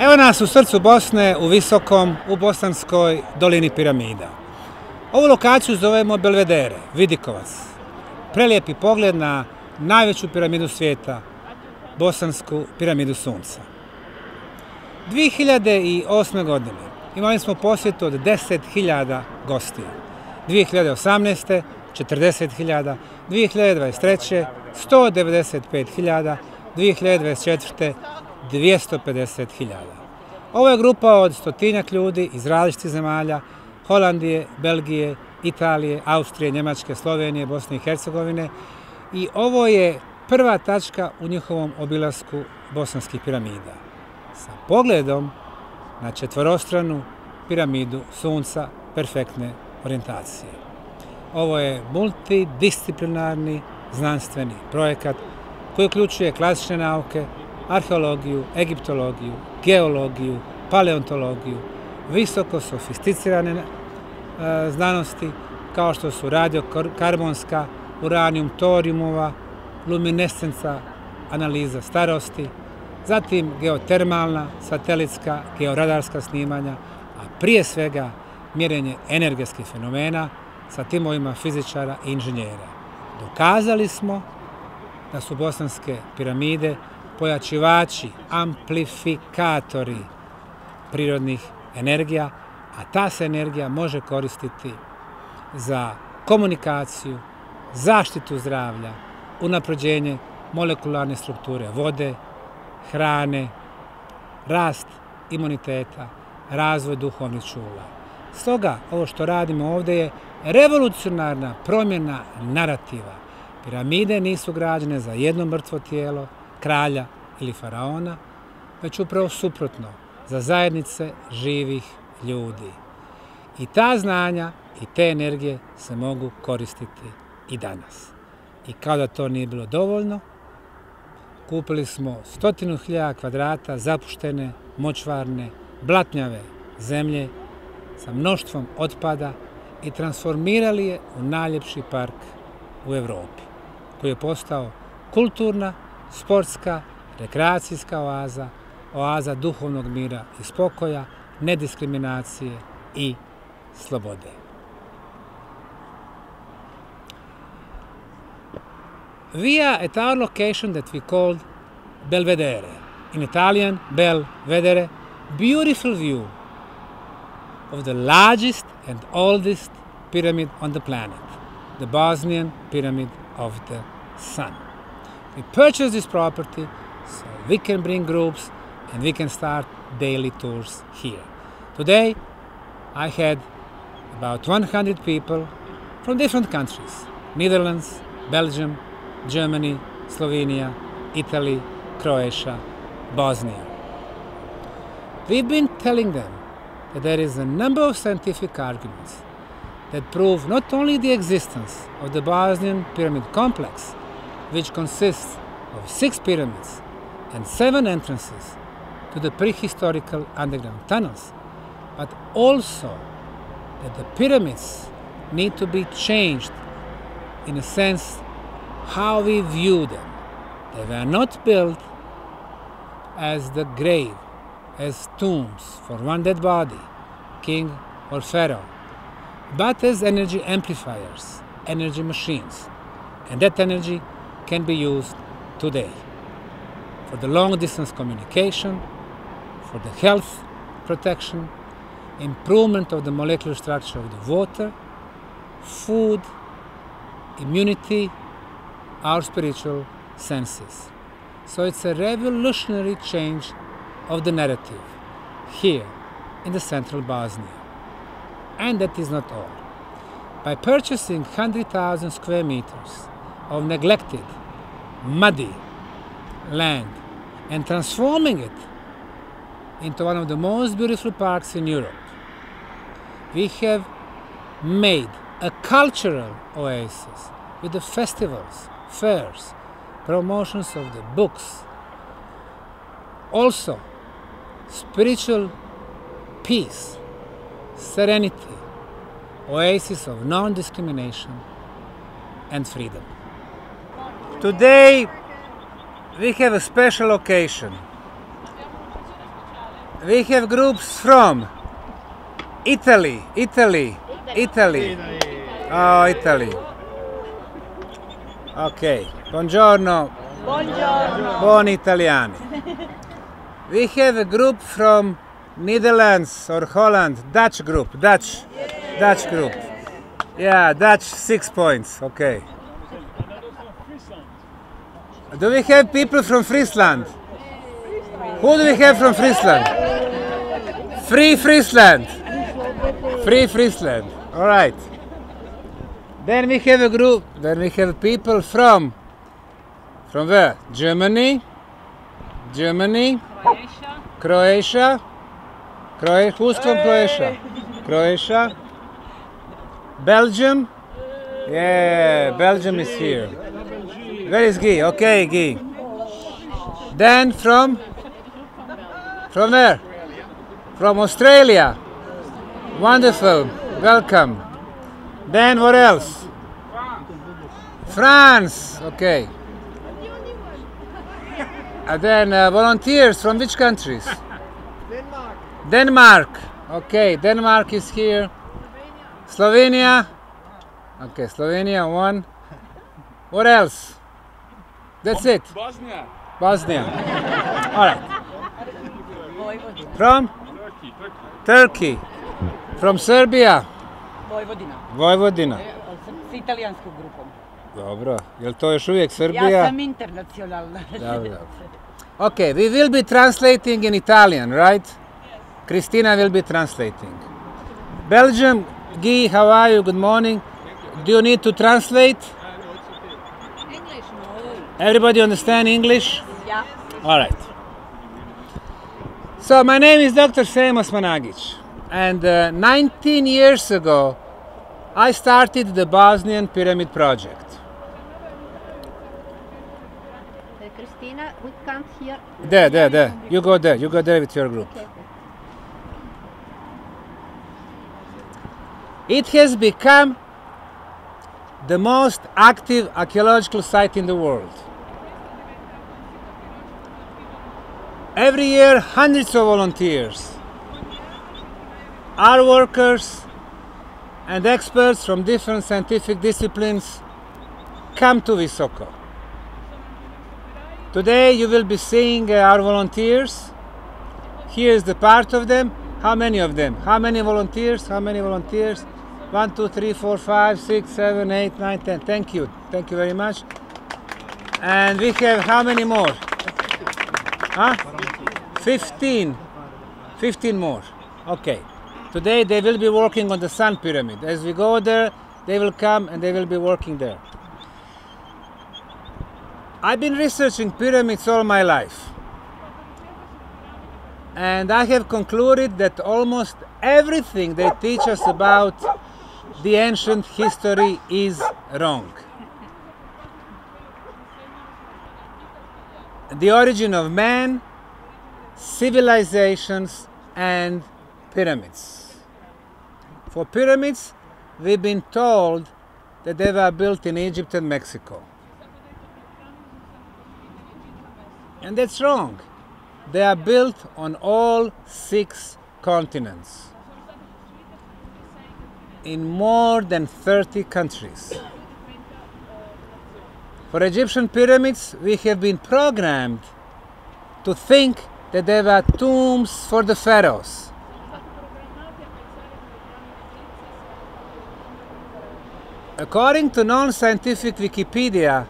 Evo nas u srcu Bosne, u Visokom, u Bosanskoj dolini piramida. Ovu lokaciju zovemo Belvedere, Vidikovac. Prelijepi pogled na najveću piramidu svijeta, Bosansku piramidu Sunca. 2008. godine imali smo posjetu od 10.000 gostiju. 2018. 40.000, 2023. 195.000, 2024. 250.000. Ovo je grupa od 100-tinjak ljudi iz različitih zemalja, Holandije, Belgije, Italije, Austrije, Njemačke, Slovenije, Bosne i Hercegovine, i ovo je prva tačka u njihovom obilasku bosanskih piramida, sa pogledom na četvorostranu piramidu Sunca perfektne orijentacije. Ovo je multidisciplinarni znanstveni projekat koji uključuje klasične nauke, arheologiju, egiptologiju, geologiju, paleontologiju, visoko sofisticirane znanosti kao što su radiokarbonska, uranijum torijumova, luminescenca, analiza starosti, zatim geotermalna, satelitska, georadarska snimanja, a prije svega mjerenje energetskih fenomena sa timovima fizičara i inženjera. Dokazali smo da su bosanske piramide pojačivači, amplifikatori prirodnih energija, a ta se energija može koristiti za komunikaciju, zaštitu zdravlja, unapređenje molekularne strukture vode, hrane, rast imuniteta, razvoj duhovnih čula. Stoga, ovo što radimo ovdje je revolucionarna promjena narativa. Piramide nisu građene za jedno mrtvo tijelo, kralja ili faraona, već upravo suprotno, za zajednice živih ljudi. I ta znanja i te energije se mogu koristiti i danas. I kao da to nije bilo dovoljno, kupili smo 100.000 kvadrata zapuštene, močvarne, blatnjave zemlje sa mnoštvom otpada i transformirali je u najljepši park u Europi, koji je postao kulturna, sportska, rekreacijska oaza, oaza duhovnog mira i spokoja, nediskriminacije i slobode. We are at our location that we called Belvedere. In Italian, Belvedere, beautiful view of the largest and oldest pyramid on the planet, the Bosnian Pyramid of the Sun. We purchased this property so we can bring groups and we can start daily tours here. Today, I had about 100 people from different countries: Netherlands, Belgium, Germany, Slovenia, Italy, Croatia, Bosnia. We've been telling them that there is a number of scientific arguments that prove not only the existence of the Bosnian pyramid complex, which consists of 6 pyramids and 7 entrances to the prehistorical underground tunnels, but also that the pyramids need to be changed in a sense how we view them. They were not built as the grave, as tombs for one dead body, king or pharaoh, but as energy amplifiers, energy machines. And that energy can be used today for the long-distance communication, for the health protection, improvement of the molecular structure of the water, food, immunity, our spiritual senses. So it's a revolutionary change of the narrative here in the central Bosnia. And that is not all. By purchasing 100,000 square meters of neglected, muddy land and transforming it into one of the most beautiful parks in Europe, we have made a cultural oasis with the festivals, fairs, promotions of the books. Also, spiritual peace, serenity, oasis of non-discrimination and freedom. Today, we have a special occasion. We have groups from Italy. Oh, Italy. Ok, buongiorno. Buongiorno. Buoni italiani. We have a group from Netherlands or Holland, Dutch group, Dutch group. Yeah, Dutch 6 points, okay. Do we have people from Friesland? Who do we have from Friesland? Free Friesland. Free Friesland, all right. Then we have a group, then we have people from where? Germany, Croatia. Who's from Croatia? Croatia. Belgium. Yeah, Belgium is here. Where is Guy? Okay, Guy. Then from where? From Australia. Wonderful. Welcome. Then what else? France. Okay. And then volunteers from which countries? Denmark. Okay, Denmark is here. Slovenia. Okay, Slovenia, one. What else? That's it. Bosnia. All right. From? Turkey. From Serbia. Vojvodina. S italijanskom grupom. Dobro. Jel to još uvijek Srbija? Ja sam internacionalna. Dobro. Okay, we will be translating in Italian, right? Christina will be translating. Belgium, Guy, how are you? Good morning. Do you need to translate? English, Everybody understand English? Yeah. All right. So my name is Dr. Semir Osmanagić, and 19 years ago, I started the Bosnian Pyramid Project. Christina, we can't hear. There. You go there. You go there with your group. Okay. It has become the most active archaeological site in the world. Every year, hundreds of volunteers, our workers, and experts from different scientific disciplines come to Visoko. Today you will be seeing our volunteers. Here is the part of them. How many of them? How many volunteers? 1, 2, 3, 4, 5, 6, 7, 8, 9, 10. Thank you. Thank you very much. And we have how many more? 15. 15 more. Okay. Today they will be working on the Sun Pyramid. As we go there, they will come and they will be working there. I've been researching pyramids all my life. And I have concluded that almost everything they teach us about the ancient history is wrong. The origin of man, civilizations, and pyramids. For pyramids, we've been told that they were built in Egypt and Mexico. And that's wrong. They are built on all 6 continents, in more than 30 countries. For Egyptian pyramids, we have been programmed to think that they were tombs for the pharaohs. According to non-scientific Wikipedia,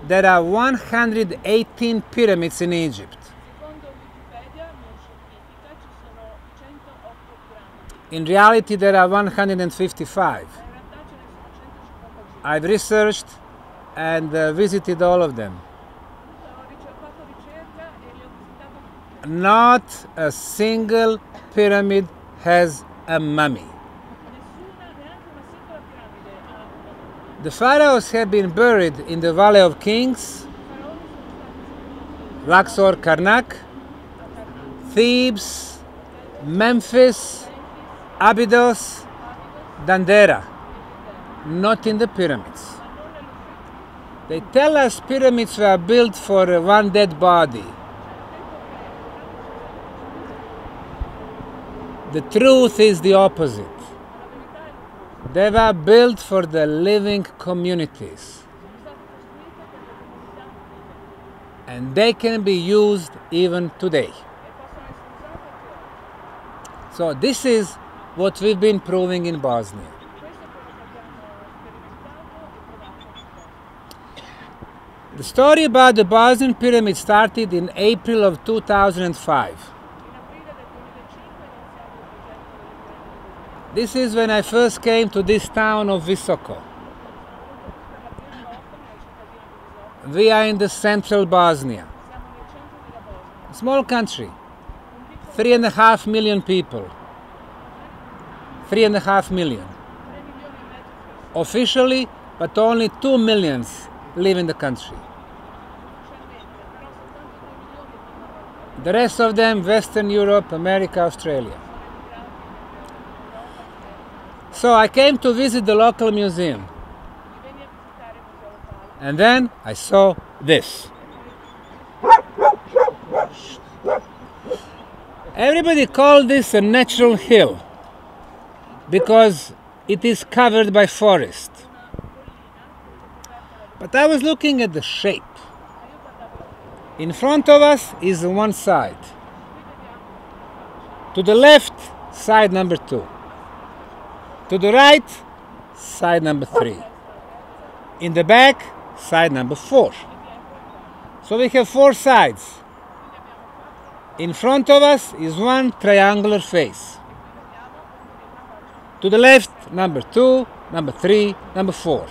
there are 118 pyramids in Egypt. In reality, there are 155. I've researched and visited all of them. Not a single pyramid has a mummy. The pharaohs have been buried in the Valley of Kings, Luxor, Karnak, Thebes, Memphis, Abydos, Dendera, not in the pyramids. They tell us pyramids were built for one dead body. The truth is the opposite. They were built for the living communities. And they can be used even today. So this is what we've been proving in Bosnia. The story about the Bosnian pyramid started in April of 2005. This is when I first came to this town of Visoko. We are in the central Bosnia. A small country, 3.5 million people. 3.5 million. Officially, but only 2 millions live in the country. The rest of them, Western Europe, America, Australia. So I came to visit the local museum. And then I saw this. Everybody called this a natural hill because it is covered by forest. But I was looking at the shape. In front of us is one side. To the left, side number 2. To the right, side number 3. In the back, side number 4. So we have 4 sides. In front of us is one triangular face. To the left, number 2, number 3, number 4.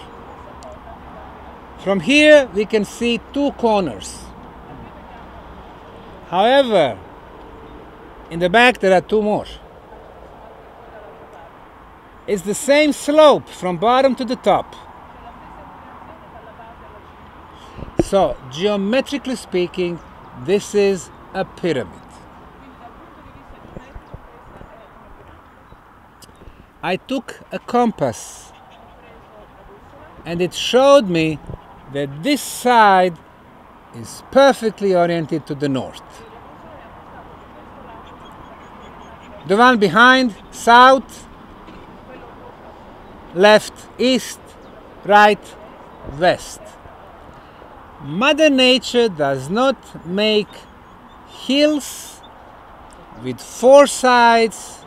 From here we can see 2 corners. However, in the back there are 2 more. It's the same slope from bottom to the top. So, geometrically speaking, this is a pyramid. I took a compass and it showed me that this side is perfectly oriented to the north. The one behind, south, left, east, right, west. Mother Nature does not make hills with 4 sides,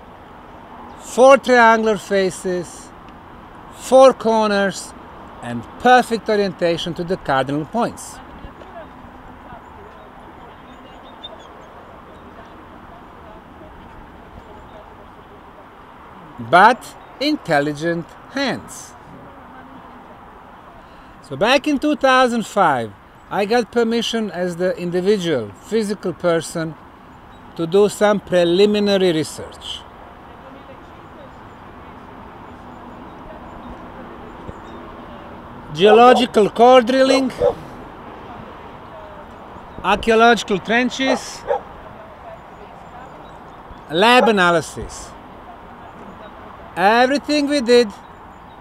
4 triangular faces, 4 corners, and perfect orientation to the cardinal points. But intelligent hands. So back in 2005, I got permission as the individual, physical person to do some preliminary research. Geological core drilling, archaeological trenches, lab analysis. Everything we did,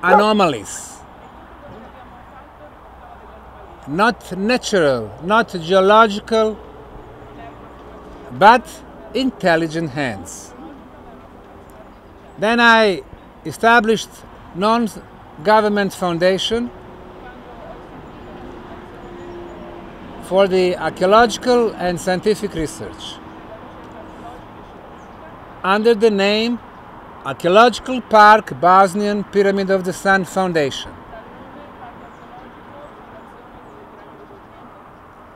anomalies. Not natural, not geological, but intelligent hands. Then I established non-government foundation for the archaeological and scientific research under the name Archaeological Park Bosnian Pyramid of the Sun Foundation,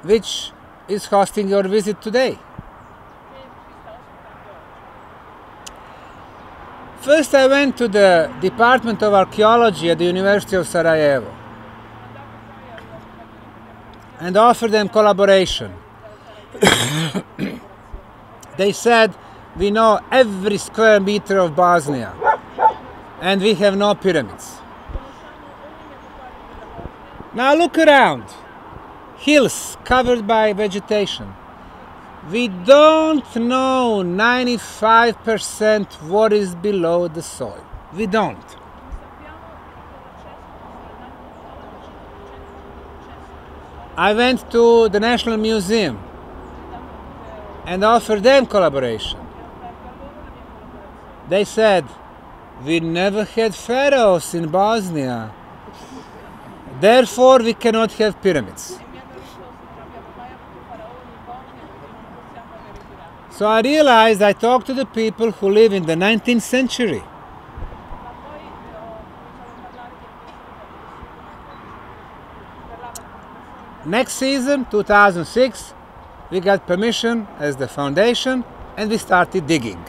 which is hosting your visit today. First I went to the Department of Archaeology at the University of Sarajevo and offered them collaboration. They said, we know every square meter of Bosnia and we have no pyramids. Now look around. Hills covered by vegetation. We don't know 95% what is below the soil. We don't. I went to the National Museum and offered them collaboration. They said, we never had pharaohs in Bosnia, therefore we cannot have pyramids. So I realized I talked to the people who live in the 19th century. Next season, 2006, we got permission as the foundation and we started digging.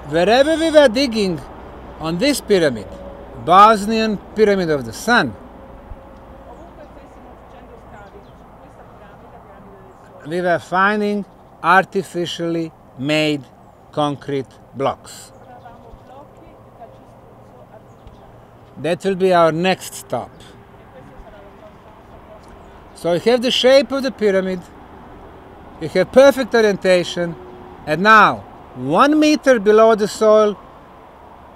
Wherever we were digging on this pyramid, Bosnian Pyramid of the Sun, we were finding artificially made concrete blocks. That will be our next stop. So you have the shape of the pyramid, you have perfect orientation, and now 1 meter below the soil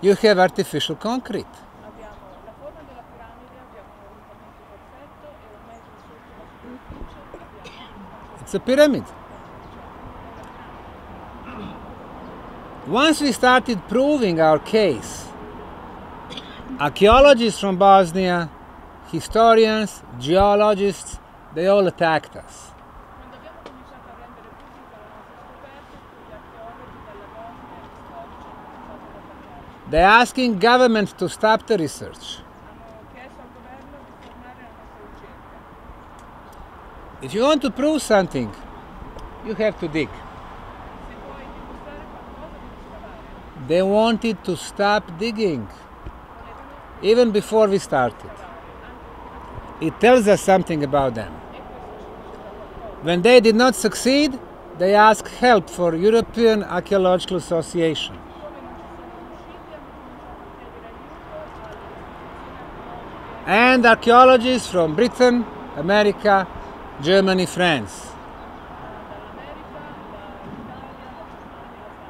you have artificial concrete. It's a pyramid. Once we started proving our case, archaeologists from Bosnia, historians, geologists, they all attacked us. They're asking government to stop the research. If you want to prove something, you have to dig. They wanted to stop digging, even before we started. It tells us something about them. When they did not succeed, they asked help for European Archaeological Association. And archaeologists from Britain, America, Germany, France.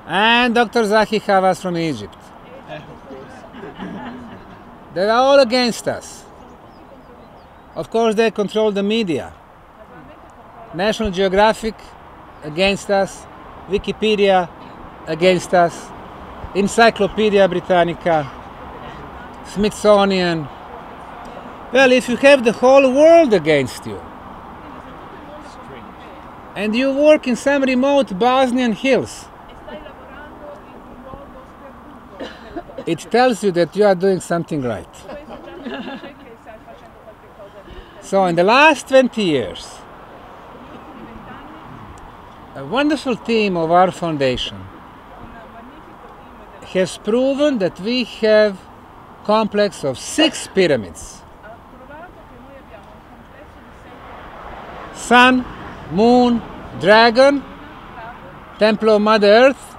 And Dr. Zahi Hawass from Egypt. They were all against us. Of course, they control the media. National Geographic against us, Wikipedia against us, Encyclopedia Britannica, Smithsonian. Well, if you have the whole world against you, and you work in some remote Bosnian hills, it tells you that you are doing something right. So in the last 20 years, a wonderful team of our foundation has proven that we have a complex of 6 pyramids. Sun, Moon, Dragon, Temple of Mother Earth,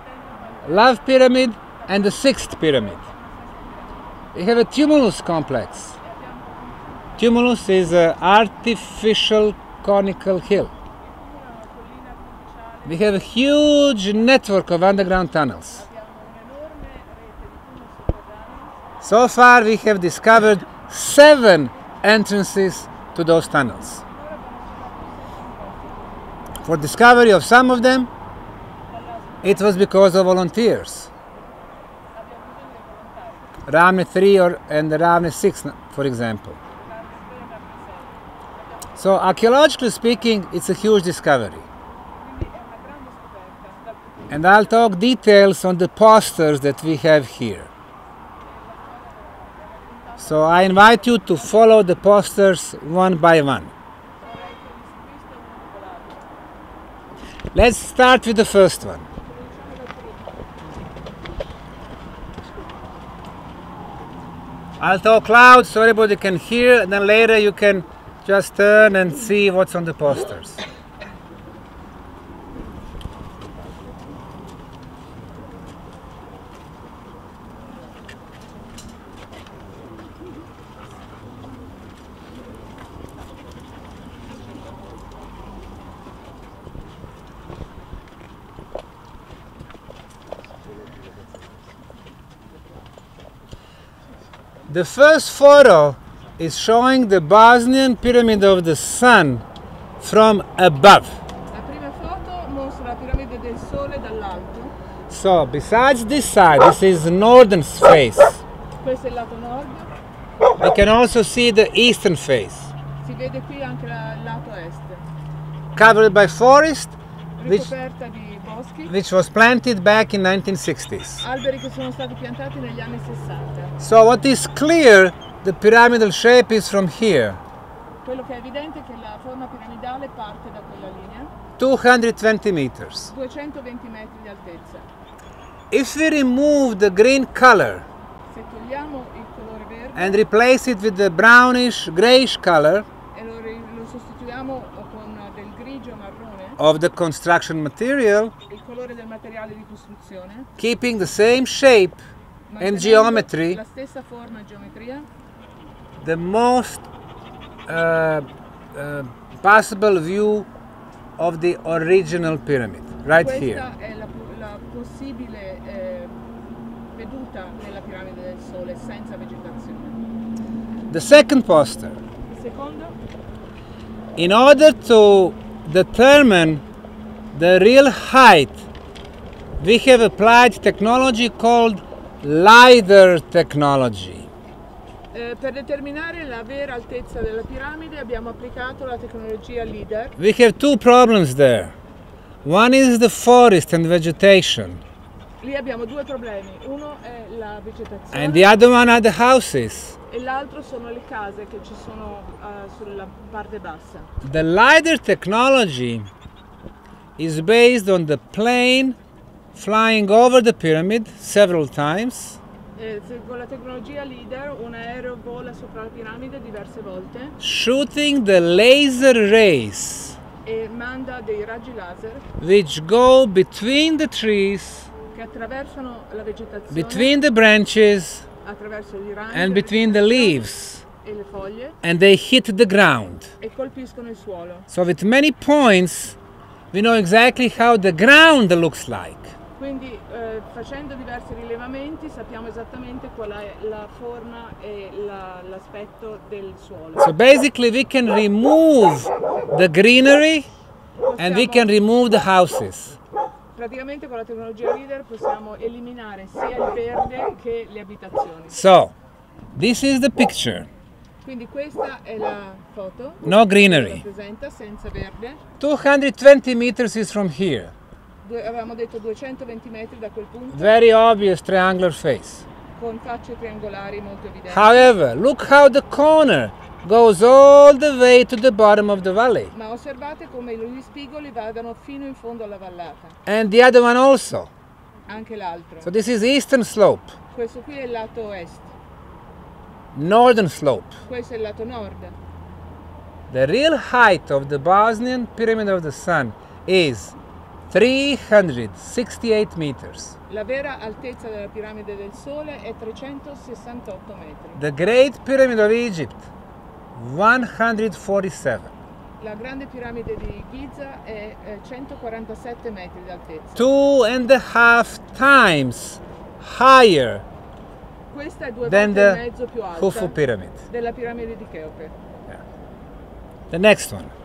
Love Pyramid, and the 6th pyramid. We have a tumulus complex. Tumulus is an artificial conical hill. We have a huge network of underground tunnels. So far we have discovered 7 entrances to those tunnels. For discovery of some of them, it was because of volunteers. Ravne 3 and Ravne 6, for example. So archaeologically speaking, it's a huge discovery. And I'll talk details on the posters that we have here. So I invite you to follow the posters one by one. Let's start with the first one. I'll talk loud so everybody can hear, and then later you can just turn and see what's on the posters. The first photo is showing the Bosnian Pyramid of the Sun from above. La prima foto mostra la piramide del Sole So besides this side, this is northern face. Questo è il lato nord, We can also see the eastern face, si vede qui anche il lato est, covered by forest, which ricoperta di boschi, was planted back in 1960s. alberi che sono stati piantati negli anni 60. So what is clear, the pyramidal shape is from here, Quello che è evidente è che la forma piramidale parte da quella linea, 220 meters. 220 metri di altezza. If we remove the green color Se togliamo il colore verde and replace it with the brownish grayish color e lo sostituiamo con del grigio marrone, of the construction material, il colore del materiale di costruzione, keeping the same shape and mantenendo geometry, la stessa forma e geometria, the most possible view of the original pyramid, right here. questa è la possibile veduta della piramide del Sole senza vegetazione. The second poster, Il secondo, in order to determine the real height, we have applied technology called LiDAR technology. per determinare la vera altezza della piramide abbiamo applicato la tecnologia LiDAR. We have two problems there. One is the forest and vegetation, Lì abbiamo due problemi, uno è la vegetazione and the other one are the houses. e l'altro sono le case che ci sono sulla parte bassa. The LiDAR technology is based on the plane flying over the pyramid several times, Con la tecnologia LiDAR un aereo vola sopra la piramide diverse volte shooting the laser rays e manda dei raggi laser which go between the trees, che attraversano la vegetazione, between the branches, attraverso i rami and della between the vegetazione leaves, e le foglie and they hit the ground. e colpiscono il suolo. So with many points, we know exactly how the ground looks like. Quindi facendo diversi rilevamenti sappiamo esattamente qual è la forma e l'aspetto del suolo. So basically we can remove the greenery and we can remove the houses. Praticamente con la tecnologia LiDAR possiamo eliminare sia il verde che le abitazioni. So this is the picture. Quindi questa è la foto, No greenery. rappresenta senza verde. 220 meters is from here. Avevamo detto 220 metri da quel punto, Very obvious triangular face. con facce triangolari molto evidenti. However, look how the corner goes all the way to the bottom of the valley. Ma osservate come gli spigoli vadano fino in fondo alla vallata, And the other one also. anche l'altro. So this is eastern slope, Questo qui è il lato est, northern slope. questo è il lato nord. The real height of the Bosnian Pyramid of the Sun is 368 meters. La vera altezza della piramide del Sole è 368 metri. The Great Pyramid of Egypt, 147. La grande piramide di Giza è 147 metri di altezza. 2.5 times higher Questa è due than volte e the mezzo più Khufu alta Pyramid. della piramide di Cheope. The next one.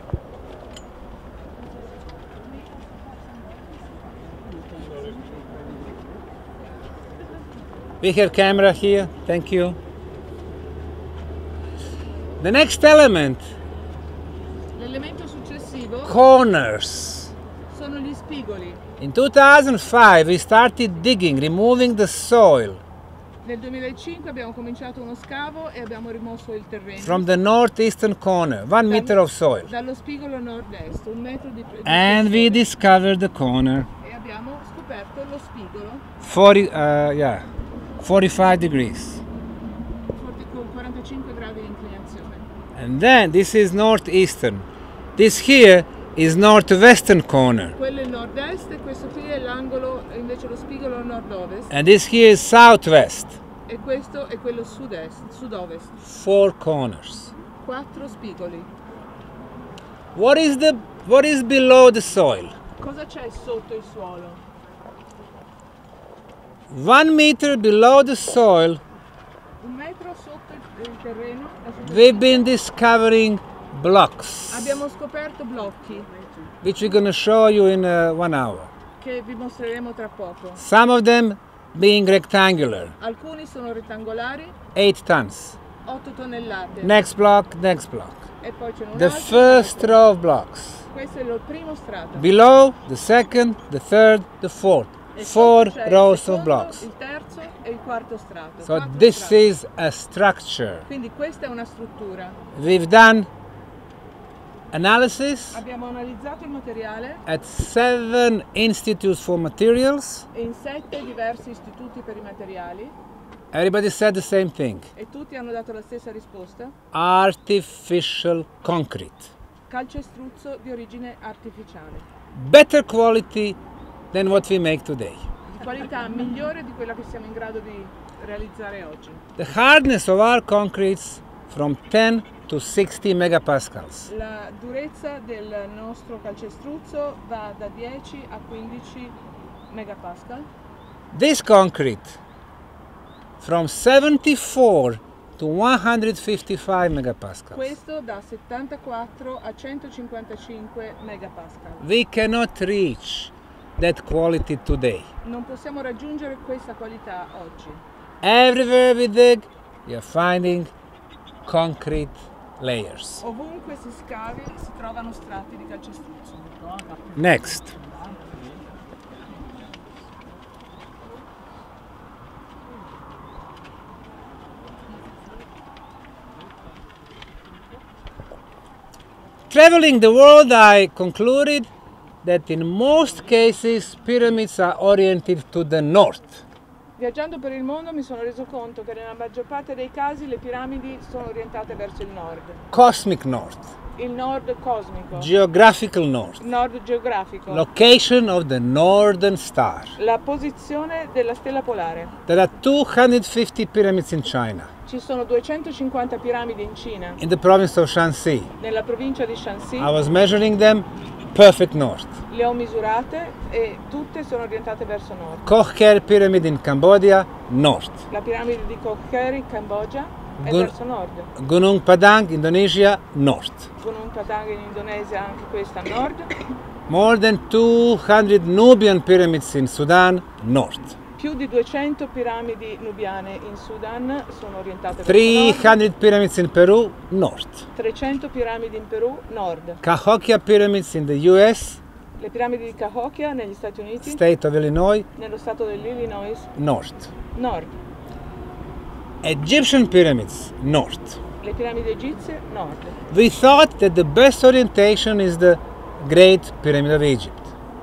We have camera here, thank you. The next element, L'elemento successivo corners. sono gli spigoli. In 2005 we started digging, removing the soil Nel 2005 abbiamo cominciato uno scavo e abbiamo rimosso il terreno from the northeastern corner, 1 meter of soil. dallo spigolo nord-est, un metro di And we discovered the corner, e abbiamo scoperto lo spigolo 45 degrees. con 45 gradi di inclinazione. And then this is northeastern. This here is northwestern corner. Quello è il nord-est e questo qui è l'angolo, invece lo spigolo nord-ovest, And this here is southwest. e questo è quello sud-ovest. 4 corners. 4 spigoli. What is below the soil? Cosa c'è sotto il suolo? 1 meter below the soil, Un metro sotto il terreno, la superficie, we've been discovering blocks, abbiamo scoperto blocchi which we're going to show you in 1 hour. che vi mostreremo tra poco. Some of them being rectangular, Alcuni sono rettangolari, 8 tons. 8 tonnellate. Next block, next block. E poi c'è un The altro. first row of blocks. Questo è il primo strato. Below, the second, the third, the fourth. E 4 sotto c'è rows il secondo, of blocks. il terzo e il quarto strato. So 4 this strati. is a structure. Quindi questa è una struttura. We've done analysis Abbiamo analizzato il materiale at 7 institutes for materials. in 7 diversi istituti per i materiali Everybody said the same thing. e tutti hanno dato la stessa risposta. Artificial concrete. Calcestruzzo di origine artificiale. Better quality than what we make today. Di qualità migliore di quella che siamo in grado di realizzare oggi. The hardness of our concretes from 10 to 60 megapascals. La durezza del nostro calcestruzzo va da 10 a 15 megapascal. This concrete from 74 to 155 megapascals. Questo da 74 a 155 megapascal. We cannot reach that quality today. Non possiamo raggiungere questa qualità oggi. Everywhere we dig, we are finding concrete layers. Ovunque si scavi si trovano strati di calcestruzzo. Next. Traveling the world, I concluded that in most cases pyramids are oriented to the north. Viaggiando per il mondo mi sono reso conto che nella maggior parte dei casi le piramidi sono orientate verso il nord. Cosmic north, Il nord cosmico, geographical north, il nord geografico, location of the northern star. la posizione della stella polare. There are 250 pyramids in China, Ci sono 250 piramidi in Cina, in the province of Shanxi. nella provincia di Shanxi. I was measuring them perfect north. Le ho misurate e tutte sono orientate verso nord. Kocher Pyramid in Cambodia, north. La piramide di Kocher in Cambogia è Gun- verso nord. Gunung Padang, Indonesia, north. Gunung Padang in Indonesia, anche questa a nord. More than 200 Nubian pyramids in Sudan, north. Più di 200 piramidi nubiane in Sudan sono orientate verso 300 pyramids in Peru, north. nord. 300 piramidi in Perù, nord. Cahokia pyramids in the US, Le piramidi di Cahokia negli Stati Uniti, state of Illinois, nello stato dell'Illinois, north. nord. Egyptian pyramids, north. Le piramidi egizie, nord. We thought that the best orientation is the Great Pyramid of Egypt.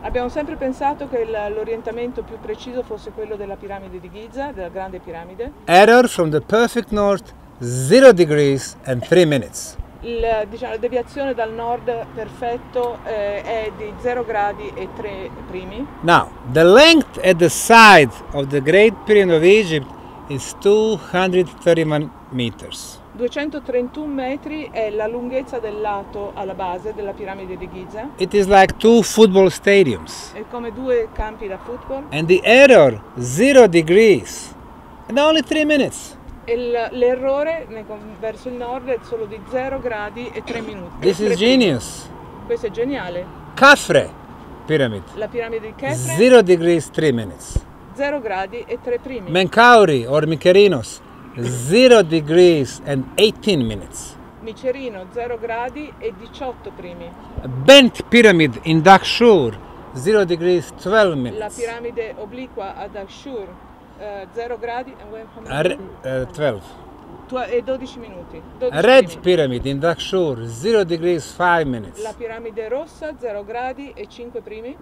Abbiamo sempre pensato che l'orientamento più preciso fosse quello della piramide di Giza, della grande piramide. Error from the perfect north, 0 degrees and 3 minutes. La deviazione dal nord perfetto è di 0 gradi e 3 primi. Now, the length at the side of the Great Pyramid of Egypt is 231 meters. 231 metri è la lunghezza del lato alla base della piramide di Giza. It is like 2 football stadiums. È come 2 campi da football. And the error, 0 degrees and only 3 minutes. E l'errore verso il nord è solo di 0 gradi e 3 minuti. This is genius. Questo è geniale. Khafre Pyramid, La piramide di Khafre, 0 degrees, 3 minutes. 0 gradi e 3 primi. Menkauri or Mykerinos, 0 degrees and 18 minutes. Micerino 0 gradi e 18 primi. A bent pyramid in Dakshur, 0 degrees, 12 La minutes. piramide obliqua ad Ashur 0 gradi A 12. e 12 minuti. 12 A red primi. pyramid in Dakshur, 0 degrees, 5 minutes. La piramide rossa 0 gradi e 5 primi.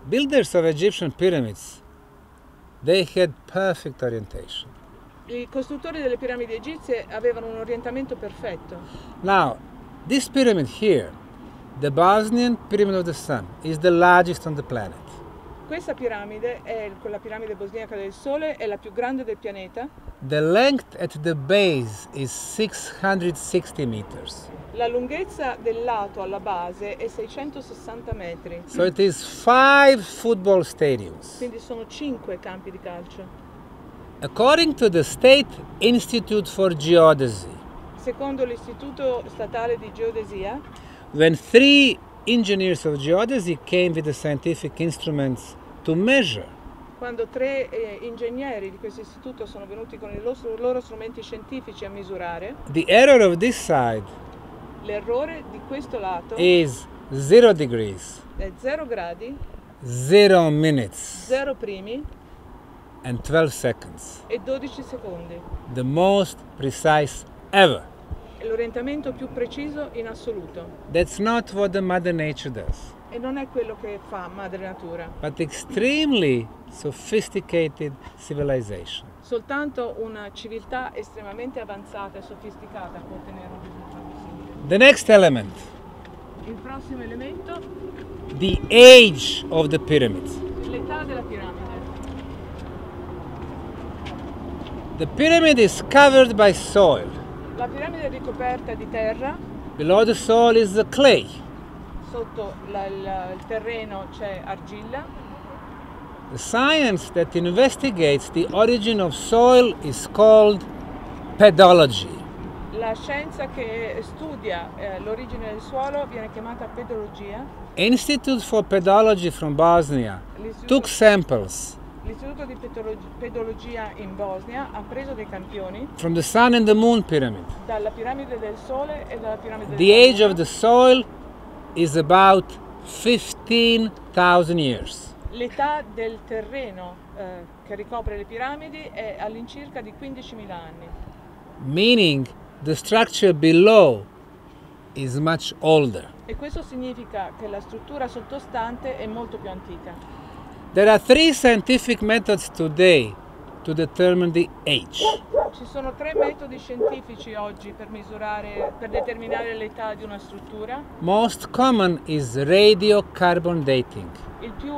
Builders of Egyptian pyramids, they had perfect orientation. I costruttori delle piramidi egizie avevano un orientamento perfetto. Now, this pyramid here, the Bosnian Pyramid of the Sun, is the largest on the planet. Questa piramide, la piramide bosniaca del Sole, è la più grande del pianeta. The length at the base is 660 meters. La lunghezza del lato alla base è 660 metri. So it is 5 football stadiums. Quindi sono 5 campi di calcio. According to the State Institute for Geodesy, Secondo l'Istituto Statale di Geodesia, when 3 engineers of geodesy came with the scientific instruments to measure. Quando tre ingegneri di questo istituto sono venuti con i loro strumenti scientifici a misurare, The error of this side l'errore di questo lato is 0 degrees, è 0 gradi, 0 minutes, 0 primi and 12 seconds. e 12 secondi. The most precise ever. È l'orientamento più preciso in assoluto. That's not what the Mother Nature does, E non è quello che fa Madre Natura. but extremely sophisticated civilization. Soltanto una civiltà estremamente avanzata e sofisticata può ottenere un risultato simile. The next element, Il prossimo elemento, the age of the pyramid. l'età della piramide. The pyramid is covered by soil. La piramide è ricoperta di terra, Below the soil is the clay. sotto il terreno c'è argilla. The science that investigates the origin of soil is called pedology. La scienza che studia l'origine del suolo viene chiamata pedologia. Institute for Pedology from Bosnia took samples L'Istituto di Pedologia in Bosnia ha preso dei campioni from the Sun and the Moon pyramid. dalla piramide del Sole e dalla piramide The della age Luna. of the soil is about 15,000 years. L'età del terreno che ricopre le piramidi è all'incirca di 15.000 anni, Meaning the structure below is much older. e questo significa che la struttura sottostante è molto più antica. There are 3 scientific methods today to determine the age. Ci sono 3 metodi scientifici oggi per determinare l'età di una struttura. Most common is radiocarbon dating. Il più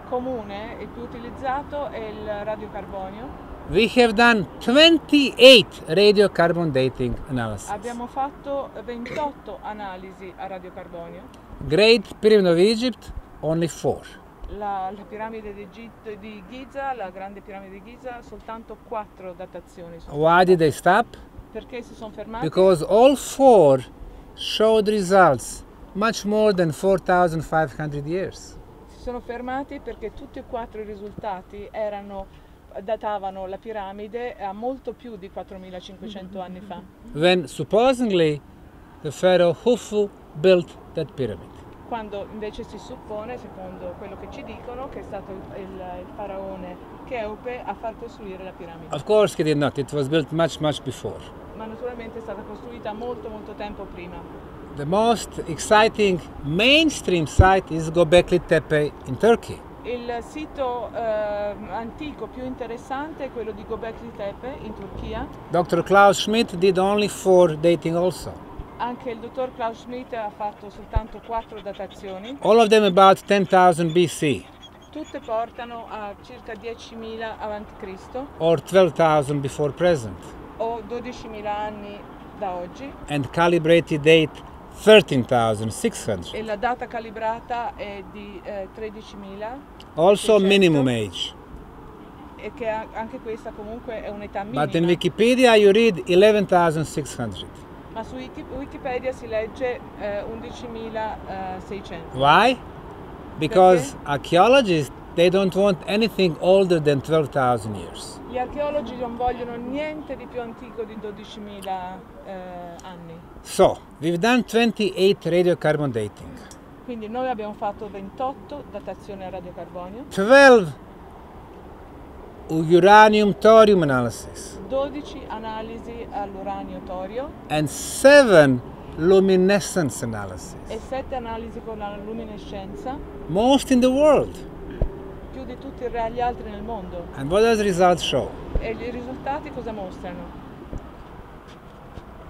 comune, il più utilizzato è il radiocarbonio. We have done 28 radiocarbon dating analysis. Abbiamo fatto 28 analisi a radiocarbonio. Great Pyramid of Egypt, only 4. La piramide di Giza, la grande piramide di Giza, soltanto 4 datazioni. Why did they stop? Perché si sono fermati? Because all 4 showed results much more than 4,500 years. Si sono fermati perché tutti e 4 i risultati datavano la piramide a molto più di 4.500 anni fa, When supposedly the pharaoh Khufu built that pyramid. quando invece si suppone, secondo quello che ci dicono, che è stato il faraone Cheope a far costruire la piramide. Of course he did not. It was built much before. Ma naturalmente è stata costruita molto tempo prima. The most exciting mainstream site is Göbekli Tepe in Turkey. Il sito antico più interessante è quello di Göbekli Tepe in Turchia. Dr. Klaus Schmidt did only 4 dating also. Anche il dottor Klaus Schmidt ha fatto soltanto 4 datazioni. All of them about 10,000 BC Tutte portano a circa 10.000 a.C. or 12,000 before present. o 12.000 anni da oggi, And calibrated date 13,600. e la data calibrata è di 13.000, Also 600, minimum age. e che anche questa comunque è un'età minima. But in Wikipedia you read 11,600. Ma su Wikipedia si legge 11.600. Why? Because archaeologists, they don't want anything older than 12,000 years. Gli archeologi non vogliono niente di più antico di 12.000 anni. So, we've done 28 radiocarbon dating. Quindi noi abbiamo fatto 28 datazioni a radiocarbonio, 12 uranium thorium analysis 12 analisi all'uranio-torio and 7 luminescence analysis. e 7 analisi con la luminescenza, Most in the world. più di tutti gli altri nel mondo. And what does the results show? E i risultati cosa mostrano?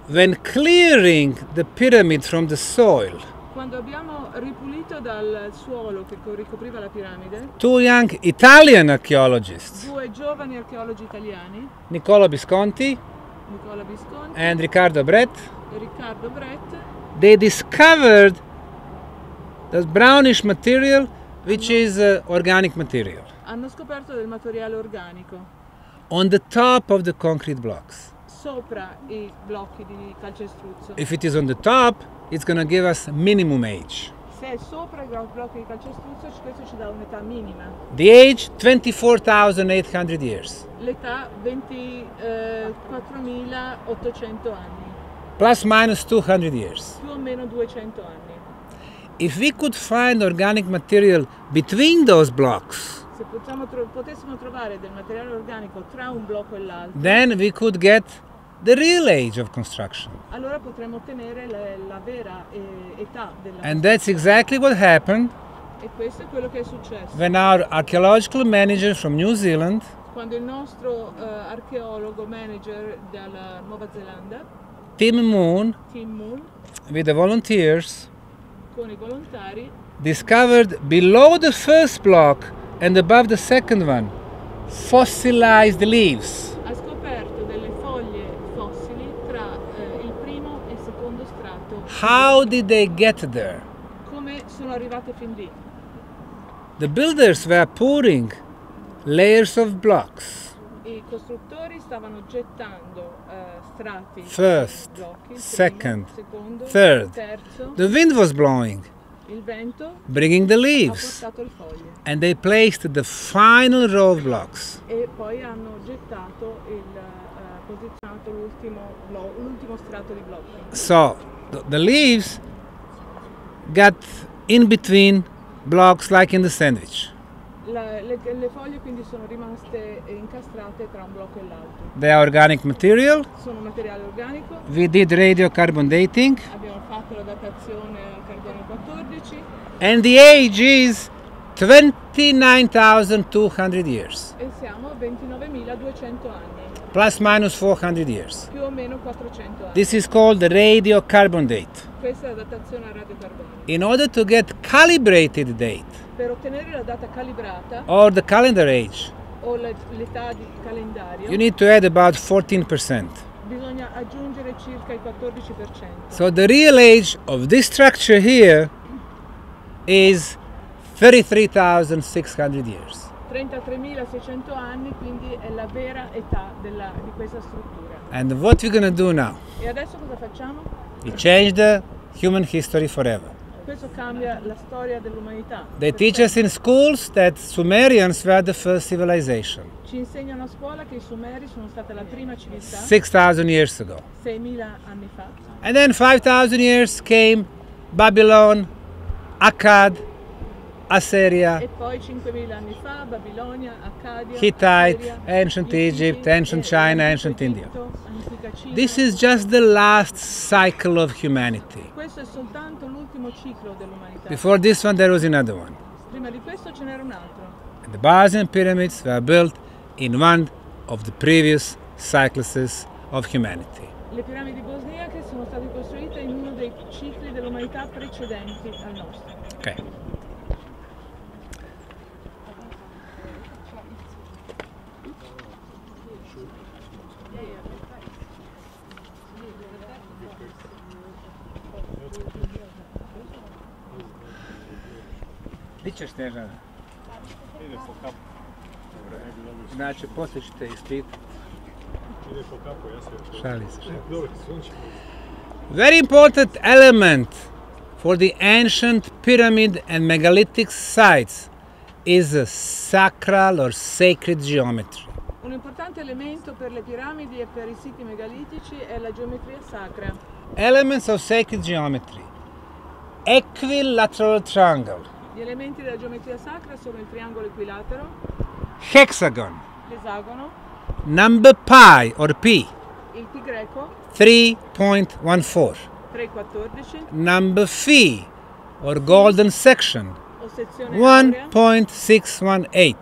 When clearing the pyramid from the soil, Quando abbiamo ripulito dal suolo che ricopriva la piramide, 2 young Italian archaeologists, 2 giovani archeologi italiani, Nicola Visconti Nicola Visconti and Riccardo Brett, e Riccardo Brett, they discovered the brownish material, which is organic material, hanno scoperto del materiale organico on the top of the concrete blocks. sopra i blocchi di calcestruzzo. If it is on the top, it's going to give us minimum age. se è sopra i blocchi di calcestruzzo, questo ci dà un'età minima. The age 24,800 years. L'età 24.800 anni, Plus minus 200 years. più o meno 200 anni. If we could find organic material between those blocks, Se potessimo trovare del materiale organico tra un blocco e l'altro, then we could get the real age of construction. allora potremmo ottenere la vera età della And that's exactly what happened E questo è quello che è successo. when our archaeological manager from New Zealand Quando il nostro archeologo manager dalla Nuova Zelanda, Tim Moon, Tim Moon, with the volunteers, con i volontari, discovered below the first block and above the second one fossilized leaves. ha scoperto delle foglie fossili tra il primo e il secondo strato. How did they get there? Come sono arrivate fin lì? The builders were pouring layers of blocks. I costruttori stavano gettando strati First, di blocchi, il second, primo, secondo, third. terzo. The wind was blowing, Il vento bringing the ha leaves, portato le foglie and they placed the final row of blocks. e poi hanno gettato posizionato l'ultimo strato di blocchi. So the leaves got in between blocks like in the sandwich. Le foglie quindi sono rimaste incastrate tra un blocco e l'altro. They are organic material. Sono materiale organico, We did radiocarbon dating, abbiamo fatto la datazione al carbonio 14 and the age is 29,200 years, e siamo a 29.200 anni, plus minus 400 years. più o meno 400 anni. This is called the radiocarbon date. Questa è la datazione a radiocarbonio. In order to get calibrated date Per ottenere la data calibrata or the calendar age, o l'età di calendario you need to add about 14%. bisogna aggiungere circa il 14%. So the real age of this structure here is 33,600 years. 33.600 anni, quindi è la vera età di questa struttura. And what we're going to do now? E adesso cosa facciamo? We change the human history forever. Questo cambia la storia dell'umanità. They Per teach us in schools that Sumerians were the first civilization Ci insegnano a scuola che i Sumeri sono stata la prima civiltà 6,000 years ago. 6.000 anni fa. And then 5,000 years came Babylon, Akkad, Assyria, E poi 5.000 anni fa Babilonia, Accadia, Hittite, Assiria, ancient Hittiti, Egypt, ancient China, ancient Egitto, India. antica Cina. This is just the last cycle of humanity. Questo è soltanto l'ultimo ciclo dell'umanità. Before this one, there was another one. Prima di questo ce n'era un altro. And the Bosnian pyramids were built in one of the previous cycluses of humanity. Le piramidi bosniache sono state costruite in uno dei cicli dell'umanità precedenti al nostro. Okay. Di ćeš Snežana? Ide po kapu. Znači, poslije ćete ispitati. Ide po kapu, ja se... Šali se. Dobro, sunček. Very important element for the ancient pyramid and megalithic sites is a sacral or sacred geometry. Un importante elemento per le piramidi e per i siti megalitici è la geometria sacra. Elements of sacred geometry. Equilateral triangle, Gli elementi della geometria sacra sono il triangolo equilatero, hexagon, l'esagono, number pi or p, il pi greco, 3.14, 3,14, number phi or golden section, o sezione aurea, 1.618,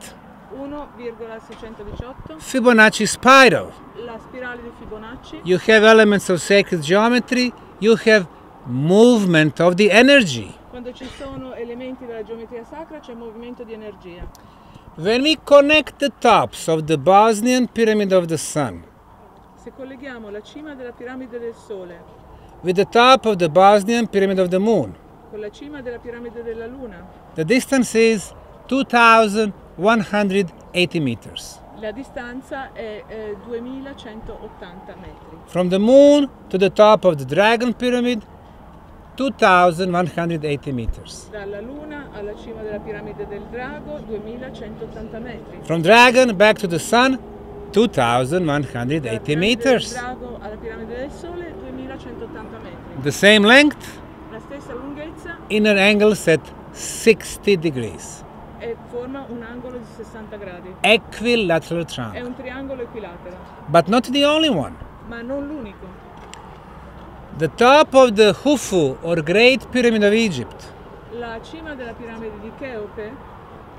1,618, Fibonacci spiral. la spirale di Fibonacci. You have elements of sacred geometry, you have movement of the energy. Quando ci sono elementi della geometria sacra c'è movimento di energia. When we connect the tops of the Bosnian Pyramid of the Sun Se colleghiamo la cima della piramide del Sole with the top of the Bosnian Pyramid of the Moon, con la cima della piramide della Luna, the distance is 2,180 meters. la distanza è 2180 metri. From the Moon to the top of the Dragon Pyramid, 2,180 meters. Dalla Luna alla cima della piramide del Drago, 2180 metri. From Dragon back to the Sun, Dalla 2,180 piramide del meters. Drago alla piramide del Sole, 2180 metri. The same length, La stessa lunghezza inner angles at 60 degrees. e forma un angolo di 60 gradi. Equilateral È triangle. un triangolo equilatero, But not the only one. ma non l'unico. The top of the Khufu, or Great Pyramid of Egypt, La cima della piramide di Cheope,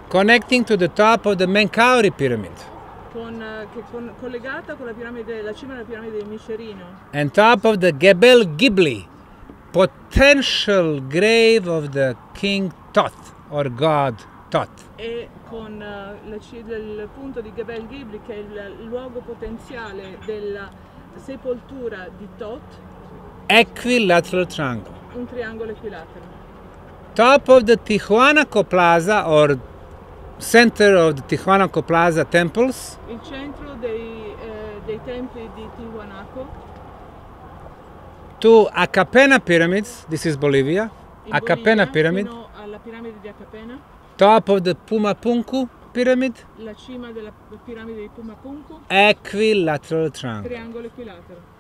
connecting to the top of the Menkaure Pyramid, collegata con la cima della piramide di Micerino, and top of the Gebel Gibli, potential grave of the King Thoth, or God Thoth. e con il punto di Gebel Gibli, che è il luogo potenziale della sepoltura di Thoth, Equilateral triangle. un triangolo equilatero. Top of the Tijuanaco Plaza, or center of the Tijuanaco Plaza temples, Il centro dei templi di Tiwanaku, to Acapena pyramids, this is Bolivia, in Acapena Bolivia, pyramid, fino alla piramide di Acapena, top of the Pumapunku pyramid, la cima della piramide di Pumapunku, equilateral triangle. triangolo equilatero.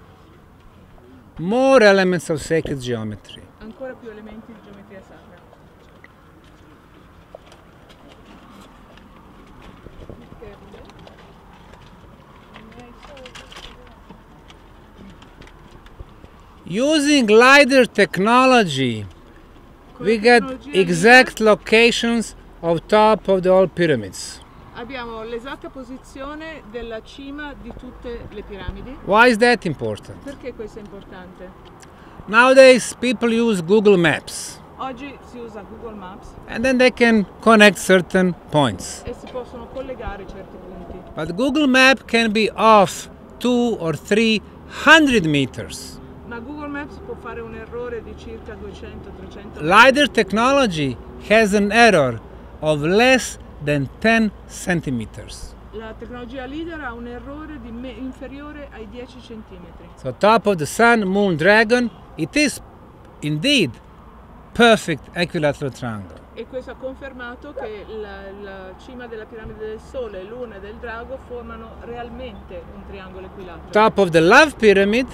More elements of sacred geometry. Ancora più elementi di geometria sacra. Using LiDAR technology, we get exact locations of top of the all pyramids. Abbiamo l'esatta posizione della cima di tutte le piramidi. Why is that important? Perché questo è importante? Nowadays, people use Google Maps, Oggi si usa Google Maps and then they can connect certain points. e si possono collegare certi punti. But Google Map can be off 200 or 300 meters. Ma Google Maps può fare un errore di circa 200-300 metri. LiDAR technology has an error of less than 10 centimeters. La tecnologia LiDAR ha un errore inferiore ai 10 cm. So top of the Sun, Moon, Dragon, it is indeed perfect equilateral triangle. E questo ha confermato che la cima della piramide del Sole, Luna e del Drago formano realmente un triangolo equilatero. Top of the Love Pyramid,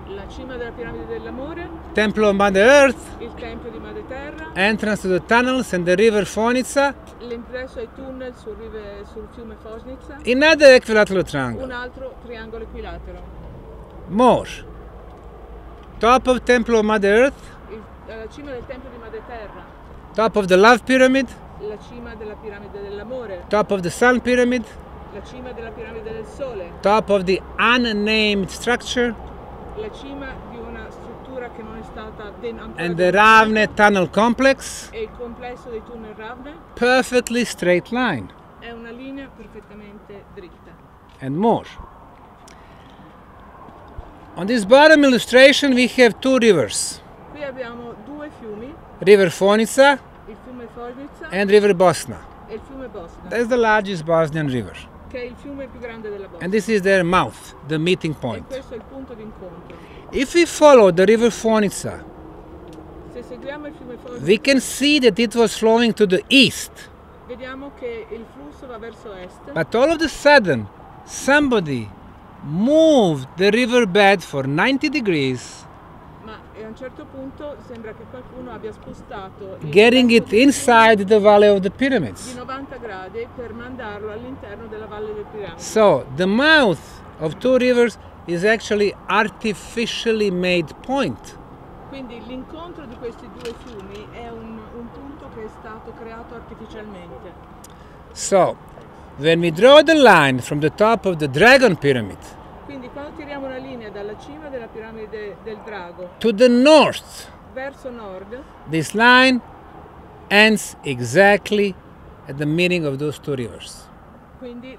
La cima della piramide dell'amore, Temple of Mother Earth, il tempio di Madre Terra, entrance to the tunnels and the river Fonica, l'ingresso ai tunnel sul fiume Fosnica, another equilateral triangle. un altro triangolo equilatero. More. Top of Temple of Mother Earth, La cima del tempio di Madre Terra, top of the Love Pyramid, la cima della piramide dell'amore, top of the Sun Pyramid, la cima della piramide del Sole, top of the unnamed structure, la cima di una struttura che non è stata ancora and the denominata, Ravne Tunnel Complex, e il complesso dei tunnel Ravne perfectly straight line, è una linea perfettamente dritta. and more. On this bottom illustration we have two rivers, Qui abbiamo due fiumi, River Fonica il fiume Fosnica and River Bosna. e il fiume Bosna, That's the largest Bosnian river. che è il fiume più grande della Bosnia. And this is their mouth, the meeting E point. questo è il punto d'incontro. If we follow the River Fonica, Se seguiamo il fiume Fosnica, we can see that it was flowing to the east. vediamo che il flusso va verso est, But all of a sudden, somebody moved the riverbed for 90 degrees, ma a un certo punto sembra che qualcuno abbia spostato il getting it pezzo di inside the valley of the di pyramids. 90 gradi per mandarlo all'interno della valle del piramide. So the mouth of two rivers is actually artificially made point. Quindi l'incontro di questi due fiumi è un punto che è stato creato artificialmente. So when we draw the line from the top of the Dragon Pyramid Quindi quando tiriamo una linea dalla cima della piramide del Drago to the north, verso nord, this line ends exactly at the meeting of those two rivers. quindi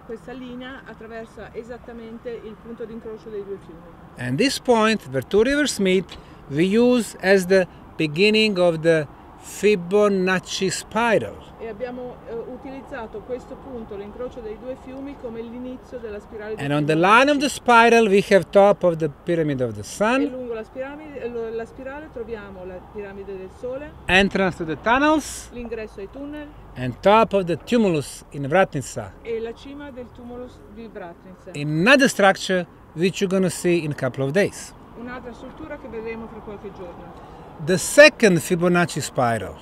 questa linea attraversa esattamente il punto d'incrocio dei due fiumi. And this point where two rivers meet, we use as the beginning of the Fibonacci spiral. E abbiamo utilizzato questo punto, l'incrocio dei due fiumi, come l'inizio della spirale di And on the line of the spiral we have top of the pyramid of the E sun, lungo la spirale troviamo la piramide del Sole, entrance to the tunnels, l'ingresso ai tunnel and top of the tumulus in Vratnica. e la cima del tumulus di Vratnica. Another structure which you're going to see in a couple of days. Un'altra struttura che vedremo fra qualche giorno. The second Fibonacci spiral.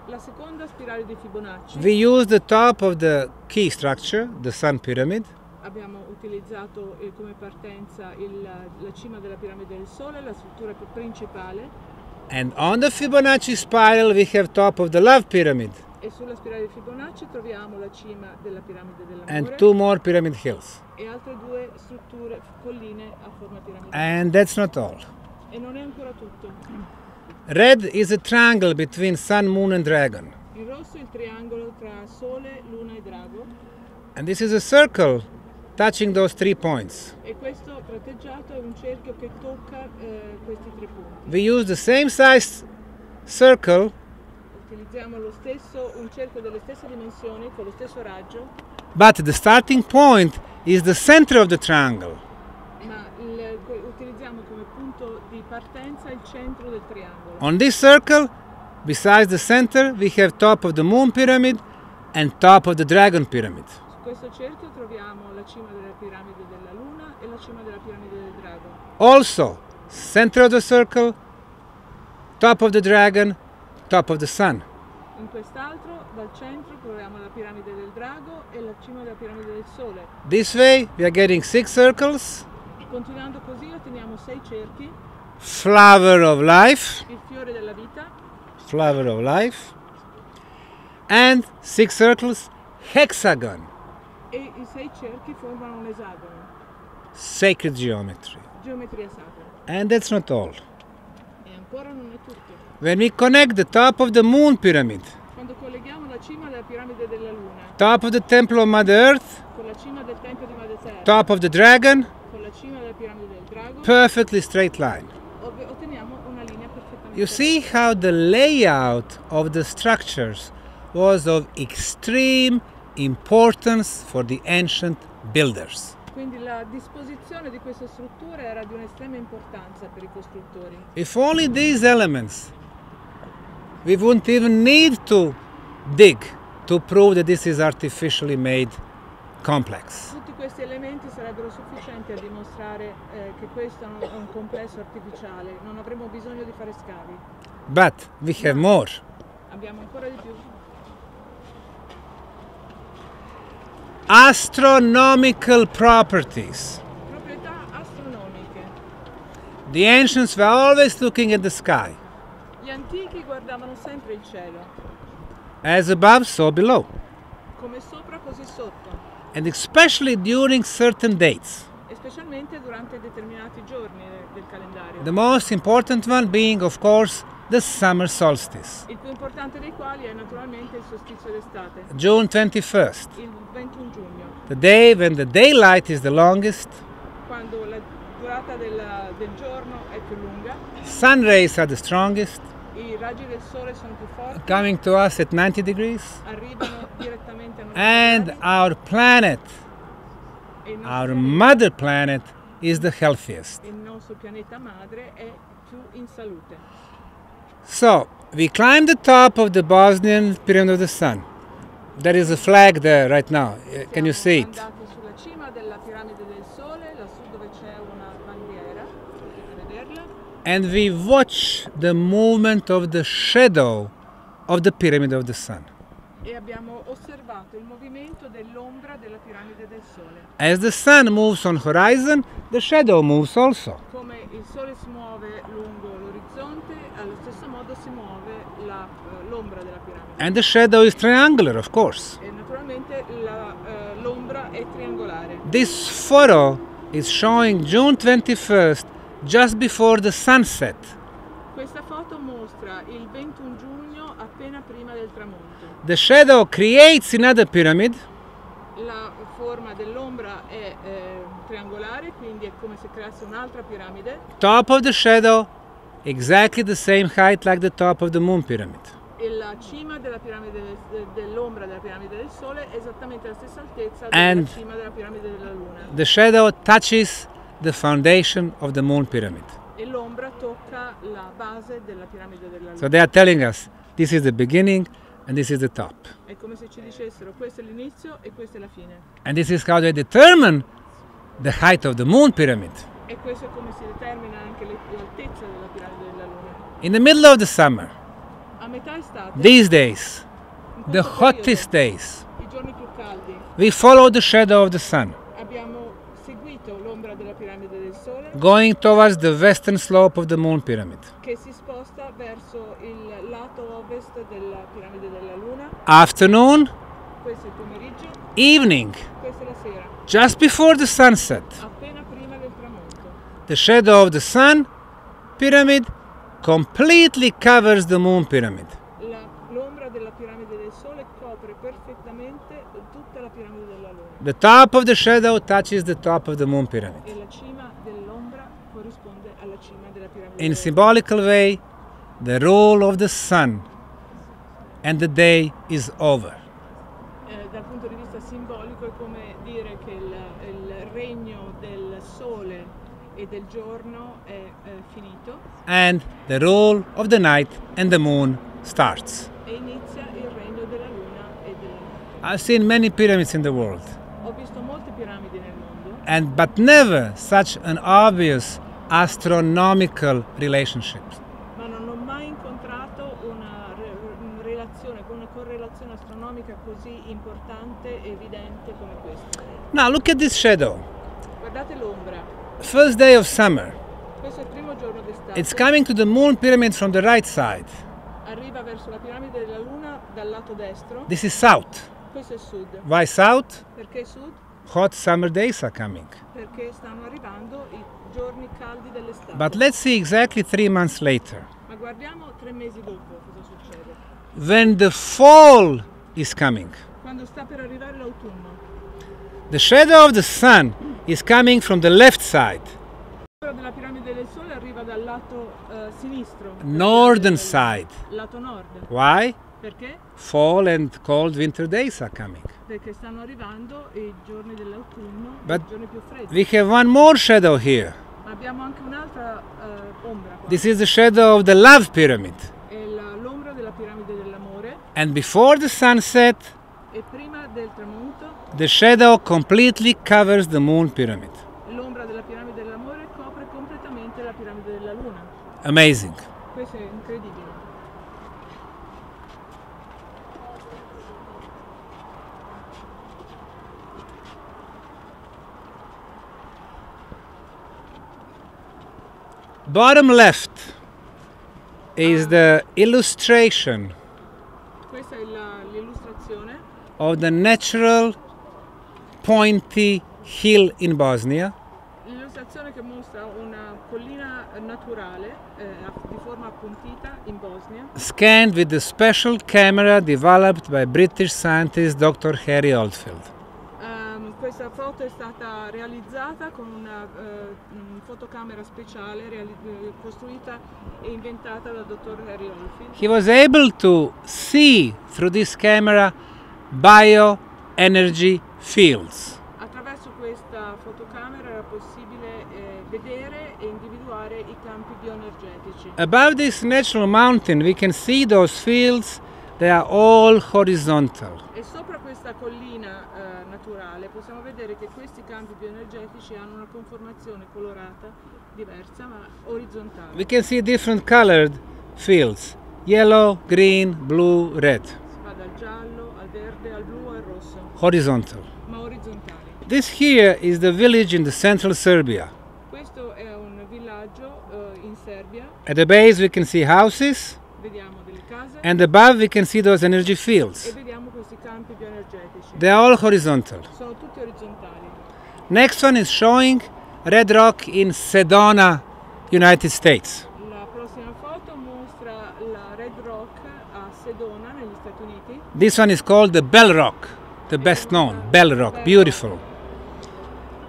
La seconda spirale di Fibonacci. We use the top of the key structure, the sun pyramid, Abbiamo utilizzato come partenza la cima della piramide del Sole, la struttura principale, and on the Fibonacci spiral we have top of the love pyramid e sulla spirale di Fibonacci troviamo la cima della piramide and dell'amore two more pyramid hills. e altre due strutture, colline a forma piramidale. And that's not all. E non è ancora tutto. Red is a triangle between sun, moon and dragon. In rosso il triangolo tra Sole, Luna e Drago, And this is a circle touching those 3 points. e questo tratteggiato è un cerchio che tocca questi 3 punti. We use the same size circle Utilizziamo un cerchio delle stesse dimensioni con lo stesso raggio, but the starting point is the center of the triangle. ma utilizziamo come punto di partenza il centro del triangolo. On this circle, besides the center, we have top of the moon pyramid and top of the dragon pyramid. Su questo cerchio troviamo la cima della piramide della Luna e la cima della piramide del Drago. Also, center of the circle, top of the dragon, top of the sun. In quest'altro, dal centro, troviamo la piramide del Drago e la cima della piramide del Sole. This way, we are getting 6 circles, Continuando così otteniamo 6 cerchi, flower of life, il fiore della vita, flower of life, and 6 circles, hexagon, e i 6 cerchi formano un esagono, sacred geometry. geometria sacra. And that's not all. E ancora non è tutto. When we connect the top of the moon pyramid, Quando colleghiamo la cima della piramide della Luna top of the temple of Mother Earth, con la cima del tempio di Madre Terra, top of the dragon, con la cima della piramide del Drago, perfectly straight line. otteniamo una linea perfettamente You see how the layout of the structures was of extreme importance for the ancient builders. Quindi la disposizione di queste strutture era di un'estrema importanza per i costruttori. If only these elements, we wouldn't even need to dig to prove that this is artificially made complex. Tutti questi elementi sarebbero sufficienti a dimostrare che questo è un complesso artificiale, non avremmo bisogno di fare scavi. But we have more. Abbiamo ancora di più. Astronomical properties. Proprietà astronomiche. The ancients were always looking at the sky. Gli antichi guardavano sempre il cielo, As above, so below. come sopra così sotto, And especially during certain dates. e specialmente durante determinati giorni del calendario. The most important one being, of course, the summer solstice, Il più importante dei quali è naturalmente il solstizio d'estate, June 21st, il 21 giugno, the day when the daylight is the longest, quando la durata del giorno è più lunga, sun rays are the strongest, i raggi del sole sono più forti, coming to us at 90 degrees, arrivano direttamente a noi and our planet, e our mother planet, is the healthiest. il nostro pianeta madre è più in salute. So, we climb the top of the Bosnian Pyramid of the Sun. There is a flag there right now. Can you see it? Siamo andati sulla cima della piramide del sole, lassù dove c'è una bandiera, potete vederla, And we watch the movement of the shadow of the Pyramid of the Sun. e abbiamo osservato il movimento dell'ombra della piramide del sole. As the sun moves on horizon, the shadow moves also. Come il sole si muove lungo l'orizzonte, allo stesso modo si muove l'ombra della piramide. And the shadow is triangular, of course. E naturalmente l'ombra è triangolare. This photo is showing June 21st, just before the sunset. Questa foto mostra il 21 giugno appena prima del tramonto. The shadow creates another pyramid, La forma dell'ombra è triangolare, quindi è come se creasse un'altra piramide, top of the shadow, exactly the same height like the top of the moon pyramid. e E la cima della piramide dell'ombra della piramide del Sole è esattamente alla stessa altezza And della cima della piramide della Luna. the shadow touches the foundation of the moon pyramid. E l'ombra tocca la base della piramide della Luna. So they are telling us this is the beginning and this is the top. È come se ci dicessero questo è l'inizio e questa è la fine. And this is how they determine the height of the moon pyramid. E questo è come si determina anche l'altezza della piramide della Luna. In the middle of the summer, A metà estate, these days, in the questo hottest periodo, days, i giorni più caldi, we follow the shadow of the sun, abbiamo seguito l'ombra della piramide del Sole going towards the western slope of the moon pyramid. che si sposta verso il lato ovest della piramide della Luna. Afternoon, Questo è il pomeriggio, evening, questa è la sera, just before the sunset, appena prima del tramonto. the shadow of the sun pyramid completely covers the moon pyramid. L'ombra della piramide del Sole copre perfettamente tutta la piramide della Luna. The top of the shadow touches the top of the moon pyramid. E la cima dell'ombra corrisponde alla cima della piramide In della Luna. symbolical way, the rule of the sun and the day is over. Dal punto di vista simbolico è come dire che il regno del Sole e del giorno è finito And the rule of the night and the moon starts. e inizia il regno della Luna e della notte. I've seen many pyramids in the world, Ho visto molte piramidi nel mondo, but never such an obvious astronomical relationship. ma non ho mai incontrato una relazione, una correlazione astronomica così importante e evidente come questa. Now look at this shadow. Guardate l'ombra, First day of summer. questo è il primo giorno d'estate. It's coming to the moon pyramid from the right side. Arriva verso la piramide della Luna dal lato destro, This is south. questo è sud. Why south? Perché sud? Hot summer days are coming. Perché stanno arrivando i giorni caldi dell'estate. But let's see exactly 3 months later. Ma guardiamo 3 mesi dopo cosa succede. When the fall is coming, Quando sta per arrivare l'autunno, the shadow of the sun is coming from the left side, l'ombra della piramide del Sole arriva dal lato sinistro, northern side. lato nord. Why? Perché? Fall and cold winter days are coming. Perché stanno arrivando i giorni dell'autunno, But i giorni più freddi. we have one more shadow here. Ma abbiamo anche un'altra ombra qua. This is the shadow of the love pyramid. È l'ombra della piramide dell'amore And before the sunset, e prima del tramonto the shadow completely covers the moon pyramid. l'ombra della piramide dell'amore copre completamente la piramide della Luna. Amazing. Questo è incredibile. Bottom left is the illustration Questa è l'illustrazione of the natural pointy hill in Bosnia, che mostra una collina naturale di forma appuntita in Bosnia, scanned with the special camera developed by British scientist Dr. Harry Oldfield. Questa foto è stata realizzata con una fotocamera speciale costruita e inventata dal dottor Harry Oldfield. He was able to see through this camera bioenergy fields. Attraverso questa fotocamera era possibile vedere e individuare i campi bioenergetici. Above this natural mountain we can see those fields, they are all horizontal. E sopra questa collina naturale possiamo vedere che questi campi bioenergetici hanno una conformazione colorata diversa ma orizzontale. We can see different colored fields, yellow, green, blue, red, Si va dal giallo al verde al blu al rosso, horizontal. ma orizzontali. This here is the village in the central Serbia. Questo è un villaggio in Serbia, At the base we can see houses, vediamo delle case and above we can see those energy e fields. vediamo questi campi bioenergetici. They are all horizontal. Sono tutti orizzontali. Next one is showing red rock in Sedona, United States. La prossima foto mostra la Red Rock a Sedona, negli Stati Uniti. This one is called the Bell Rock, the best known, Bell Rock, beautiful.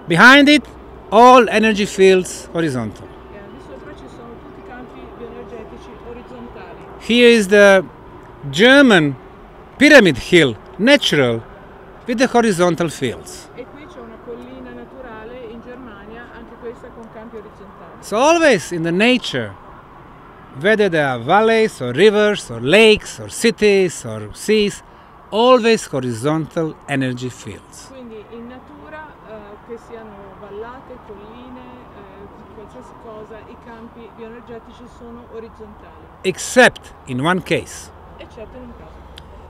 Behind it, all energy fields horizontal. E al di sopra ci sono tutti i campi bioenergetici orizzontali. Here is the German pyramid hill, natural, with the horizontal fields. E qui c'è una collina naturale in Germania, anche questa con campi orizzontali. So always in the nature, whether there are valleys or rivers or lakes or cities or seas, always horizontal energy fields. Quindi in natura, che siano vallate, colline, qualsiasi cosa, i campi bioenergetici sono orizzontali, Except in one case. eccetto in un caso.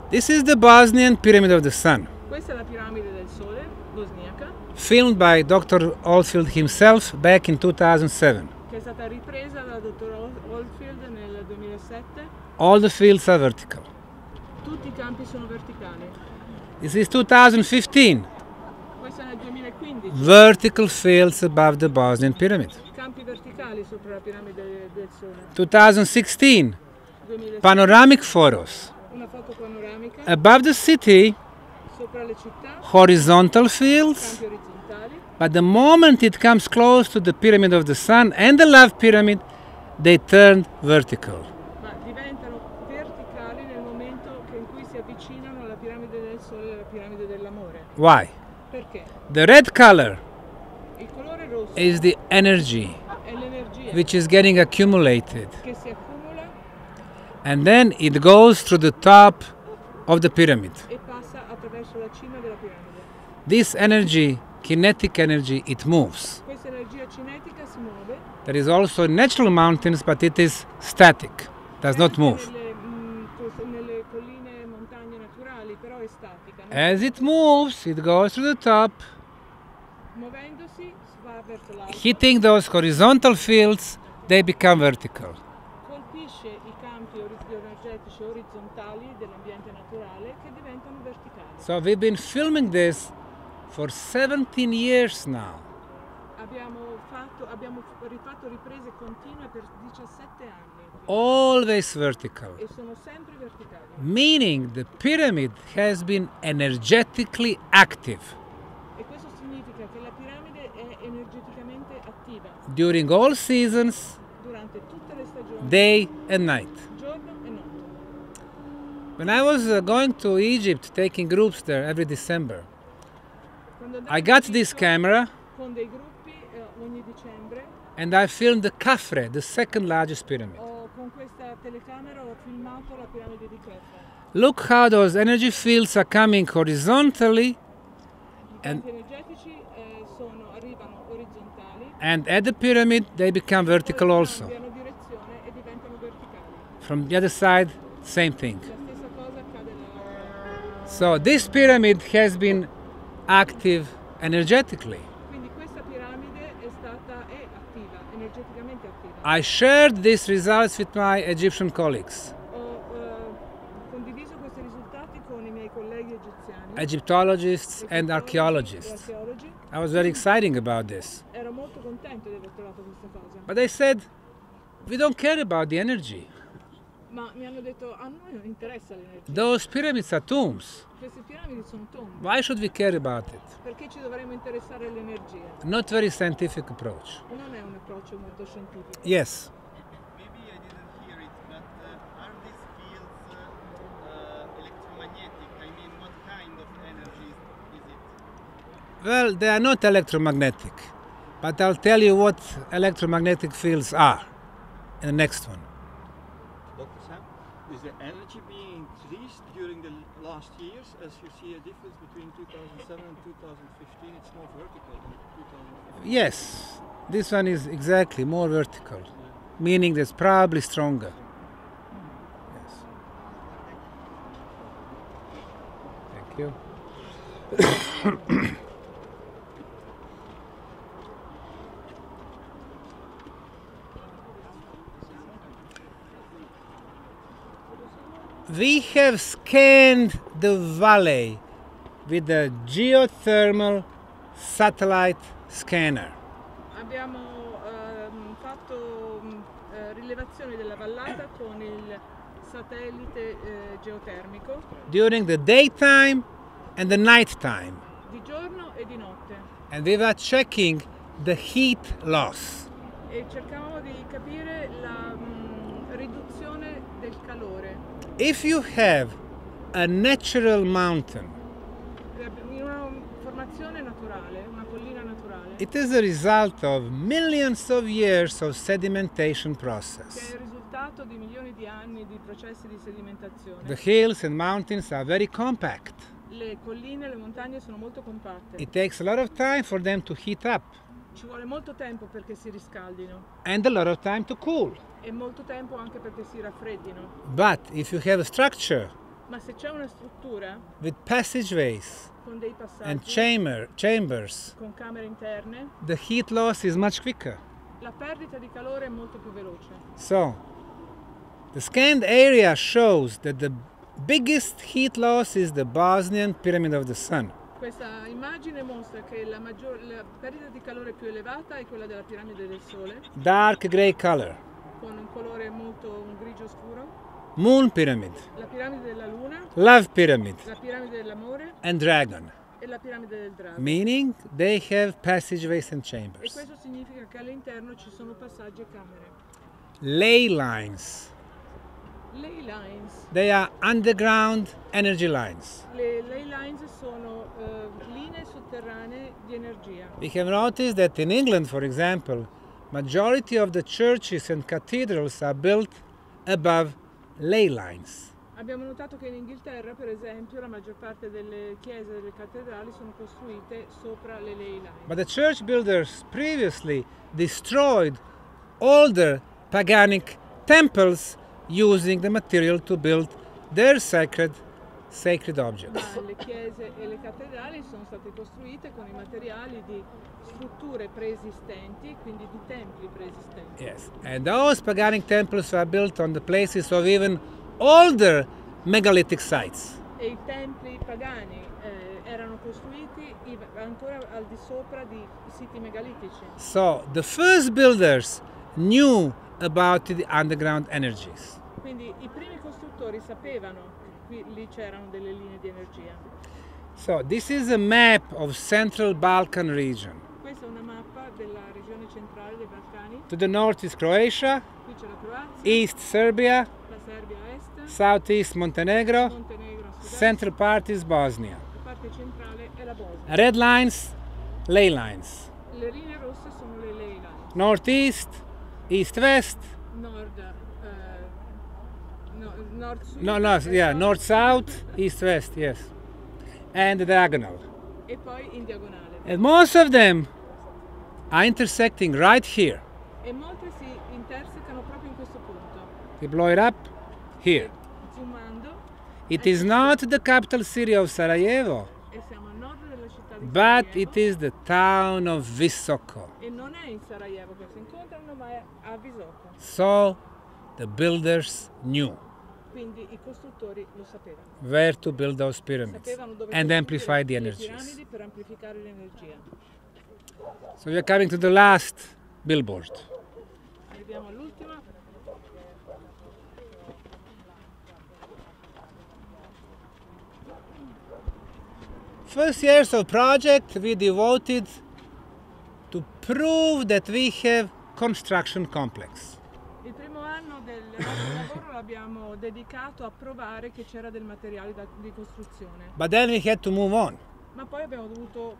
This is the Bosnian Pyramid of the Sun, Questa è la piramide del Sole, bosniaca, filmed by Dr. Oldfield himself back in 2007. che è stata ripresa dal dottor Oldfield nel 2007. All the fields are vertical. Tutti i campi sono verticali. This is 2015. Questo è nel 2015. Vertical fields above the Bosnian Pyramid. Campi verticali sopra la piramide del Sole. 2016. 2006. Panoramic photos. Una foto panoramica Above the city, sopra le città, horizontal fields. campi orizzontali. But the moment it comes close to the Pyramid of the Sun and the Love Pyramid, they turn vertical. Ma diventano verticali nel momento in cui si avvicinano alla piramide del Sole e alla piramide dell'amore. Why? Perché? The red color Il colore rosso is the energy è l'energia which is getting accumulated, che si accumula and then it goes through the top of the pyramid. e passa attraverso la cima della piramide. This energy, kinetic energy, it moves. Questa energia cinetica si muove. There is also in natural mountains, but it is static, does not anche move. nelle colline e montagne naturali, però è statica. No? As it moves, it goes to the top, Muovendosi va verso l'alto, hitting those horizontal fields, they become vertical. colpisce i campi energetici orizzontali dell'ambiente naturale che diventano verticali. So we've been filming this for 17 years now. Abbiamo rifatto riprese continue per 17 anni Always vertical. e sono sempre verticali. Meaning the pyramid has been energetically active E questo significa che la piramide è energeticamente attiva during all seasons, durante tutte le stagioni, day and night. giorno e notte. When I was going to Egypt, taking groups there every December, Quando andavo I in got Egitto this camera con dei gruppi ogni dicembre, and I filmed the Khafre, the second largest pyramid. con questa telecamera ho filmato la piramide di Keops. Look how those energy fields are coming horizontally, I campi energetici arrivano orizzontali, and at the pyramid they become vertical poi also. cambiano direzione e diventano verticali. From the other side, same thing. La stessa cosa accade dall'altra. So this pyramid has been active energetically. Quindi questa piramide è attiva, energeticamente attiva. I shared these results with my Egyptian colleagues, Ho condiviso questi risultati con i miei colleghi egiziani, Egyptologists and e archaeologists. archeologi. I was very excited about this. Ero molto contento di aver trovato questa cosa. But they said, we don't care about the energy. Ma mi hanno detto, a noi non interessa l'energia. Those pyramids are tombs. Queste piramidi sono tombe. Why should we care about it? Perché ci dovremmo interessare all'energia? Not very scientific approach. Non è un approccio molto scientifico. Yes. Maybe I didn't hear it, but are these fields electromagnetic? I mean, what kind of energy is it? Well, they are not electromagnetic, but I'll tell you what electromagnetic fields are in the next one. Dr. Sam, is the energy being increased during the last years as you see a difference between 2007 and 2015? It's more vertical than 2015. Yes, this one is exactly more vertical, meaning that's probably stronger. Yes. Thank you. We have scanned the valley with a geothermal satellite scanner. Abbiamo fatto rilevazioni della vallata con il satellite geotermico During the daytime and the nighttime, di giorno e di notte and we were checking the heat loss. e cercavamo di capire la riduzione del calore. if you have a natural mountain, In una formazione naturale, una collina naturale, it is a result of millions of years of sedimentation che è process. il risultato di milioni di anni di processi di sedimentazione. The hills and mountains are very compact. Le colline e le montagne sono molto compatte. It takes a lot of time for them to heat up Ci vuole molto tempo perché si riscaldino and a lot of time to cool. e molto tempo anche perché si raffreddino. But if you have a structure Ma se c'è una struttura with passageways con dei and passaggi, chambers, con camere interne, the heat loss is much quicker. la perdita di calore è molto più veloce. So, the scanned area shows that the biggest heat loss is the Bosnian Pyramid of the Sun. Questa immagine mostra che la perdita di calore più elevata è quella della piramide del Sole, Dark gray color. con un colore molto un grigio scuro, Moon Pyramid, la piramide della Luna, Love Pyramid, la piramide dell'amore and Dragon. e la piramide del drago. Meaning they have passageways and E chambers. questo significa che all'interno ci sono passaggi e camere. Ley lines. Ley lines. They are underground energy lines. Le ley lines sono linee sotterranee di energia. We have noticed that in England, for example, majority of the churches and cathedrals are built above ley lines. Abbiamo notato che in Inghilterra, per esempio, la maggior parte delle chiese e delle cattedrali sono costruite sopra le ley lines. But the church builders previously destroyed older paganic temples using the material to build their sacred objects. Ma le chiese e le cattedrali sono state costruite con i materiali di strutture preesistenti, quindi di templi preesistenti. Yes, and those paganic temples were built on the places of even older megalithic sites. E i templi pagani erano costruiti ancora al di sopra di siti megalitici. So the first builders knew about the underground energies. Quindi i primi costruttori sapevano che lì c'erano delle linee di energia. So this is a map of Central Balkan region. Questa è una mappa della regione centrale dei Balcani. To the north is Croatia, Qui c'è la Croazia, east Serbia, la Serbia a est, southeast Montenegro, Montenegro a sud-est, central part is Bosnia. la parte centrale è la Bosnia. Red lines, ley lines. Le linee rosse sono le ley lines. Northeast, east-west, Nord-sud, north-south, east-west, yes. And the diagonal. e poi in diagonale. And most of them are intersecting right here. E molte si intersecano proprio in questo punto. We blow it up here. Zoomando, It is not the capital city of Sarajevo, e siamo a nord della città di but Sarajevo, it is the town of Visoko. e non è in Sarajevo che si incontrano, ma è a Visoko. So the builders knew Quindi i costruttori lo sapevano. where to build those pyramids Sapevano dove and costruire amplify the le energies. piramidi per amplificare l'energia. So we are coming to the last billboard. Arriviamo all'ultima. First years of project we devoted to prove that we have construction complex. Il primo anno del nostro lavoro l'abbiamo dedicato a provare che c'era del materiale di costruzione, But then we had to move on ma poi abbiamo dovuto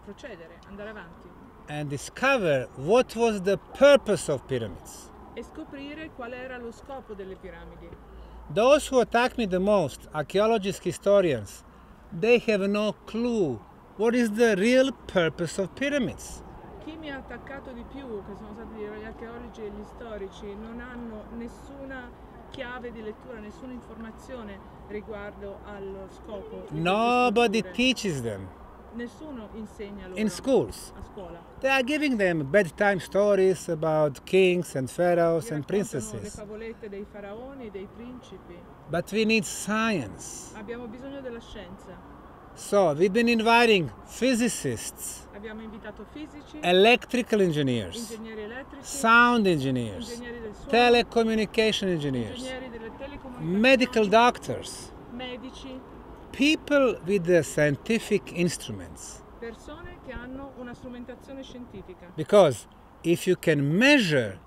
procedere, andare avanti and discover what was the purpose of pyramids. e scoprire qual era lo scopo delle piramidi. Those who attack me the most, archaeologists, historians, they have no clue what is the real purpose of pyramids. Chi mi ha attaccato di più, che sono stati gli archeologi e gli storici, non hanno nessuna chiave di lettura, nessuna informazione riguardo allo scopo. di queste Nobody strutture. teaches them Nessuno insegna loro in schools. a scuola. They are giving them bedtime stories about kings and pharaohs Gli and raccontano le princesses. favolette dei faraoni, dei principi. But we need science. Abbiamo bisogno della scienza. So we've been inviting physicists, Abbiamo invitato fisici, electrical engineers, ingegneri elettrici, sound engineers, ingegneri del suono, telecommunication engineers, ingegneri delle telecomunicazioni, medical doctors, medici, people with the scientific instruments. persone che hanno una strumentazione scientifica. Because if you can measure,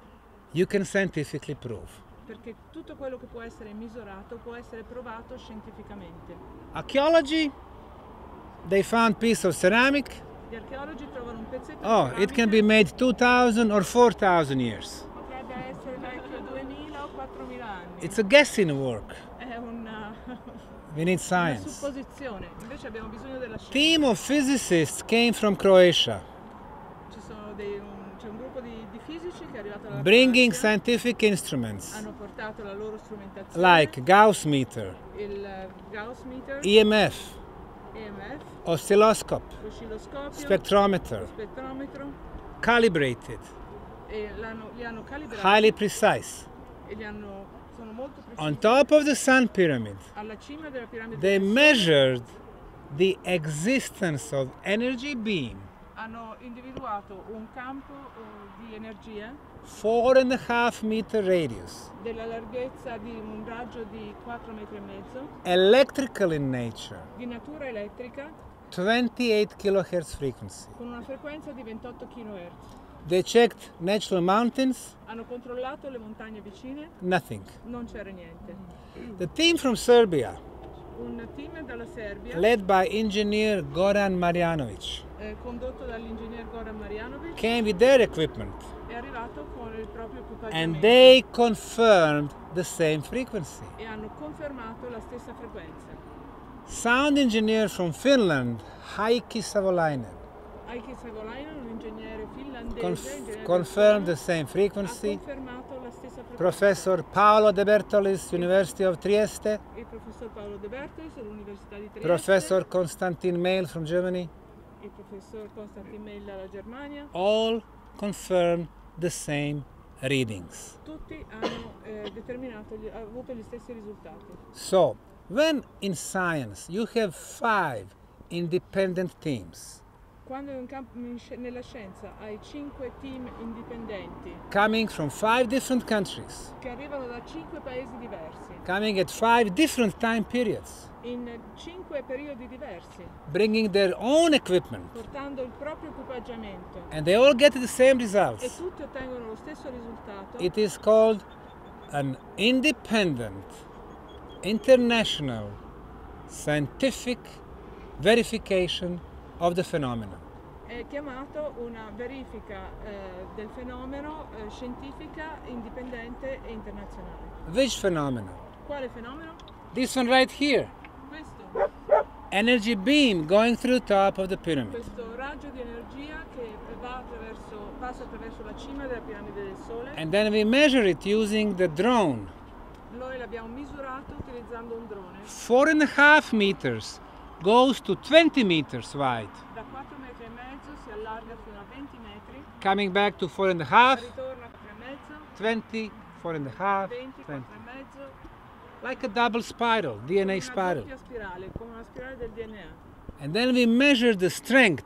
you can scientifically prove. perché tutto quello che può essere misurato può essere provato scientificamente. Archaeology, they found piece of ceramic. Gli archeologi trovano un pezzetto Oh, di it can be ceramica, made 2,000 or 4,000 years. potrebbe essere vecchio 2000 o 4000 anni. It's a guessing work. È una We need una science. supposizione, invece abbiamo bisogno della scienza. Team of physicists came from Croatia, C'è un gruppo di fisici che è arrivato dalla bringing Croazia, scientific instruments hanno portato la loro strumentazione, like Gauss meter, il Gauss meter, EMF, EMF, oscilloscope, l'oscilloscopio, spectrometer, lo spettrometro, calibrated, e li hanno calibrati highly precise. e sono molto precisi. On top of the Sun Pyramid, Alla cima della piramide they del Sole measured the existence of energy beam hanno individuato un campo di energia 4.5 meter radius, della larghezza di un raggio di 4,5 metri, electrical in nature, di natura elettrica, 28 kHz frequency. con una frequenza di 28 kHz. They checked natural mountains, Hanno controllato le montagne vicine, nothing. non c'era niente. The team from Serbia, Un team dalla Serbia, led by engineer Goran Marjanovic, condotto dall'ingegner Goran Marjanović, came with their equipment è arrivato con il proprio and equipaggiamento they confirmed the same frequency. e hanno confermato la stessa frequenza. Sound engineer from Finland, Heikki Savolainen, Heikki Savolainen, un ingegnere finlandese, ingegnere confirmed the del same suono, frequency. ha confermato la stessa frequenza. Professor Paolo De Bertolis, University of Trieste, Il professor Paolo De Bertolis dell'Università di Trieste, Professor Konstantin Meil from Germany, il professor Konstantin Meil dalla Germania, all confirmed the same readings. tutti hanno avuto gli stessi risultati. So, when in science you have 5 independent teams Quando nella scienza hai 5 team indipendenti coming from 5 different countries, che arrivano da 5 paesi diversi, coming at 5 different time periods, in 5 periodi diversi, bringing their own equipment, portando il proprio equipaggiamento and they all get the same e results, tutti ottengono lo stesso risultato, it is called an independent, international, scientific verification of the phenomenon. è chiamato una verifica del fenomeno scientifica indipendente e internazionale. Which phenomenon? Quale fenomeno? This one right here. Questo, Energy beam going through the top of the pyramid. questo raggio di energia che passa attraverso la cima della piramide del Sole. And then we measure it using the drone. Noi l'abbiamo misurato utilizzando un drone 4.5 meters goes to 20 meters wide. da 4,5 metri, si allarga fino a 20 metri, Coming back to 4.5, ritorna a 4,5, 20, 4.5, 20, 20. 4,5, Like a double spiral, DNA una spiral. doppia spirale, come una spirale del DNA. And then we measure the strength.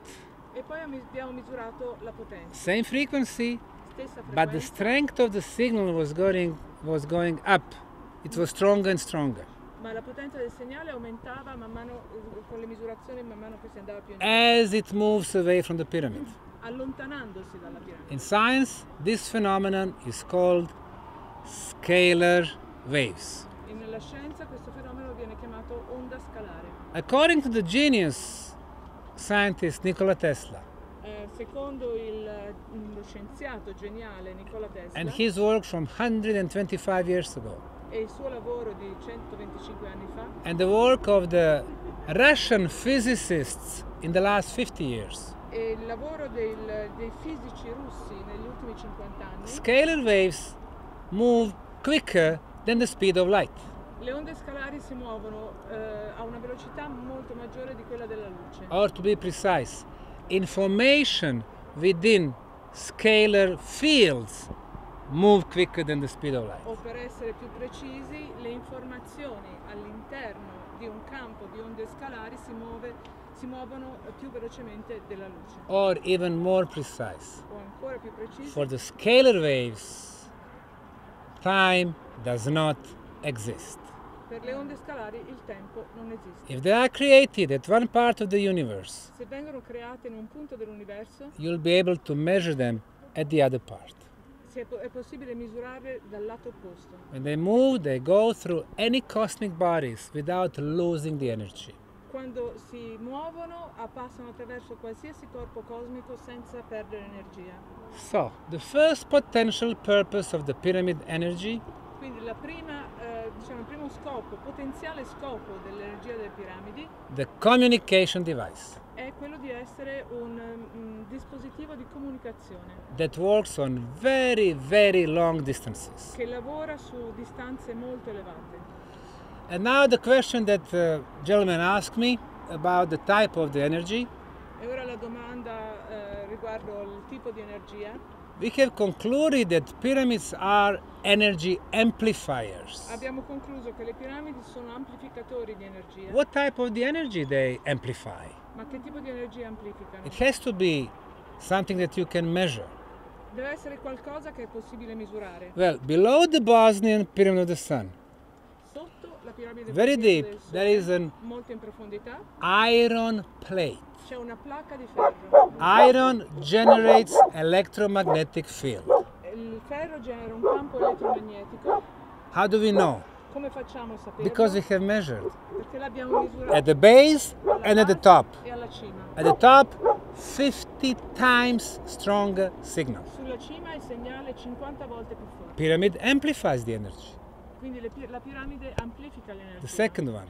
E poi abbiamo misurato la potenza, Same frequency, stessa but the frequenza, strength of the signal was going up. It was stronger and stronger. ma la potenza del segnale aumentava man mano, con le misurazioni man mano che si andava più in alto, As it moves away from the pyramid. allontanandosi dalla piramide. In science, this phenomenon is called scalar waves. E nella scienza questo fenomeno viene chiamato onda scalare. According to the genius scientist Nikola Tesla Secondo lo scienziato geniale Nikola Tesla and his work from 125 years ago, e il suo lavoro di 125 anni fa and the work of the Russian physicists in the last 50 years, e il lavoro dei fisici russi negli ultimi 50 anni, scalar waves move quicker than the speed of light. le onde scalari si muovono a una velocità molto maggiore di quella della luce. Or to be precise, information within scalar fields move quicker than the speed of light. O per essere più precisi, le informazioni all'interno di un campo di onde scalari si muovono più velocemente della luce. Or even more precise, O ancora più precisi, for the scalar waves, time does not exist. per le onde scalari il tempo non esiste. If they are created at one part of the universe, Se vengono create in un punto dell'universo, you'll be able to measure them at the other part. è possibile misurare dal lato opposto. When they move, they go through any cosmic bodies without losing the energy. Quando si muovono, passano attraverso qualsiasi corpo cosmico senza perdere energia. So, the first potential purpose of the pyramid energy Quindi il primo scopo, potenziale scopo dell'energia delle piramidi the communication device è quello di essere un dispositivo di comunicazione that works on very, very long distances. che lavora su distanze molto elevate. And now the question that the gentleman asked me about the type of the energy, E ora la domanda riguardo il tipo di energia. we have concluded that pyramids are energy amplifiers. Abbiamo concluso che le piramidi sono amplificatori di energia. What type of the energy they amplify? Ma che tipo di energia amplificano? It has to be something that you can measure. Deve essere qualcosa che è possibile misurare. Well, below the Bosnian Pyramid of the Sun, Sotto la piramide very bosniaca deep, del Sole, there is an molto in profondità, iron plate. c'è una placca di ferro. Iron generates electromagnetic field. Il ferro genera un campo elettromagnetico. How do we know? Come facciamo a saperlo? Because we have measured Perché l'abbiamo misurato at the base and at the top. e alla cima. At the top, 50 times stronger signal. Sulla cima il segnale è 50 volte più forte. Pyramid amplifies the energy. Quindi la piramide amplifica l'energia. The second one,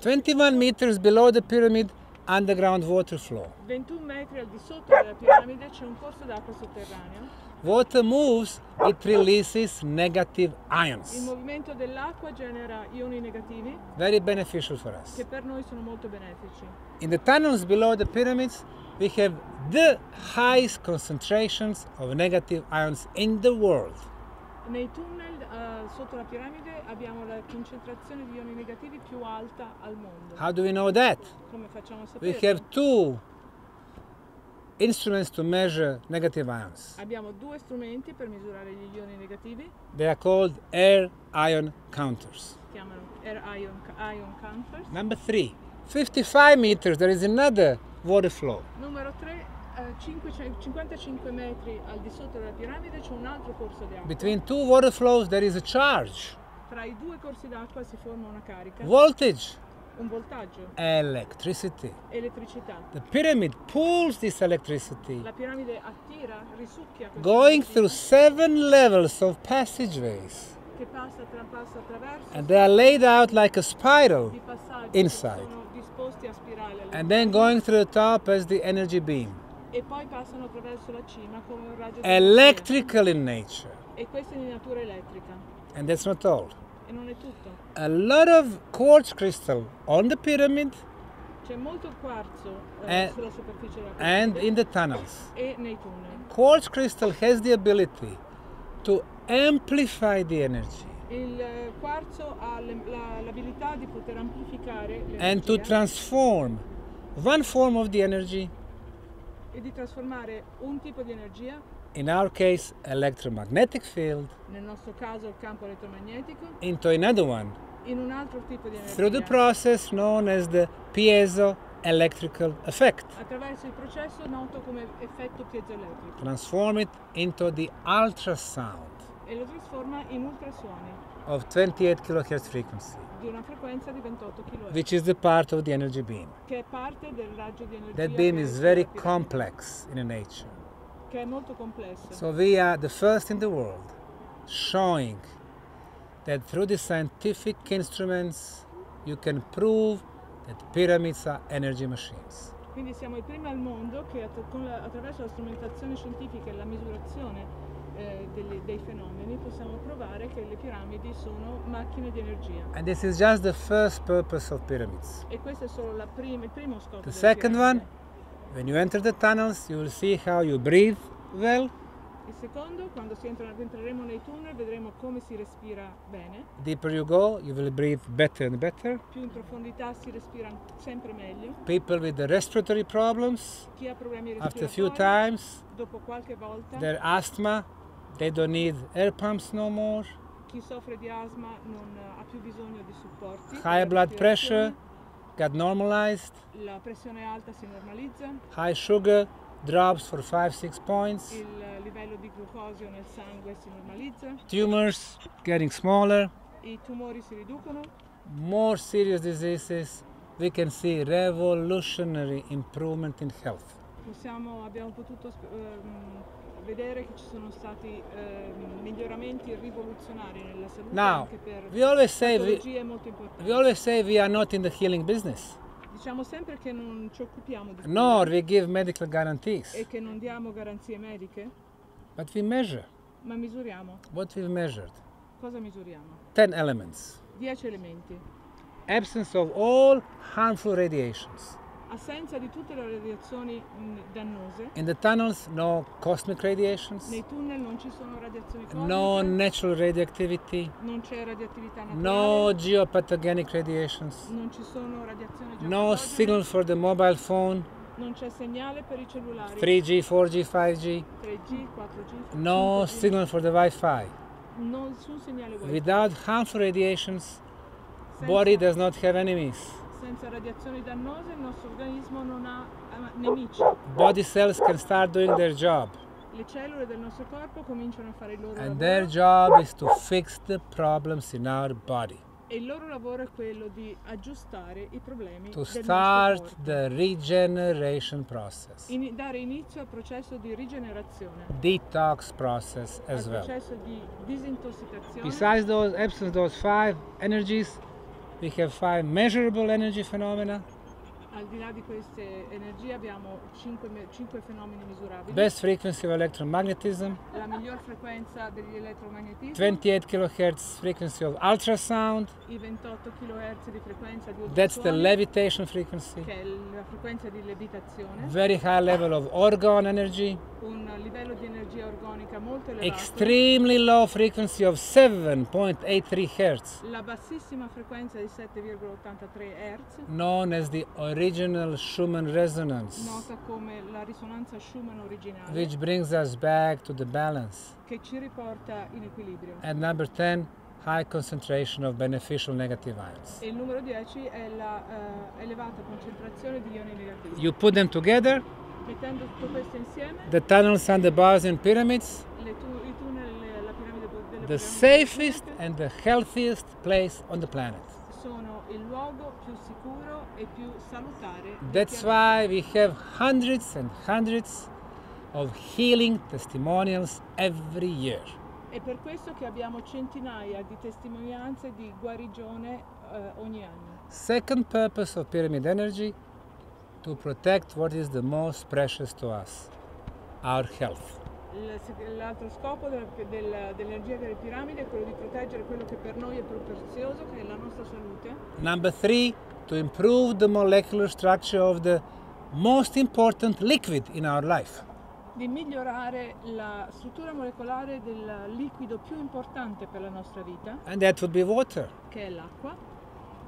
21 meters below the pyramid, underground water flow. 21 metri al di sotto della piramide c'è un corso d'acqua sotterraneo. Water moves, it releases negative Il ions. movimento dell'acqua genera ioni negativi Very beneficial for us. che per noi sono molto benefici. In the tunnels below the pyramids, we have the highest concentrations of negative ions in the world. Nei tunnel sotto la piramide abbiamo la concentrazione di ioni negativi più alta al mondo. How do we know that? Come facciamo a We saperlo? have two instruments to measure negative ions. Abbiamo due strumenti per misurare gli ioni negativi, They are called air ion counters. si chiamano ion counters. Number 3, 55 meters, there is another water flow. Numero 3, 55 metri al di sotto della piramide c'è un altro corso di acqua. Between two water flows, there is a charge, Tra i due corsi d'acqua si forma una carica, voltage, un voltaggio, electricity. elettricità. The pyramid pulls this electricity, La piramide attira, risucchia questa going elettricità through 7 levels of passageways. che passa attraverso And they are laid out like a spiral, di passaggi inside. che sono disposti a spirale all'interno, and then going through the top as the energy beam. e poi passano attraverso la cima come un raggio di Electrical in nature. luce. E questa è di natura elettrica. And that's not all. E non è tutto. A lot of quartz crystal on the pyramid C'è molto quarzo And- sulla superficie della and piramide in the tunnels. e nei tunnel. Quartz crystal has the ability to amplify the energy Il quarzo ha l'abilità di poter amplificare and to l'energia transform one form of the energy, e di trasformare un tipo di energia, in our case electromagnetic field, nel nostro caso il campo elettromagnetico, into another one in un altro tipo di energia. through the process known as the piezo electrical effect. Attraverso il processo noto come effetto piezoelettrico Transform it into the ultrasound e lo trasforma in ultrasuoni of 28 kilohertz frequency, di una frequenza di 28 kHz, which is the part of the energy beam. che è parte del raggio di energia That beam che is esce very dalla piramide, complex in nature. che è molto complessa. So we are the first in the world showing that through the scientific instruments you can prove that pyramids are energy machines. Quindi siamo i primi al mondo che attraverso la strumentazione scientifica e la misurazione dei fenomeni possiamo provare che le piramidi sono macchine di energia. And this is just the first purpose of pyramids. E questo è solo il primo scopo. The delle second one, piramidi. when you enter the tunnels, you will see how you breathe well. Il secondo, quando entreremo nei tunnel, vedremo come si respira bene. Deeper you go, you will breathe better and better. Più in profondità si respira sempre meglio. People with the respiratory problems, Chi ha problemi after a respiratori, few times, dopo qualche volta, their asthma, they don't need air pumps no more. chi soffre di asma non ha più bisogno di supporti. per High la blood pressure respirazione. got normalized. La pressione alta si normalizza, High sugar drops for 5-6 points. il livello di glucosio nel sangue si normalizza, Tumors getting smaller. i tumori si riducono, More serious diseases, we can see revolutionary improvement in health. abbiamo potuto vedere che ci sono stati miglioramenti rivoluzionari nella salute Now, anche per we always say patologie molto importanti. we always say we are not in the healing business, Diciamo sempre che non ci occupiamo di nor cure we give medical guarantees, e che non diamo garanzie mediche, but we measure. ma misuriamo. What we've measured? Cosa misuriamo? 10 elements. 10 elementi. Absence of all harmful radiations. Assenza di tutte le radiazioni dannose. In the tunnels, no cosmic radiations, Nei tunnel non ci sono radiazioni no cosmiche, natural radioactivity, non c'è radioattività naturale, no geopathogenic radiations, non ci sono radiazioni no geopatogene, signal for the mobile phone, non c'è segnale per i cellulari 3G, 4G, 5G, 3G, 4G, no 5G, signal for the Wi-Fi. nessun segnale wifi. Without harmful radiations, Senza- body does not have enemies. Senza radiazioni dannose il nostro organismo non ha nemici. Body cells can start doing their job, Le cellule del nostro corpo cominciano a fare il loro and lavoro their job is to fix the problems in our body, e il loro lavoro è quello di aggiustare i problemi to del start nostro corpo. the regeneration process, Dare inizio al processo di rigenerazione, detox process as al well. processo di disintossicazione. Besides those absence, those 5 energies, we have 5 measurable energy phenomena. Al di là di queste energie abbiamo 5 fenomeni misurabili. Best frequency of electromagnetism, La miglior frequenza degli elettromagnetismi, 28 kilohertz frequency of ultrasound, i 28 kHz di frequenza di that's the ultrasuoni, levitation frequency, che è la frequenza di levitazione, very high level of orgone energy, un livello di energia organica molto elevato, extremely low frequency of 7.83 Hz, la bassissima frequenza di 7,83 Hz, known as the original Schumann resonance, nota come la risonanza Schumann originale, which brings us back to the balance. che ci riporta in equilibrio. And number 10, high concentration of beneficial negative ions. E il numero 10 è la elevata concentrazione di ioni negativi. You put them together, Mettendo tutto questo insieme, the tunnels and the bars and pyramids, i tunnel, la piramide delle the piramidi safest bosniache and the healthiest place on the planet. sono il luogo più sicuro e più salutare. del That's pianeta. why we have hundreds and hundreds of healing testimonials every year. È per questo che abbiamo centinaia di testimonianze di guarigione ogni anno. Second purpose of pyramid energy, to protect what is the most precious to us, our health. L'altro scopo dell'energia delle piramidi è quello di proteggere quello che per noi è più prezioso, che è la nostra salute. Number 3, to improve the molecular structure of the most important liquid in our life. Di migliorare la struttura molecolare del liquido più importante per la nostra vita, And that would be water. che è l'acqua.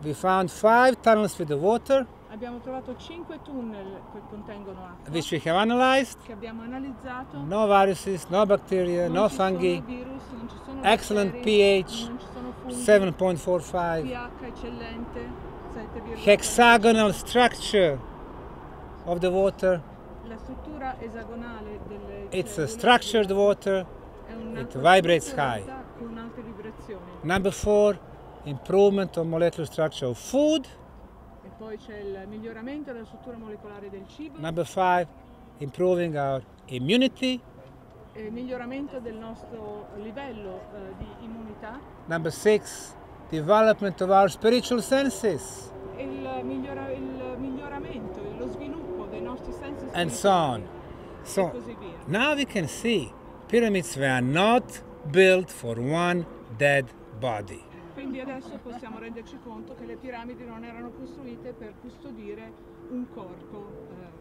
We found 5 tunnels with the water, Abbiamo trovato 5 tunnel che contengono acqua, which we have analyzed. che abbiamo analizzato. No viruses, no bacteria, Non no ci fungi, sono virus, non ci sono excellent batteri, pH, non ci sono funghi, 7.45, pH eccellente, 7,5. hexagonal structure of the water. La struttura esagonale delle It's a cellule structured water. è un'acqua it vibrates strutturata con alte vibrazioni. Number 4, improvement of molecular structure of food. E poi c'è il miglioramento della struttura molecolare del cibo, Number 5, improving our immunity. e il miglioramento del nostro livello di immunità Number 6, development of our spiritual senses. e il miglioramento, lo sviluppo dei nostri sensi And so on. spirituali, e So così via. now we can see pyramids were not built for one dead body. Quindi adesso possiamo renderci conto che le piramidi non erano costruite per custodire un corpo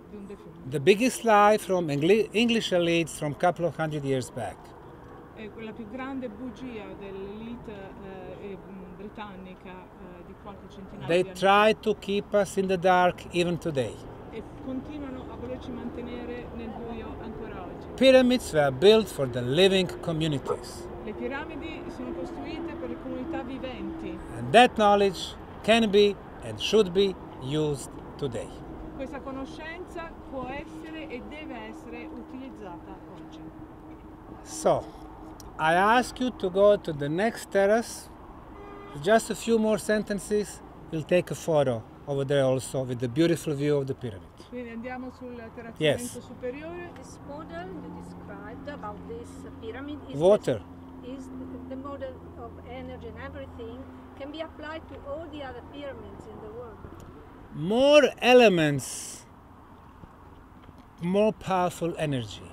di un defunto. The biggest lie from English elites from a couple of hundred years back. È quella più grande bugia dell'elite britannica di qualche centinaio They di anni try to keep us in the dark even today. e continuano a volerci mantenere nel buio ancora oggi. Pyramids were built for the living communities. Le piramidi sono costruite per le comunità viventi And that knowledge can be and should be used today. Questa conoscenza può essere e deve essere utilizzata oggi. So, I ask you to go to the next terrace. Just a few more sentences. We'll take a photo over there also with the beautiful view of the pyramid. Quindi andiamo sul terrazzamento Yes. superiore. This model you described about this pyramid Water. is the model of energy and everything can be applied to all the other pyramids in the world. More elements, more powerful energy.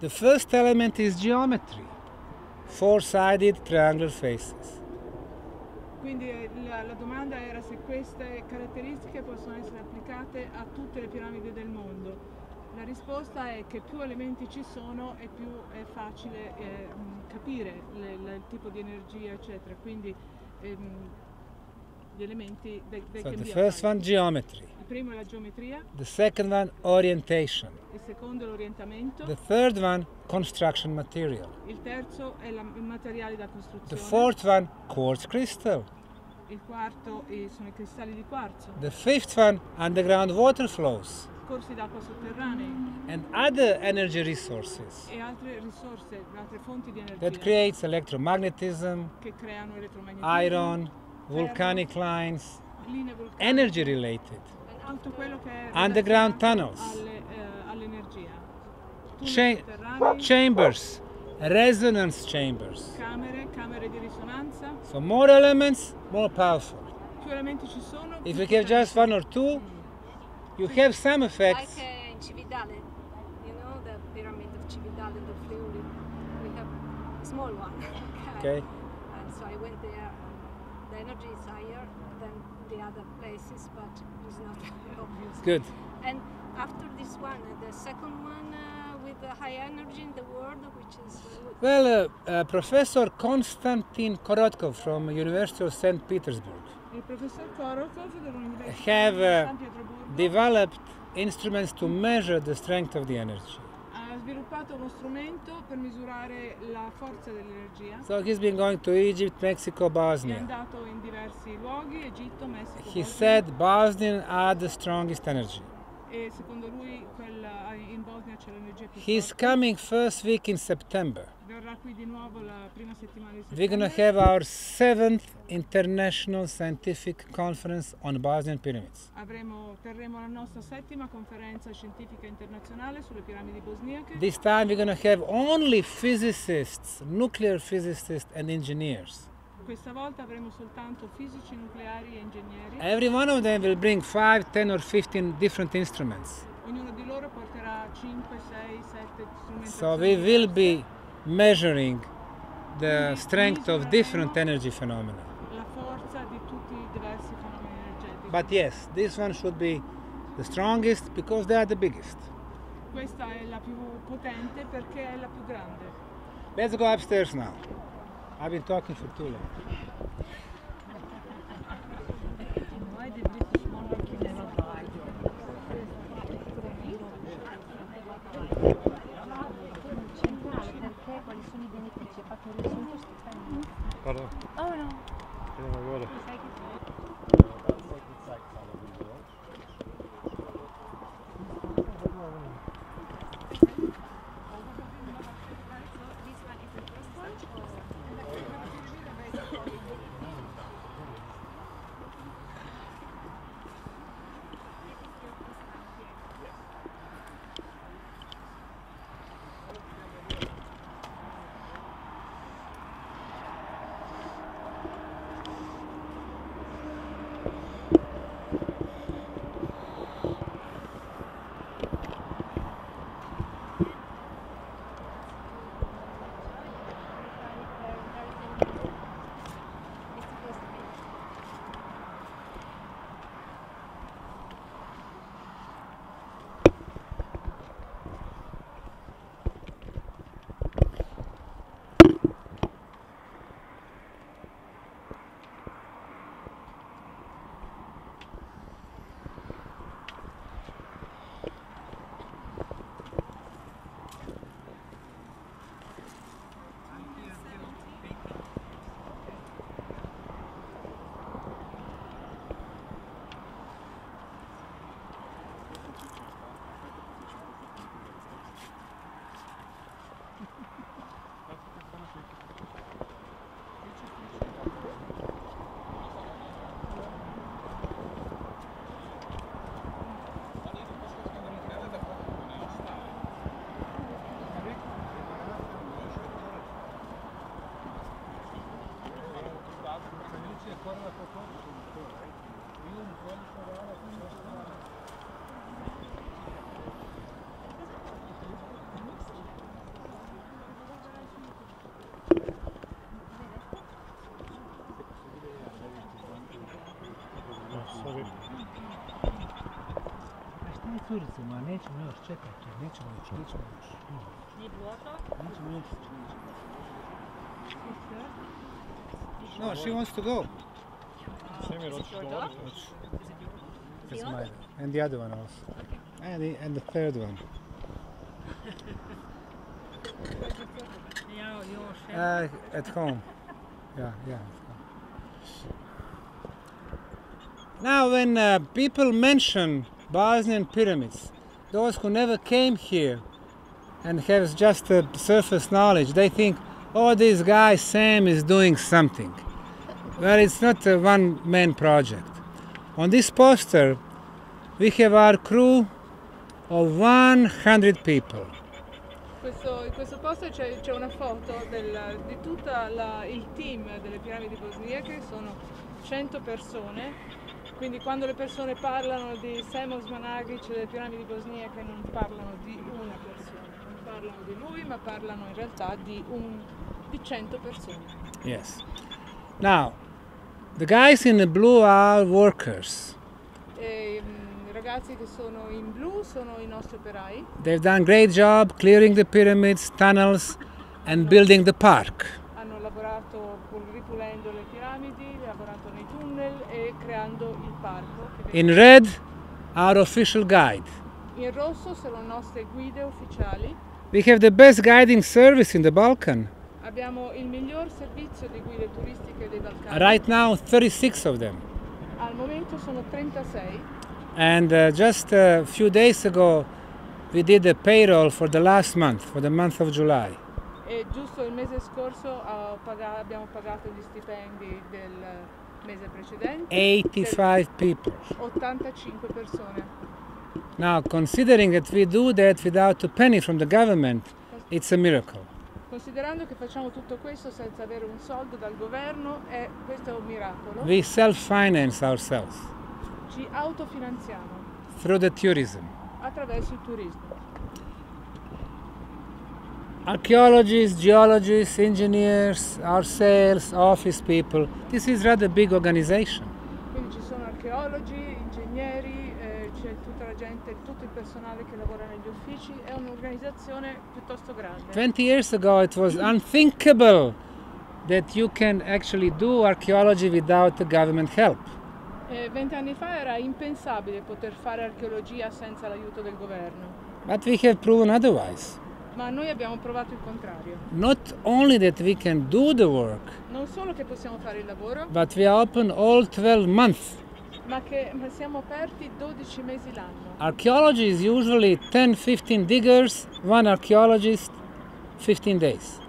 The first element is geometry. Four-sided triangular faces. Quindi la domanda era se queste caratteristiche possono essere applicate a tutte le piramidi del mondo. La risposta è che più elementi ci sono e più è facile capire il tipo di energia, eccetera. Quindi gli elementi So can the be first applied. one, geometry. Il primo è la geometria, The second one, orientation. il secondo è l'orientamento, The third one, construction material. il terzo è il materiale da The costruzione, fourth one, quartz crystal. il quarto sono i cristalli di quarzo, The fifth one, underground water flows corsi d'acqua sotterranei and other energy resources e altre risorse, altre fonti di that energia creates electromagnetism, che creano elettromagnetismo, iron, volcanic lines, linee vulcaniche, energy related, tutto quello che è underground relazionato tunnels, all'energia. Cha- Tunnel sotterranei, chambers, resonance chambers. camere di risonanza, So more elements, more powerful. più elementi ci sono, If più you have just potenti. one or two, you have some effects. Like in Cividale, you know the pyramid of Cividale, the Friuli. We have a small one. Okay. And so I went there. The energy is higher than the other places, but it's not obvious. Good. And after this one, the second one with the high energy in the world, which is Well, Professor Konstantin Korotkov from University of St. Petersburg Il professor Korokov dell'Università have di San Pietroburgo developed instruments to measure the strength of the energy. ha sviluppato uno strumento per misurare la forza dell'energia. So he's been going to Egypt, Mexico, È Bosnia. andato in diversi luoghi, Egitto, Messico, He Bosnia, said Bosnian are the strongest energy. e secondo lui in Bosnia c'è l'energia più He's forte. coming first week in September. Verrà qui di nuovo la prima settimana di We're going to settembre. have our 7th International Scientific Conference on Bosnian Pyramids. Terremo la nostra settima conferenza scientifica internazionale sulle piramidi bosniache. This time we're going to have only physicists, nuclear physicists and engineers. Questa volta avremo soltanto fisici nucleari e ingegneri. Every one of them will bring 5, 10 or 15 different instruments. Ognuno di loro porterà 5, 6, 7 strumentazioni. So we will diverse. be measuring the strength of different energy phenomena. La forza di tutti i diversi fenomeni energetici. But yes, this one should be the strongest because they are the biggest. Questa è la più potente perché è la più grande. Let's go upstairs now. I've been talking for too long. Why the British monarchy never died? centrale perché quali sono i benefici? Ha fatto un riassunto stupendo. Pardon. Oh no, Idemo gore. sai che Ma nećemo još čekati, nećemo još. Nije bilo to? No, she wants to go. Semir, hoćeš govoriti? That's mine. And the other one also. And the third one. Ja, još. At home. Yeah. Now, when people mention Bosnian pyramids, those who never came here and have just a surface knowledge, they think, oh, this guy Sam is doing something. Well, it's not a one-man project. On this poster, we have our crew of 100 people. In questo posto c'è una foto di tutto il team delle piramidi bosniache, sono 100 persone. Quindi quando le persone parlano di Semir Osmanagić e delle piramidi bosniache non parlano di una persona, non parlano di lui, ma parlano in realtà di 100 persone. Yes. Now, the guys in the blue are workers. I ragazzi che sono in blu sono i nostri operai. They've done great job clearing the pyramids, tunnels, and building the park. Hanno lavorato ripulendo le piramidi, lavorato nei tunnel e creando il parco. In red, our official guide. In rosso sono le nostre guide ufficiali. We have the best guiding service in the Balkan. Abbiamo il miglior servizio di guide turistiche dei Balcani. Right now, 36 of them. Al momento sono 36. And just a few days ago, we did a payroll for the last month, for the month of July. E giusto il mese scorso abbiamo pagato gli stipendi del mese precedente. 85 people. 85 persone. Now, considering that we do that without a penny from the government, it's a miracle. Considerando che facciamo tutto questo senza avere un soldo dal governo, questo è un miracolo. We self-finance ourselves Ci autofinanziamo through the tourism. attraverso il turismo. Archaeologists, geologists, engineers, our sales, office people. This is rather big organization. Quindi ci sono archeologi, ingegneri, c'è tutta la gente, tutto il personale che lavora negli uffici, è un'organizzazione piuttosto grande. 20 years ago it was unthinkable that you can actually do archaeology without the government help. 20 anni fa era impensabile poter fare archeologia senza l'aiuto del governo, But we have proven otherwise. ma noi abbiamo provato il contrario. Not only that we can do the work, Non solo che possiamo fare il lavoro, but we are open all 12 months. ma siamo aperti 12 mesi l'anno. Archaeology is usually 10-15 diggers, one archaeologist, 15 days.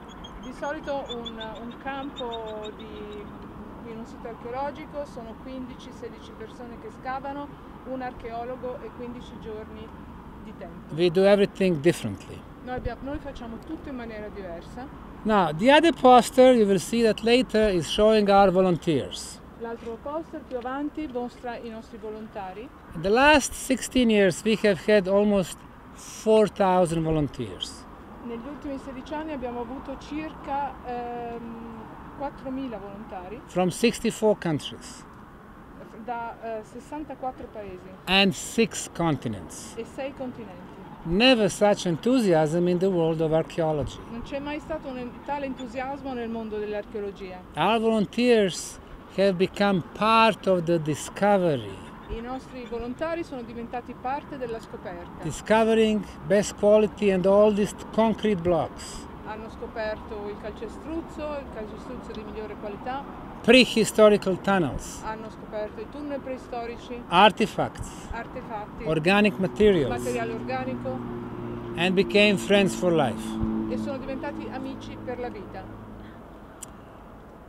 Di solito un campo in un sito archeologico sono 15-16 persone che scavano, un archeologo e 15 giorni di tempo. We do everything differently. Noi facciamo tutto in maniera diversa. Now, the other poster you will see that later is showing our volunteers. L'altro poster più avanti mostra i nostri volontari. In the last 16 years we have had almost 4,000 volunteers. Negli ultimi 16 anni abbiamo avuto circa 4.000 volontari From 64 countries da 64 paesi and 6 continents. e 6 continenti. Never such enthusiasm in the world of archaeology. Non c'è mai stato tale entusiasmo nel mondo dell'archeologia. Our volunteers have become part of the discovery, I nostri volontari sono diventati parte della scoperta. discovering best quality and oldest concrete blocks, Hanno scoperto il calcestruzzo di migliore qualità, prehistorical tunnels, hanno scoperto i tunnel preistorici, artifacts, artefatti, organic materials, materiale organico and became friends for life. e sono diventati amici per la vita.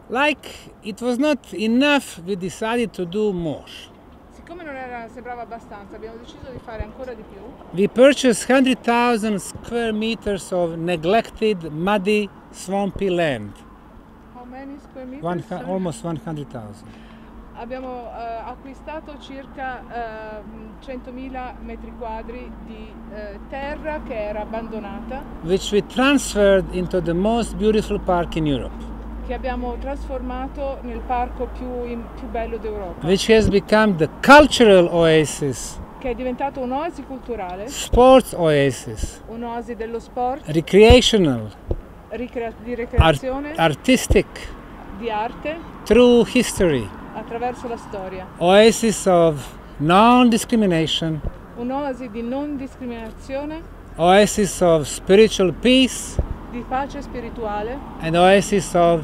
Like it was not enough, we decided to do more. Siccome sembrava abbastanza, abbiamo deciso di fare ancora di più. We purchased 100,000 square meters of neglected, muddy, swampy land. How many square meters? Almost 100,000. Abbiamo acquistato circa 100.000 metri quadri di terra che era abbandonata, which we transferred into the most beautiful park in Europe, che abbiamo trasformato nel parco più bello d'Europa, which has become the cultural oasis, che è diventato un'oasi culturale, sports oasis, un'oasi dello sport, recreational, di ricreazione, artistic, di arte, through history, attraverso la storia. oasis of non-discrimination, Un'oasi di non discriminazione, oasis of spiritual peace, di pace spirituale and oasis of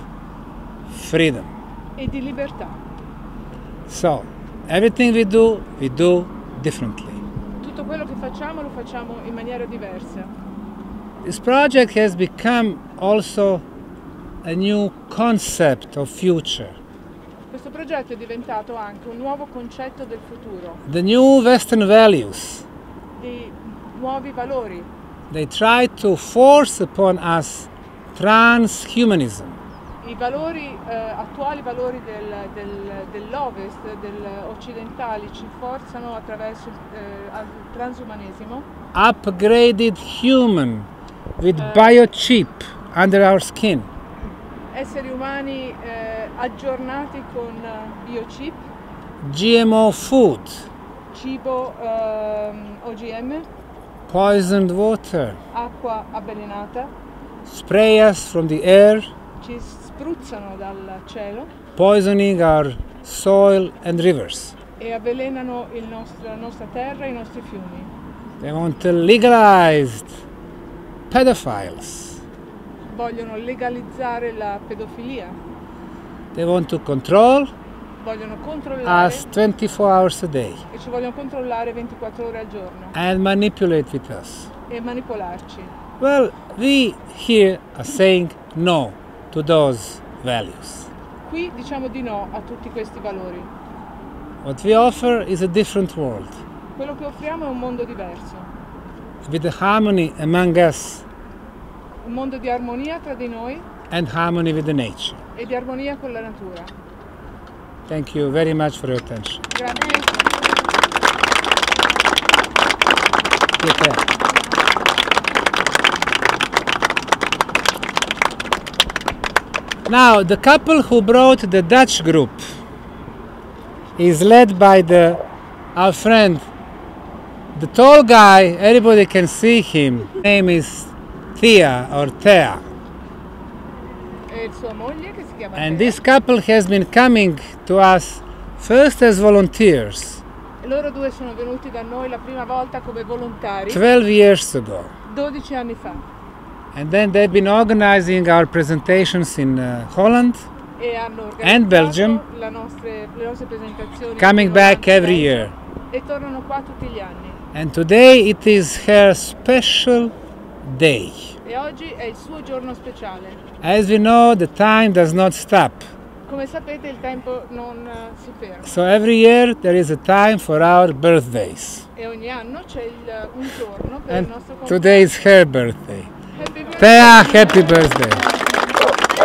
freedom. e di libertà. So, everything we do differently. Tutto quello che facciamo lo facciamo in maniera diversa. This project has become also a new concept of future. Questo progetto è diventato anche un nuovo concetto del futuro, The new Western values, di nuovi valori. they try to force upon us transhumanism. I valori, attuali valori dell'Ovest, occidentali, ci forzano attraverso il transumanesimo, Upgraded human with biochip under our skin. esseri umani aggiornati con biochip, GMO food, cibo OGM, poisoned water, acqua avvelenata, spray us from the air, ci spruzzano dal cielo poisoning our soil and rivers. e avvelenano la nostra terra e i nostri fiumi. They want to legalize pedophiles. Vogliono legalizzare la pedofilia, They want to control vogliono controllare us 24 hours a day e ci vogliono controllare 24 ore al giorno and manipulate with us. e manipolarci. Well, we here are saying no to those values. Qui diciamo di no a tutti questi valori. What we offer is a different world, Quello che offriamo è un mondo diverso, with the harmony among us un mondo di armonia tra di noi and harmony with the nature. e di armonia con la natura. Thank you very much for your attention. Grazie. Piacere. Now, the couple who brought the Dutch group is led by our friend, the tall guy, everybody can see him. His name is Thea or Thea. E sua moglie che si chiama And Tea. this couple has been coming to us first as volunteers E loro due sono venuti da noi la prima volta come volontari 12 years ago. 12 anni fa And then they've been organizing our presentations in Holland, e hanno And Belgium. organizzato le nostre presentazioni coming in back Olanda every e year. e tornano qua tutti gli anni. And today it is her special day. E oggi è il suo giorno speciale. As we know, the time does not stop. Come sapete il tempo non si ferma So every year there is a time for our birthdays. e ogni anno c'è un giorno per il And nostro compleanno. today is her birthday. Happy birthday. Thea, happy birthday.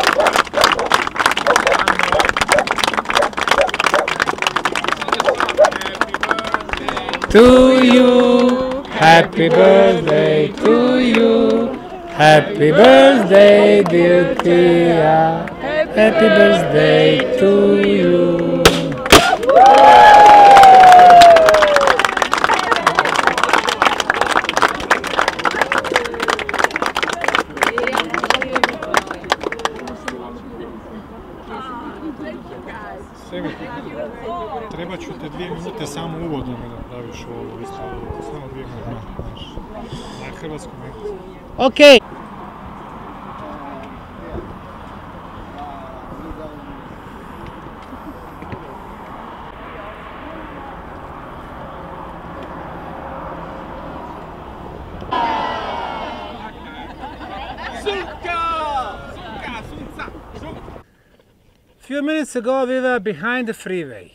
To you, happy birthday to you. Happy birthday, dear Thea. Happy birthday to you. Semir, treba ću te 2 minute samo uvodno da napraviš ovo, isto, samo 2 minute, znaš, na hrvatskom engleskom. Okay. Few minutes ago we were behind the freeway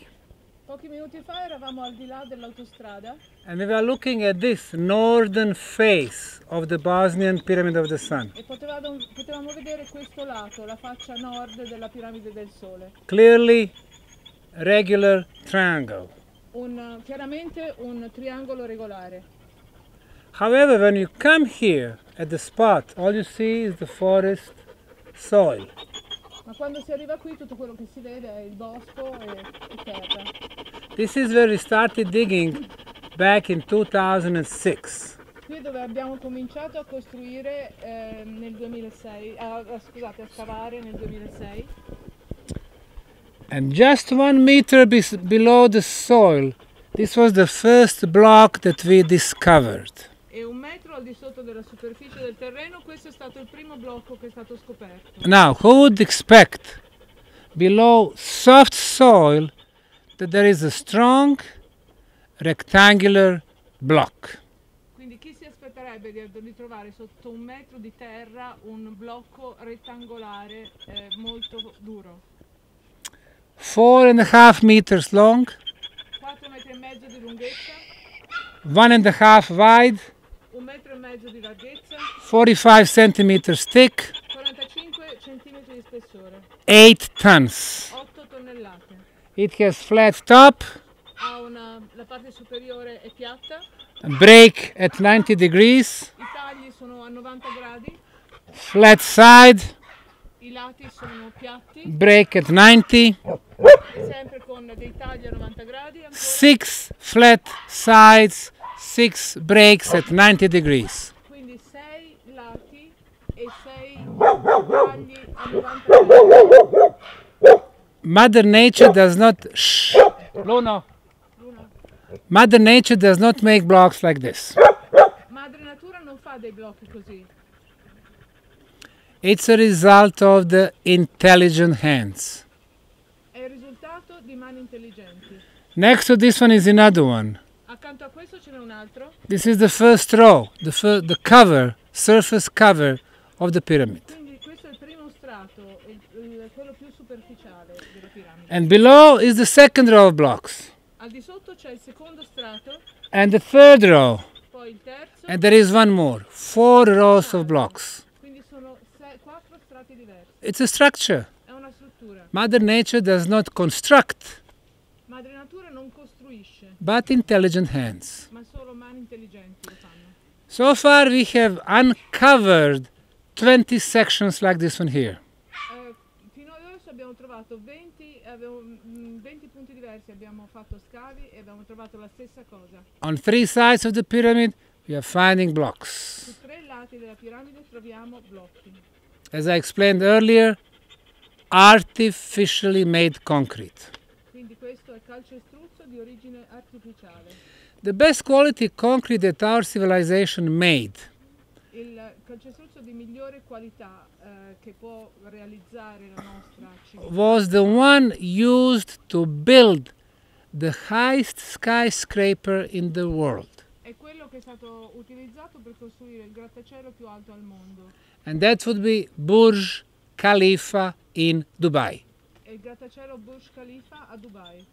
Pochi minuti fa eravamo al di là dell'autostrada and we were looking at this northern face of the Bosnian Pyramid of the Sun. e potevamo vedere questo lato, la faccia nord della piramide del Sole. Clearly regular triangle. Chiaramente un triangolo regolare. However, when you come here at the spot, all you see is the forest soil. Ma quando si arriva qui tutto quello che si vede è il bosco e terra. This is where we started digging back in 2006. Qui è dove abbiamo cominciato a costruire nel 2006, scusate, a scavare nel 2006. And just 1 meter below the soil, this was the first block that we discovered. E 1 metro al di sotto della superficie del terreno, questo è stato il primo blocco che è stato scoperto. Now, who would expect below soft soil that there is a strong rectangular block? Quindi chi si aspetterebbe di trovare sotto 1 metro di terra un blocco rettangolare molto duro? 4.5 meters long, 4,5 metri di lunghezza, 1.5 wide, 1,5 metri di larghezza, 45 centimeters thick, 45 centimetri di spessore, 8 tons. 8 tonnellate. It has flat top, La parte superiore è piatta, break at 90 degrees, i tagli sono a 90 gradi, flat side, i lati sono piatti, break at 90, sempre con dei tagli a 90 gradi, ancora 6 flat sides, 6 breaks at 90 degrees. quindi 6 lati e 6 tagli a 90 gradi. Mother Nature does not Bruno. Mother Nature does not make blocks like this. Madre Natura non fa dei blocchi così, It's a result of the intelligent hands. è il risultato di mani intelligenti. Next to this one is another one. Accanto a questo ce n'è un altro, This is the first row, the cover, surface cover of the pyramid. quindi questo è il primo strato, quello più superficiale della piramide. And below is the second row of blocks. Al di sotto c'è il secondo strato, And the third row. poi il terzo, And there is one more. 4 rows of blocks. quindi sono 4 strati diversi. It's a structure. È una struttura. Mother Nature does not construct, Madre Natura non costruisce, but intelligent hands. ma solo mani intelligenti lo fanno. So far we have uncovered 20 sections like this one here. Fino ad adesso abbiamo trovato 20 punti diversi, abbiamo fatto scavi e abbiamo trovato la stessa cosa. On 3 sides of the pyramid we are finding blocks. Su 3 lati della piramide troviamo blocchi. As I explained earlier, artificially made concrete. Quindi questo è calcestruzzo di origine artificiale. The best quality concrete that our civilization made Il calcestruzzo di migliore qualità che può realizzare la nostra civiltà was the one used to build the highest skyscraper in the world. è quello che è stato utilizzato per costruire il grattacielo più alto al mondo. And that would be Burj Khalifa in Dubai. È il grattacielo Burj Khalifa a Dubai.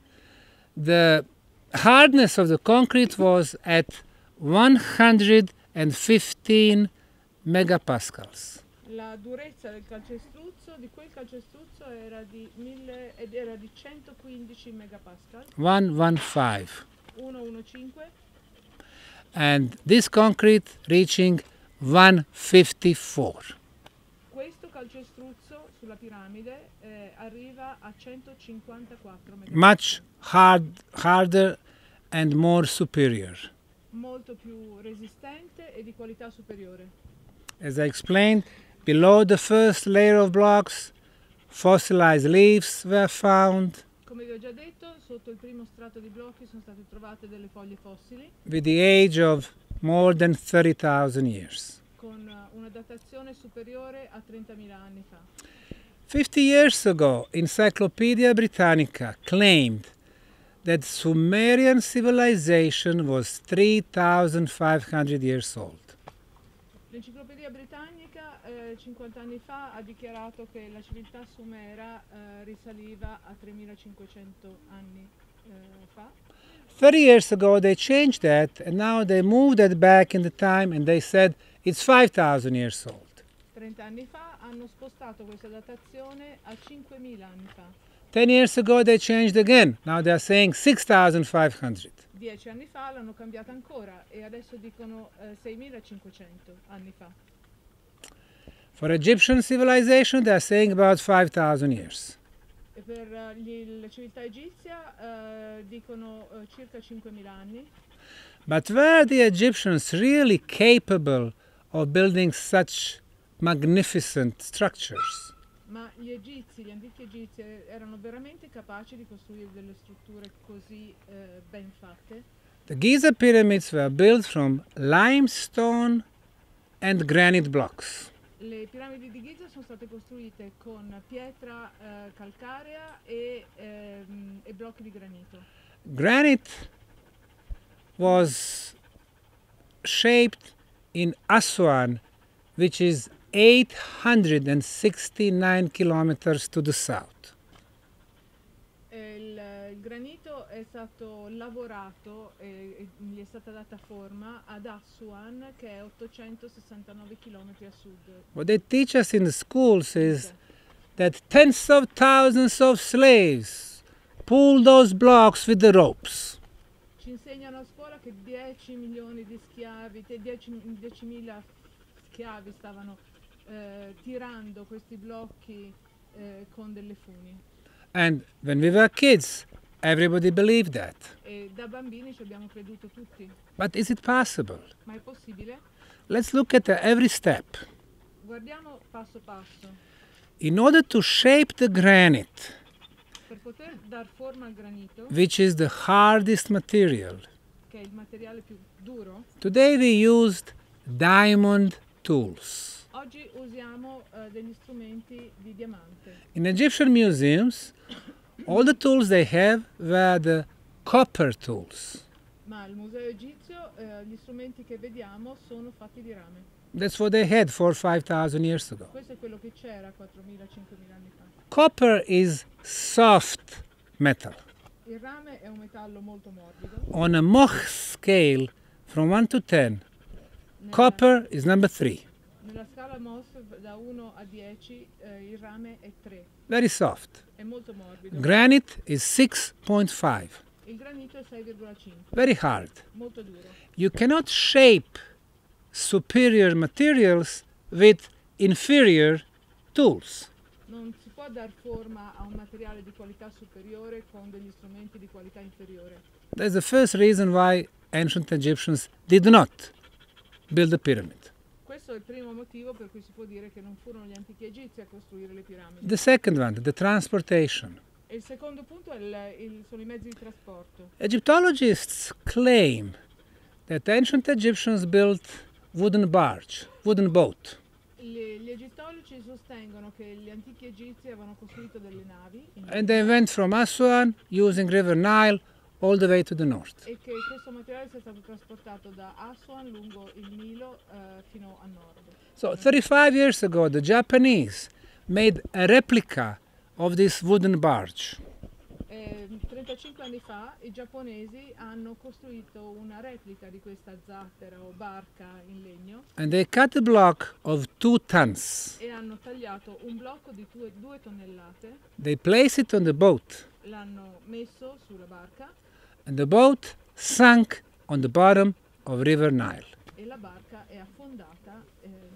The hardness of the concrete was at 115 megapascals. La durezza del calcestruzzo, di quel calcestruzzo era di 115 megapascal, 115. 115, And this concrete reaching 154. questo calcestruzzo sulla piramide arriva a 154 megapascal, Much harder and more superior. molto più resistente e di qualità superiore. As I explained, below the first layer of blocks, fossilized leaves were found Come vi ho già detto, sotto il primo strato di blocchi sono state trovate delle foglie fossili with the age of more than 30,000 years. con una datazione superiore a 30.000 anni fa. 50 years ago, Encyclopedia Britannica claimed that Sumerian civilization was 3,500 years old. L'Enciclopedia Britannica 50 anni fa ha dichiarato che la civiltà sumera risaliva a 3.500 anni fa. 30 years ago they changed that and now they moved that back in the time and they said it's 5,000 years old. 30 anni fa hanno spostato questa datazione a 5.000 anni fa. 10 years ago they changed again. Now they are saying 6,500. 10 anni fa l'hanno cambiata ancora e adesso dicono 6.500 anni fa. For Egyptian civilization they are saying about 5,000 years. E per la civiltà egizia dicono circa 5.000 anni. But were the Egyptians really capable of building such magnificent structures? Ma gli antichi egizi erano veramente capaci di costruire delle strutture così ben fatte? The Giza pyramids were built from limestone and granite blocks. Le piramidi di Giza sono state costruite con pietra calcarea e blocchi di granito. Granite was shaped in Aswan, which is 869 kilometers to the south. Il granito è stato lavorato e gli è stata data forma ad Aswan, che è 869 km a sud. What they teach us in the schools is that tens of thousands of slaves pull those blocks with the ropes. Ci insegnano a scuola che 10 milioni di schiavi, 10.000 schiavi stavano tirando questi blocchi con delle funi. And when we were kids, everybody believed that. E da bambini ci abbiamo creduto tutti. But is it possible? Ma è possibile? Let's look at every step. Guardiamo passo passo. In order to shape the granite, Per poter dar forma al granito, which is the hardest material, che è il materiale più duro, today we used diamond tools. oggi usiamo degli strumenti di diamante. In Egyptian museums, all the tools they have were the copper tools. Ma al museo egizio gli strumenti che vediamo sono fatti di rame. That's what they had 4,000-5,000 years ago. Questo è quello che c'era 4.000-5.000 anni fa. Copper is soft metal. Il rame è un metallo molto morbido. On a Moch scale from 1 to 10, copper is number 3. Nella scala Mohs da 1 a 10 il rame è 3, Very soft. è molto morbido. Granite is 6.5. Il granito è 6,5, Very hard. molto duro. You cannot shape superior materials with inferior tools. Non si può dar forma a un materiale di qualità superiore con degli strumenti di qualità inferiore. That's the first reason why ancient Egyptians did not build the pyramid. Questo è il primo motivo per cui si può dire che non furono gli antichi egizi a costruire le piramidi. The second one, the transportation. E il secondo punto è sono i mezzi di trasporto. Egyptologists claim that ancient Egyptians built wooden barge, wooden boat. Gli egittologi sostengono che gli antichi egizi avevano costruito delle navi And they went from Aswan using River Nile all the way to the north. e che questo materiale sia stato trasportato da Aswan lungo il Nilo fino a nord. So 35 years ago, the Japanese made a replica of this wooden barge. 35 anni fa i giapponesi hanno costruito una replica di questa zattera o barca in legno And they cut a block of 2 tons. e hanno tagliato un blocco di 2 tonnellate, They place it on the boat, l'hanno messo sulla barca and the boat sank on the bottom of River Nile. e la barca è affondata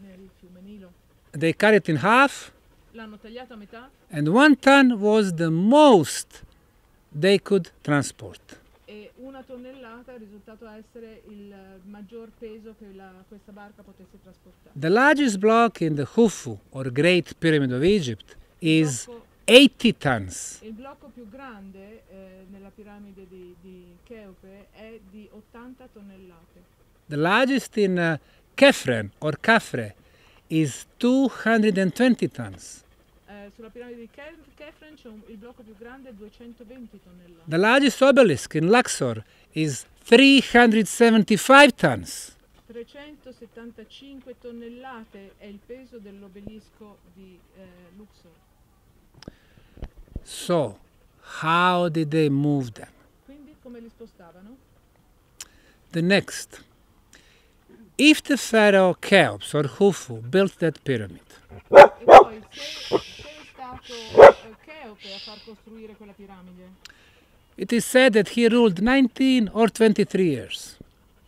nel fiume Nilo. They cut it in half, L'hanno tagliato a metà and 1 ton was the most they could transport. e 1 tonnellata è risultato essere il maggior peso che questa barca potesse trasportare. The largest block in the Khufu, or Great Pyramid of Egypt, is 80 tons. Il blocco più grande nella piramide di Cheope è di 80 tonnellate. The largest in Kefren, or Khafre, is 220 tons. Sulla piramide di Kefren c'è il blocco più grande è 220 tonnellate. The largest obelisk in Luxor is 375 tons. 375 tonnellate è il peso dell'obelisco di Luxor. So, how did they move them? Quindi come li spostavano? The next. If the pharaoh Cheops or Khufu built that pyramid, E poi se è stato Cheope a far costruire quella piramide? It is said that he ruled 19 or 23 years.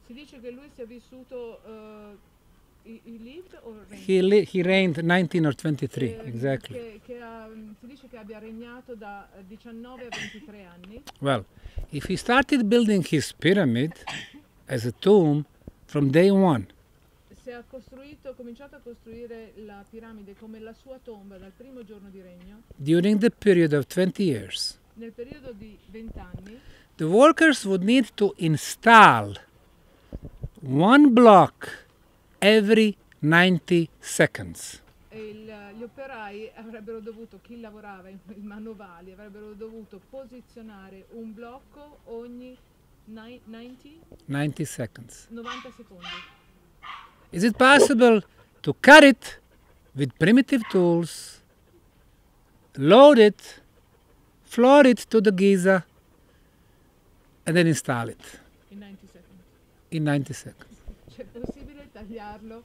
Si dice che lui sia vissuto, he lived or reigned? He reigned 19 or 23, exactly. Si dice che abbia regnato da 19 a 23 anni. Well, if he started building his pyramid as a tomb from day one, Se ha cominciato a costruire la piramide come la sua tomba dal primo giorno di regno, during the period of 20 years, nel periodo di 20 anni, the workers would need to install one block every 90 seconds. gli operai avrebbero dovuto, chi lavorava, i manovali, avrebbero dovuto posizionare un blocco ogni 90 seconds. 90 secondi. Is it possible to cut it with primitive tools, load it, floor it to the Giza, and then install it In 90 secondi. in 90 seconds? Cioè è possibile tagliarlo,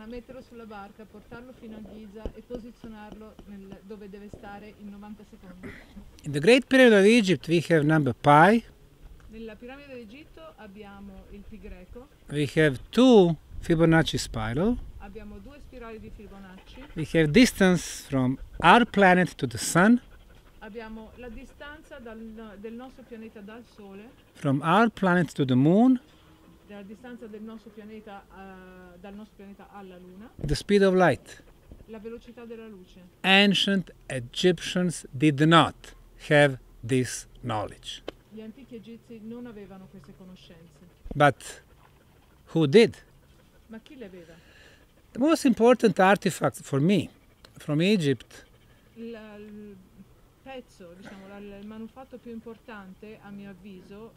metterlo sulla barca, portarlo fino a Giza e posizionarlo dove deve stare in 90 secondi. In the Great Pyramid of Egypt, we have number pi. Nella piramide d'Egitto abbiamo il pi greco, We have two Fibonacci spiral. abbiamo 2 spirali di Fibonacci, We have distance from our planet to the sun, abbiamo la distanza del nostro pianeta dal Sole, from our planet to the moon, la distanza del nostro pianeta dal nostro pianeta alla Luna, the speed of light. la velocità della luce. Ancient Egyptians did not have this knowledge. Gli antichi egizi non avevano queste conoscenze, But who did? ma chi le aveva? The most important artifact for me from Egypt Il pezzo, diciamo, il manufatto più importante, a mio avviso,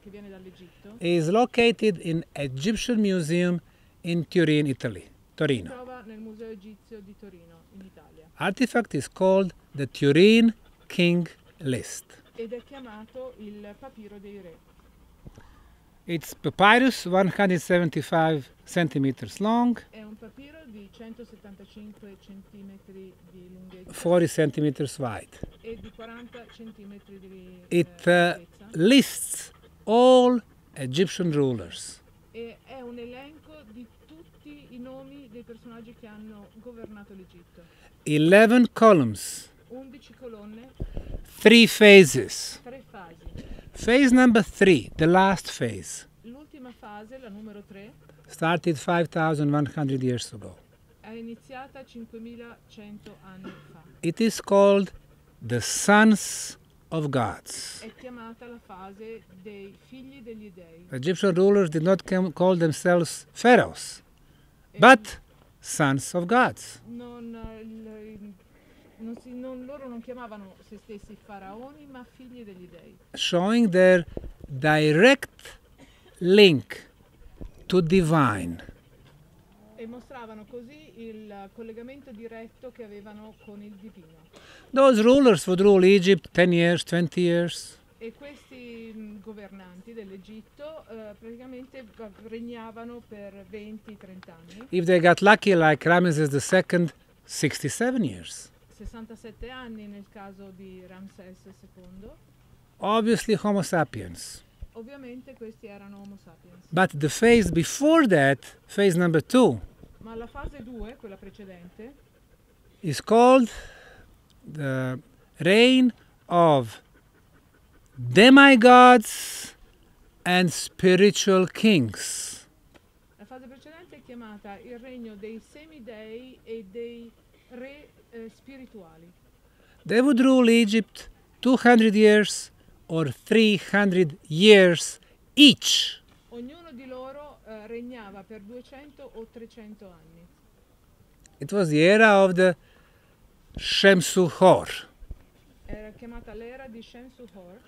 che viene dall'Egitto, is located in Egyptian Museum in Turin, Italy. si Torino. trova nel Museo Egizio di Torino, in Italia, Artifact is called the Turin King List. ed è chiamato il papiro dei re. It's papyrus 175 centimeters long, È un papiro di 175 centimetri di lunghezza 40 centimeters wide. e di 40 centimetri di It larghezza, lists all Egyptian rulers. e è un elenco di tutti i nomi dei personaggi che hanno governato l'Egitto. 11 columns, 11 colonne, 3 phases. 3 fasi. Phase number 3, the last phase, L'ultima fase, la numero 3, started 5,100 years ago. è iniziata 5100 anni fa. It is called the Sons of Gods. È chiamata la fase dei figli degli dei. The Egyptian rulers did not call themselves pharaohs, but sons of gods. Loro non chiamavano se stessi faraoni, ma figli degli dei, Showing their direct link to divine. e mostravano così il collegamento diretto che avevano con il divino. Those rulers would rule Egypt 10 years, 20 years. E questi governanti dell'Egitto praticamente regnavano per 20-30 anni, If they got lucky, like Ramesses II, 67 years. 67 anni nel caso di Ramses II. Obviously, Homo sapiens. Ovviamente questi erano Homo sapiens. But the phase before that, phase number 2, Ma la fase 2, quella precedente, is called the reign of demigods and spiritual kings. la fase precedente è chiamata il regno dei semidei e dei re spirituali. They would rule Egypt 200 years or 300 years each. Ognuno di loro regnava per 200 o 300 anni. It was the era of the Shemsuhor. Era chiamata l'era di Shemsuhor,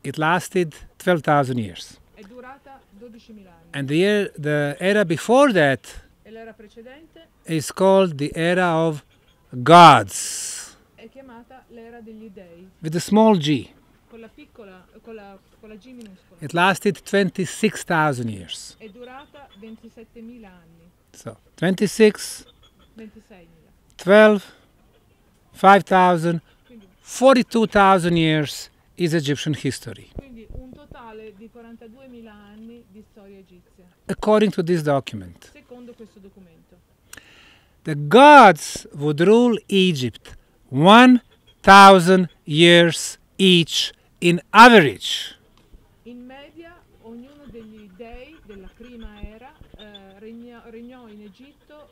It lasted 12,000 years. è durata 12.000 anni. And the era before that E l'era precedente is called the era of gods è chiamata l'era degli dei, with a small g. con la piccola, con la G minuscola. It lasted 26,000 years. È durata 27.000 anni, So 26, 26.000, 12, 5,000, 42,000 years is Egyptian history, Quindi un totale di 42.000 anni di storia egizia, according to this document. secondo questo documento. The gods would rule Egypt 1,000 years each in average. In media, ognuno degli dei della prima era regnò in Egitto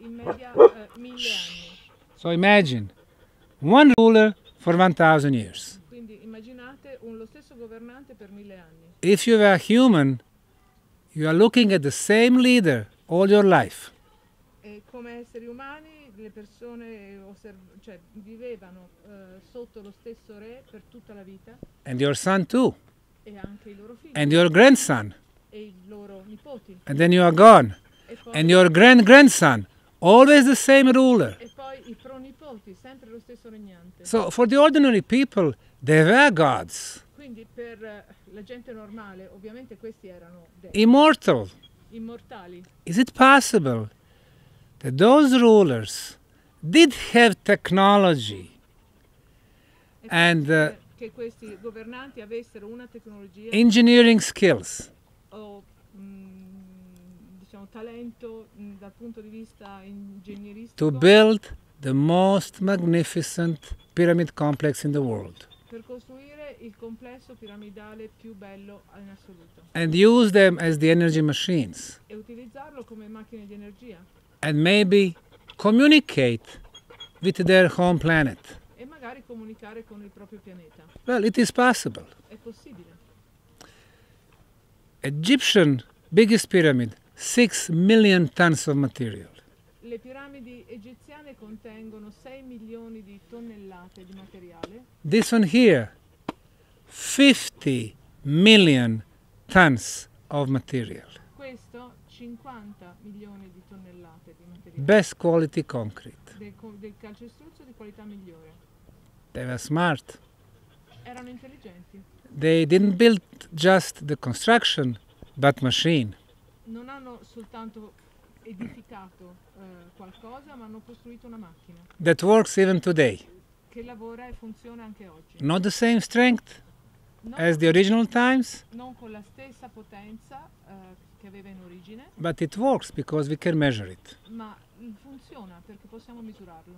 in media 1000 anni. So imagine, one ruler for 1,000 years. Quindi immaginate lo stesso governante per 1000 anni. If you were human, you are looking at the same leader all your life. E come esseri umani le persone vivevano sotto lo stesso re per tutta la vita, And your son too. e anche i loro figli And your grandson. e i loro nipoti. And then you are gone. E poi, And your grand-grandson. Always the same ruler. e poi i pronipoti, sempre lo stesso regnante. So for the ordinary people, they were gods. Quindi per la gente normale, ovviamente questi erano dei Immortal. immortali. Is it possible that those rulers did have technology È and possibile che questi governanti avessero una tecnologia engineering skills o diciamo talento dal punto di vista ingegneristico to build the most magnificent pyramid complex in the world per costruire il complesso piramidale più bello in assoluto and use them as the energy machines e utilizzarlo come macchine di energia and maybe communicate with their home planet? e magari comunicare con il proprio pianeta. Well, it is possible. È possibile. Egyptian biggest pyramid, 6 million tons of material. Le piramidi egiziane contengono 6 milioni di tonnellate di materiale. This one here, 50 million tons of material. Questo 50 milioni di tonnellate di materiale. Best quality concrete. Del calcestruzzo di qualità migliore. They were smart. Erano intelligenti. They didn't build just the construction, but machine. Non hanno soltanto edificato qualcosa, ma hanno costruito una macchina That works even today. che lavora e funziona anche oggi. Not the same strength as the original times, Non con la stessa potenza che aveva in origine, but it works because we can measure it. ma funziona perché possiamo misurarlo.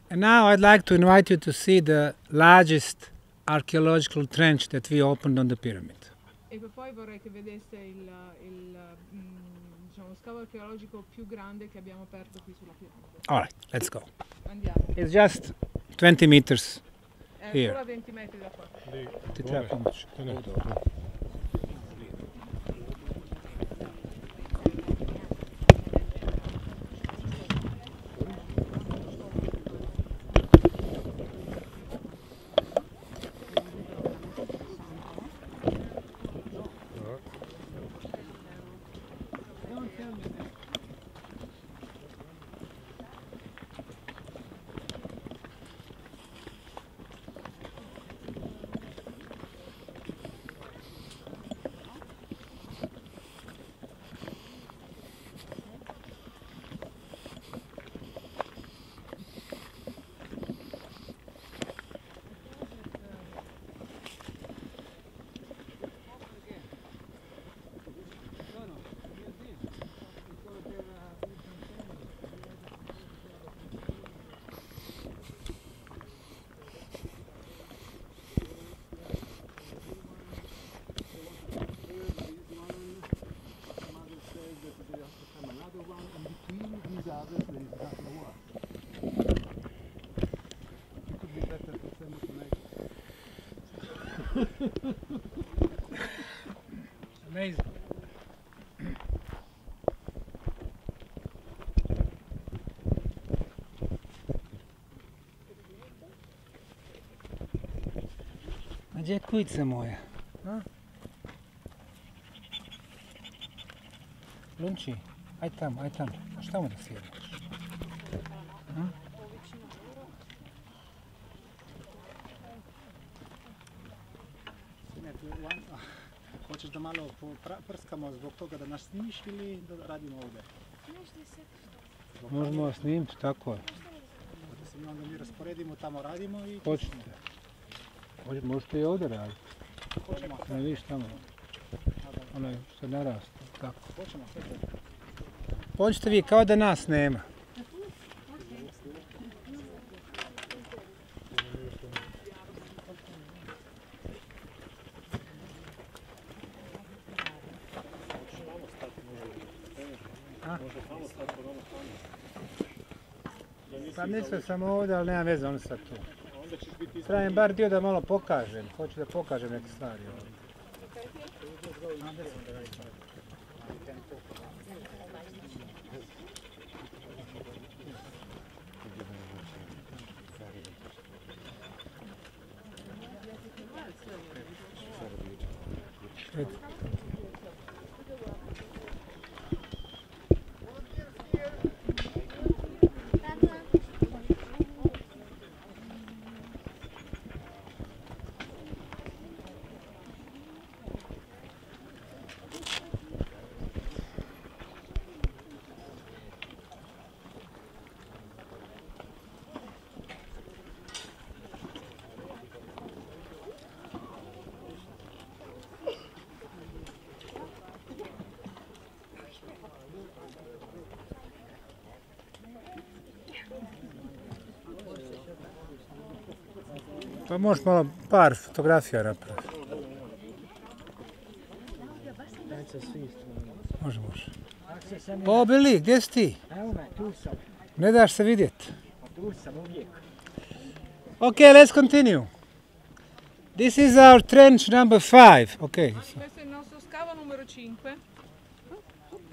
And now I'd like to invite you to see the largest archaeological trench that we opened on the pyramid. E poi vorrei che vedeste lo scavo archeologico più grande che abbiamo aperto qui sulla piramide. All right, let's go. Andiamo. It's just 20 meters. È Here. solo a 20 metri da qua. Ti treba pomoć. Amazing. A gdje je kujica moja? A? Lunči, aj tamo, aj tamo. Šta mu da sjedneš? Hoćeš da malo prskamo zbog toga da nas snimiš ili da radimo ovdje? Možemo vas snimiti, tako je. mi onda mi rasporedimo, tamo radimo i... Hoćete. Možete i ovdje raditi. Ne vidiš tamo. Onaj što naraste. Tako. Pođite vi kao da nas nema. Pa mislio sam ovdje, ali nema veze, oni sad tu. Trebam bar dio da malo pokažem. Hoću da pokažem neke stvari ovdje. Pa možeš malo par fotografija napraviti. Može. O, Bili, gdje si ti? Evo me, tu sam. Ne daš se vidjeti. Tu sam uvijek. Okay, let's continue. This is our trench number 5. Okay. Questo è il nostro scavo numero 5.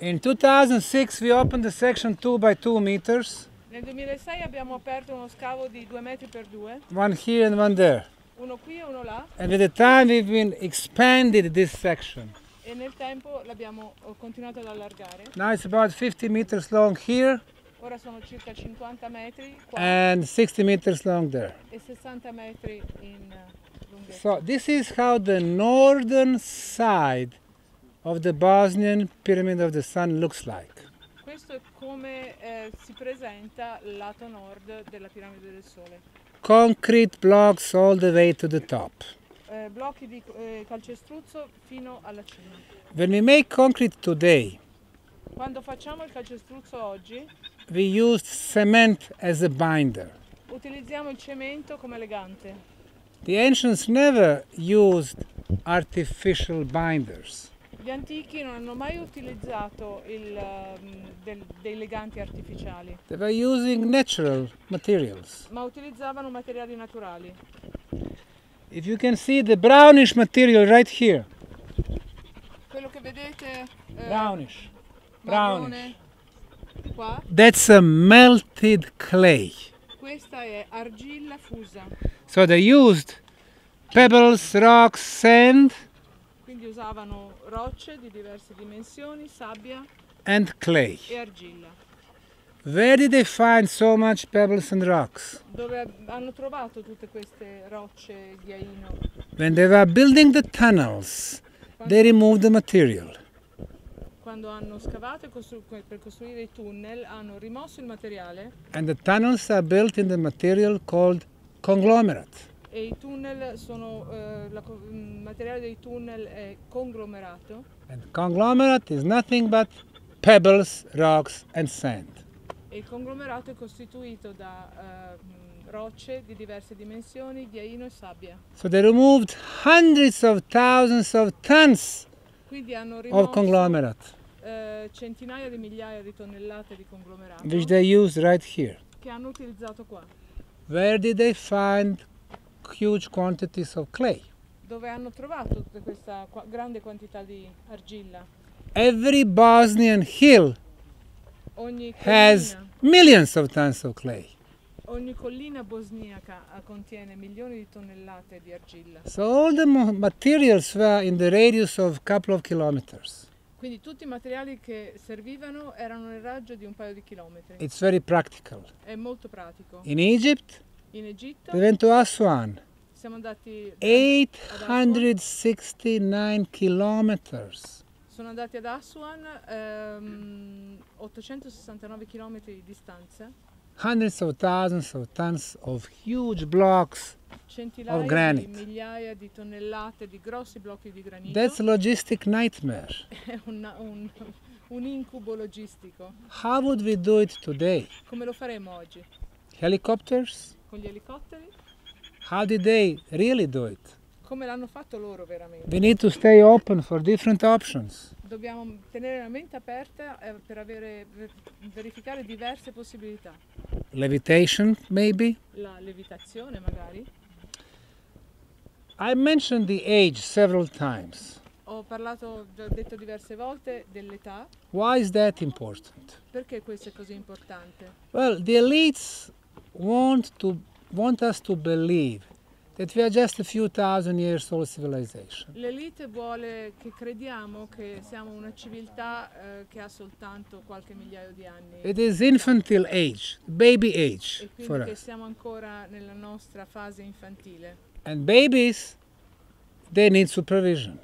In 2006 we opened the section 2 by 2 meters. Nel 2006 abbiamo aperto uno scavo di 2 metri per 2, One here and one there. uno qui e uno là, And with the time we've been expanded this section. e nel tempo l'abbiamo continuato ad allargare. Now it's about 50 meters long here Ora sono circa 50 metri qua and 60 meters long there. e 60 metri in lunghezza. So this is how the northern side of the Bosnian Pyramid of the Sun looks like. Questo è come si presenta il lato nord della piramide del Sole. Concrete blocks all the way to the top. Blocchi di calcestruzzo fino alla cima. When we make concrete today, Quando facciamo il calcestruzzo oggi, we used cement as a binder. utilizziamo il cemento come legante. The ancients never used artificial binders. Gli antichi non hanno mai utilizzato dei leganti artificiali, They were using natural materials. ma utilizzavano materiali naturali. If you can see the brownish material right here. Quello che vedete Brownish. marrone qua, That's a melted clay. questa è argilla fusa. So they used pebbles, rocks, sand, Quindi usavano rocce di diverse dimensioni, sabbia and clay. e argilla. Where did they find so much pebbles and rocks? Dove hanno trovato tutte queste rocce e ghiaino? When they were building the tunnels, they removed the material. Quando hanno scavato per costruire i tunnel, hanno rimosso il materiale And the tunnels are built in the material called conglomerate. e i tunnel sono, il materiale dei tunnel è conglomerato And conglomerate is nothing but pebbles, rocks, and sand. e il conglomerato è costituito da rocce di diverse dimensioni, ghiaino e sabbia. So they removed hundreds of thousands of tons Quindi hanno of rimosso conglomerate, centinaia di migliaia di tonnellate di conglomerato which they used right here. che hanno utilizzato qua, Where did they find huge quantities of clay? dove hanno trovato tutta questa grande quantità di argilla. Every Bosnian hill Ogni has collina, millions of tons of clay. ogni collina bosniaca contiene milioni di tonnellate di argilla. So all the materials were in the radius of a couple of kilometers. Quindi tutti i materiali che servivano erano nel raggio di un paio di chilometri. It's very practical. È molto pratico. In Egypt, In Egitto they went to Aswan, siamo andati 869 kilometers. sono andati ad Aswan, 869 km di distanza, hundreds of thousands of tons of huge blocks Centinaia of granite. di migliaia di tonnellate di grossi blocchi di granito. That's a logistic nightmare. È un incubo logistico. How would we do it today? Come lo faremo oggi? Helicopters? Con gli elicotteri? How did they really do it? Come l'hanno fatto loro veramente? We need to stay open for different options. Dobbiamo tenere la mente aperta per verificare diverse possibilità. Levitation, maybe? La levitazione magari. I mentioned the age several times. Ho detto diverse volte dell'età. Why is that important? Perché questo è così importante? Well, the elites want us to believe that we are just a few thousand years old civilization. L'elite vuole che crediamo che siamo una civiltà che ha soltanto qualche migliaio di anni. It is infantile age, baby age E for quindi che us. siamo ancora nella nostra fase infantile. And babies, they need supervision.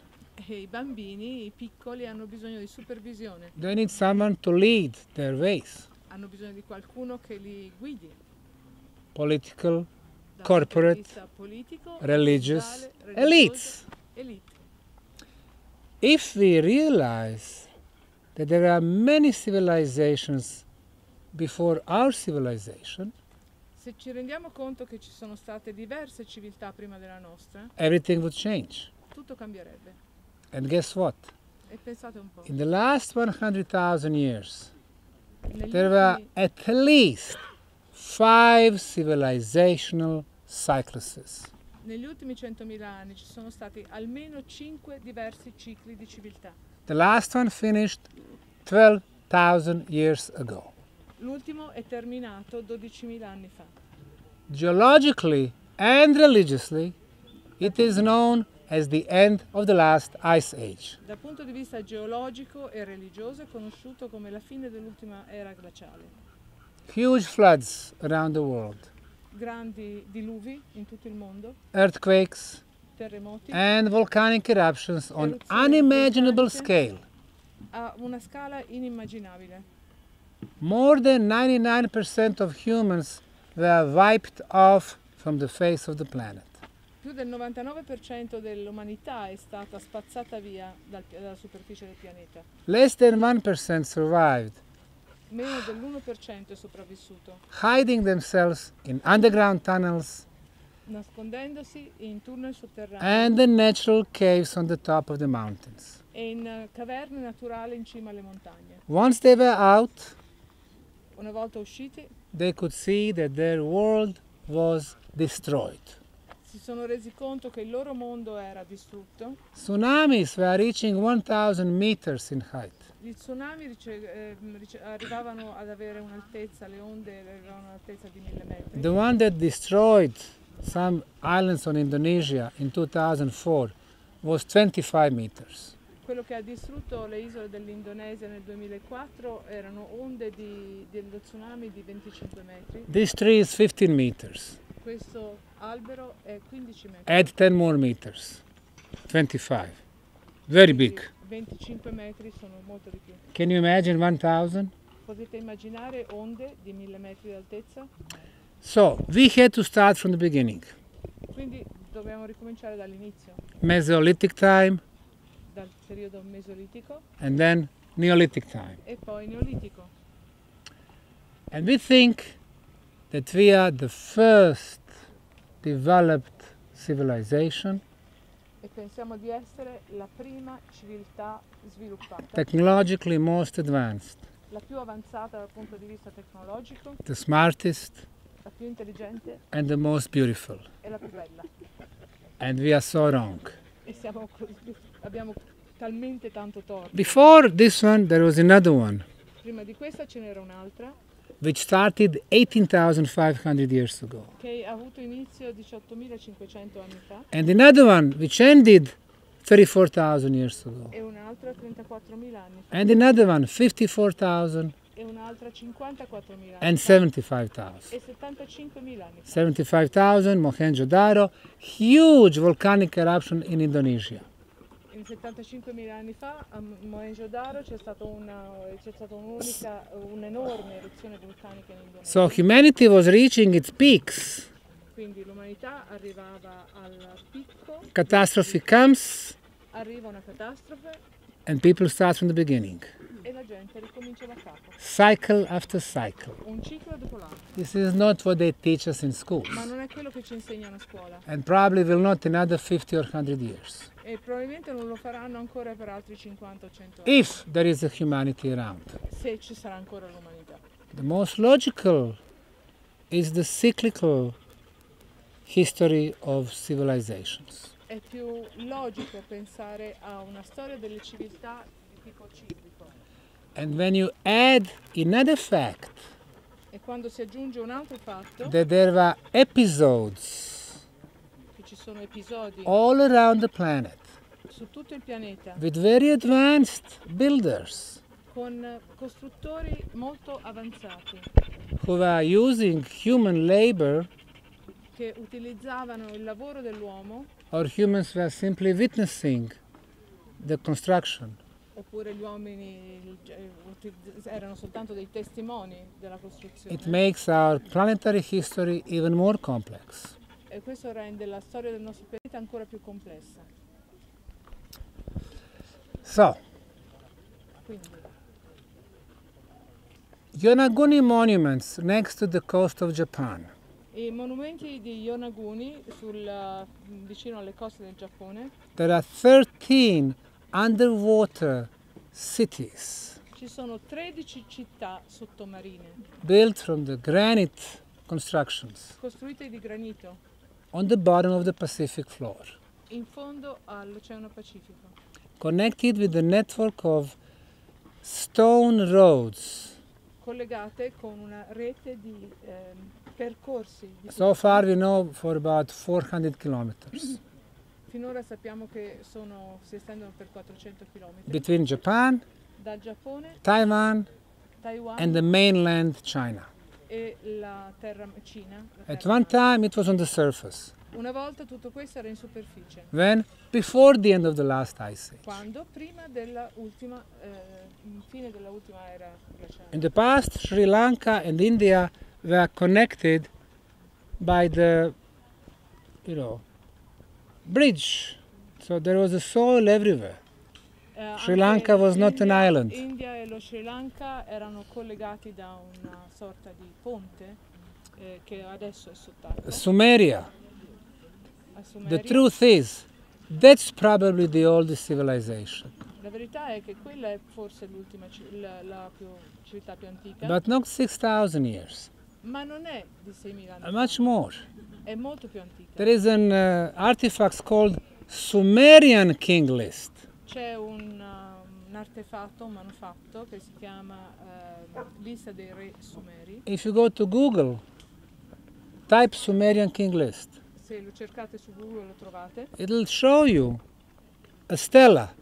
E i bambini, i piccoli, hanno bisogno di supervisione, They need someone to lead their ways. hanno bisogno di qualcuno che li guidi. Political, Dal corporate, punto di vista politico, religious, sociale, elites. elite. If we realize that there are many civilizations before our civilization, Se ci rendiamo conto che ci sono state diverse civiltà prima della nostra, everything would change. tutto cambierebbe. And guess what? E pensate un po', In the last 100,000 years, negli there were ultimi, at least 5 civilizational cycluses. negli ultimi 100.000 anni ci sono stati almeno 5 diversi cicli di civiltà. The last one finished 12,000 years ago. L'ultimo è terminato 12.000 anni fa. Geologically and religiously, it is known as the end of the last ice age. Dal punto di vista geologico e religioso è conosciuto come la fine dell'ultima era glaciale. Huge floods around the world, Grandi diluvi in tutto il mondo, earthquakes, terremoti, and volcanic eruptions on Eruzioni unimaginable vulcaniche. scale. a una scala inimmaginabile. More than 99% of humans were wiped off from the face of the planet. Più del 99% dell'umanità è stata spazzata via dalla superficie del pianeta. Less than 1% survived, Meno dell'1% è sopravvissuto, hiding themselves in underground tunnels nascondendosi in tunnel sotterranei and the natural caves on the top of the mountains. e in caverne naturali in cima alle montagne. Once they were out, Una volta usciti, they could see that their world was destroyed. si sono resi conto che il loro mondo era distrutto. Tsunamis were reaching 1,000 meters in height. Gli tsunami arrivavano ad avere un'altezza, le onde avevano un'altezza di 1.000 metri. The one that destroyed some islands on Indonesia in 2004 was 25 meters. Quello che ha distrutto le isole dell'Indonesia nel 2004 erano onde dello tsunami di 25 metri. This tree is 15 meters. Questo albero è 15 metri. Add 10 more meters. 25. Very Quindi big. 25 metri sono molto di più. Can you imagine 1,000? Potete immaginare onde di 1.000 metri di altezza? So, we had to start from the beginning. Quindi dobbiamo ricominciare dall'inizio, Mesolithic time dal periodo mesolitico and then Neolithic time. e poi neolitico. And we think that we are the first developed civilization, E pensiamo di essere la prima civiltà sviluppata, technologically most advanced, la più avanzata dal punto di vista tecnologico, the smartest, la più intelligente and the most beautiful. e la più bella. And we are so wrong. E abbiamo talmente tanto torto. Before this one, there was another one, Prima di questa ce n'era un'altra which started 18,500 years ago. che ha avuto inizio 18.500 anni fa And another one, which ended 34,000 years ago. e un'altra 34.000 anni fa And another one, 54,000 e un'altra 54.000 and anni fa 75,000. e 75.000 anni fa. 75,000, Mohenjo-Daro, huge volcanic eruption in Indonesia. in 75.000 anni fa a Mohenjo-Daro c'è stata un'enorme eruzione vulcanica in Indonesia. So humanity was reaching its peaks. Quindi l'umanità arrivava al picco, Catastrophe comes arriva una catastrofe and people start from the beginning. e la gente ricomincia da capo. Cycle after cycle. Un ciclo dopo l'altro. This is not what they teach us in schools. Ma non è quello che ci insegnano a scuola. And probably will not in another 50 or 100 years. E probabilmente non lo faranno ancora per altri 50 o 100 anni. If there is a humanity around. Se ci sarà ancora l'umanità. The most logical is the cyclical history of civilizations. È più logico pensare a una storia delle civiltà di tipo ciclico. And when you add another fact, E quando si aggiunge un altro fatto, that there were episodes che ci sono episodi all around the planet su tutto il pianeta with very advanced builders con costruttori molto avanzati who were using human labor, che utilizzavano il lavoro dell'uomo, or humans were simply witnessing the construction. oppure gli uomini erano soltanto dei testimoni della costruzione. It makes our planetary history even more complex. E questo rende la storia del nostro pianeta ancora più complessa. So, Quindi, Yonaguni monuments next to the coast of Japan. i monumenti di Yonaguni vicino alle coste del Giappone, There are 13 underwater cities ci sono 13 città sottomarine built from the granite constructions costruite di granito on the bottom of the Pacific floor, in fondo all'Oceano Pacifico, connected with a network of stone roads. collegate con una rete di percorsi. So far we know for about 400 kilometers Finora sappiamo che si estendono per 400 km between Japan, dal Giappone, Taiwan, Taiwan and the mainland China. e la terra Cina. At one time it was on the surface. Una volta tutto questo era in superficie, When? Before the end of the last ice age. quando prima della fine della ultima era glaciale. In the past, Sri Lanka and India were connected by the, bridge. So there was a soil everywhere. Sri Anche Lanka was not an l'India- island. India e lo Sri Lanka erano collegati da una sorta di ponte che adesso è sott'acqua. Sumeria. A The Sumeria. truth is, that's probably the oldest civilization, La verità è che quella è forse l'ultima civiltà più antica, but not 6,000 years, ma non è di 6.000 anni much fa, more. è molto più antica. There is an artifact called Sumerian King List. C'è un artefatto, un manufatto che si chiama Lista dei Re Sumeri. If you go to Google, type Sumerian King List. Se lo cercate su Google lo trovate. It'll show you a stela,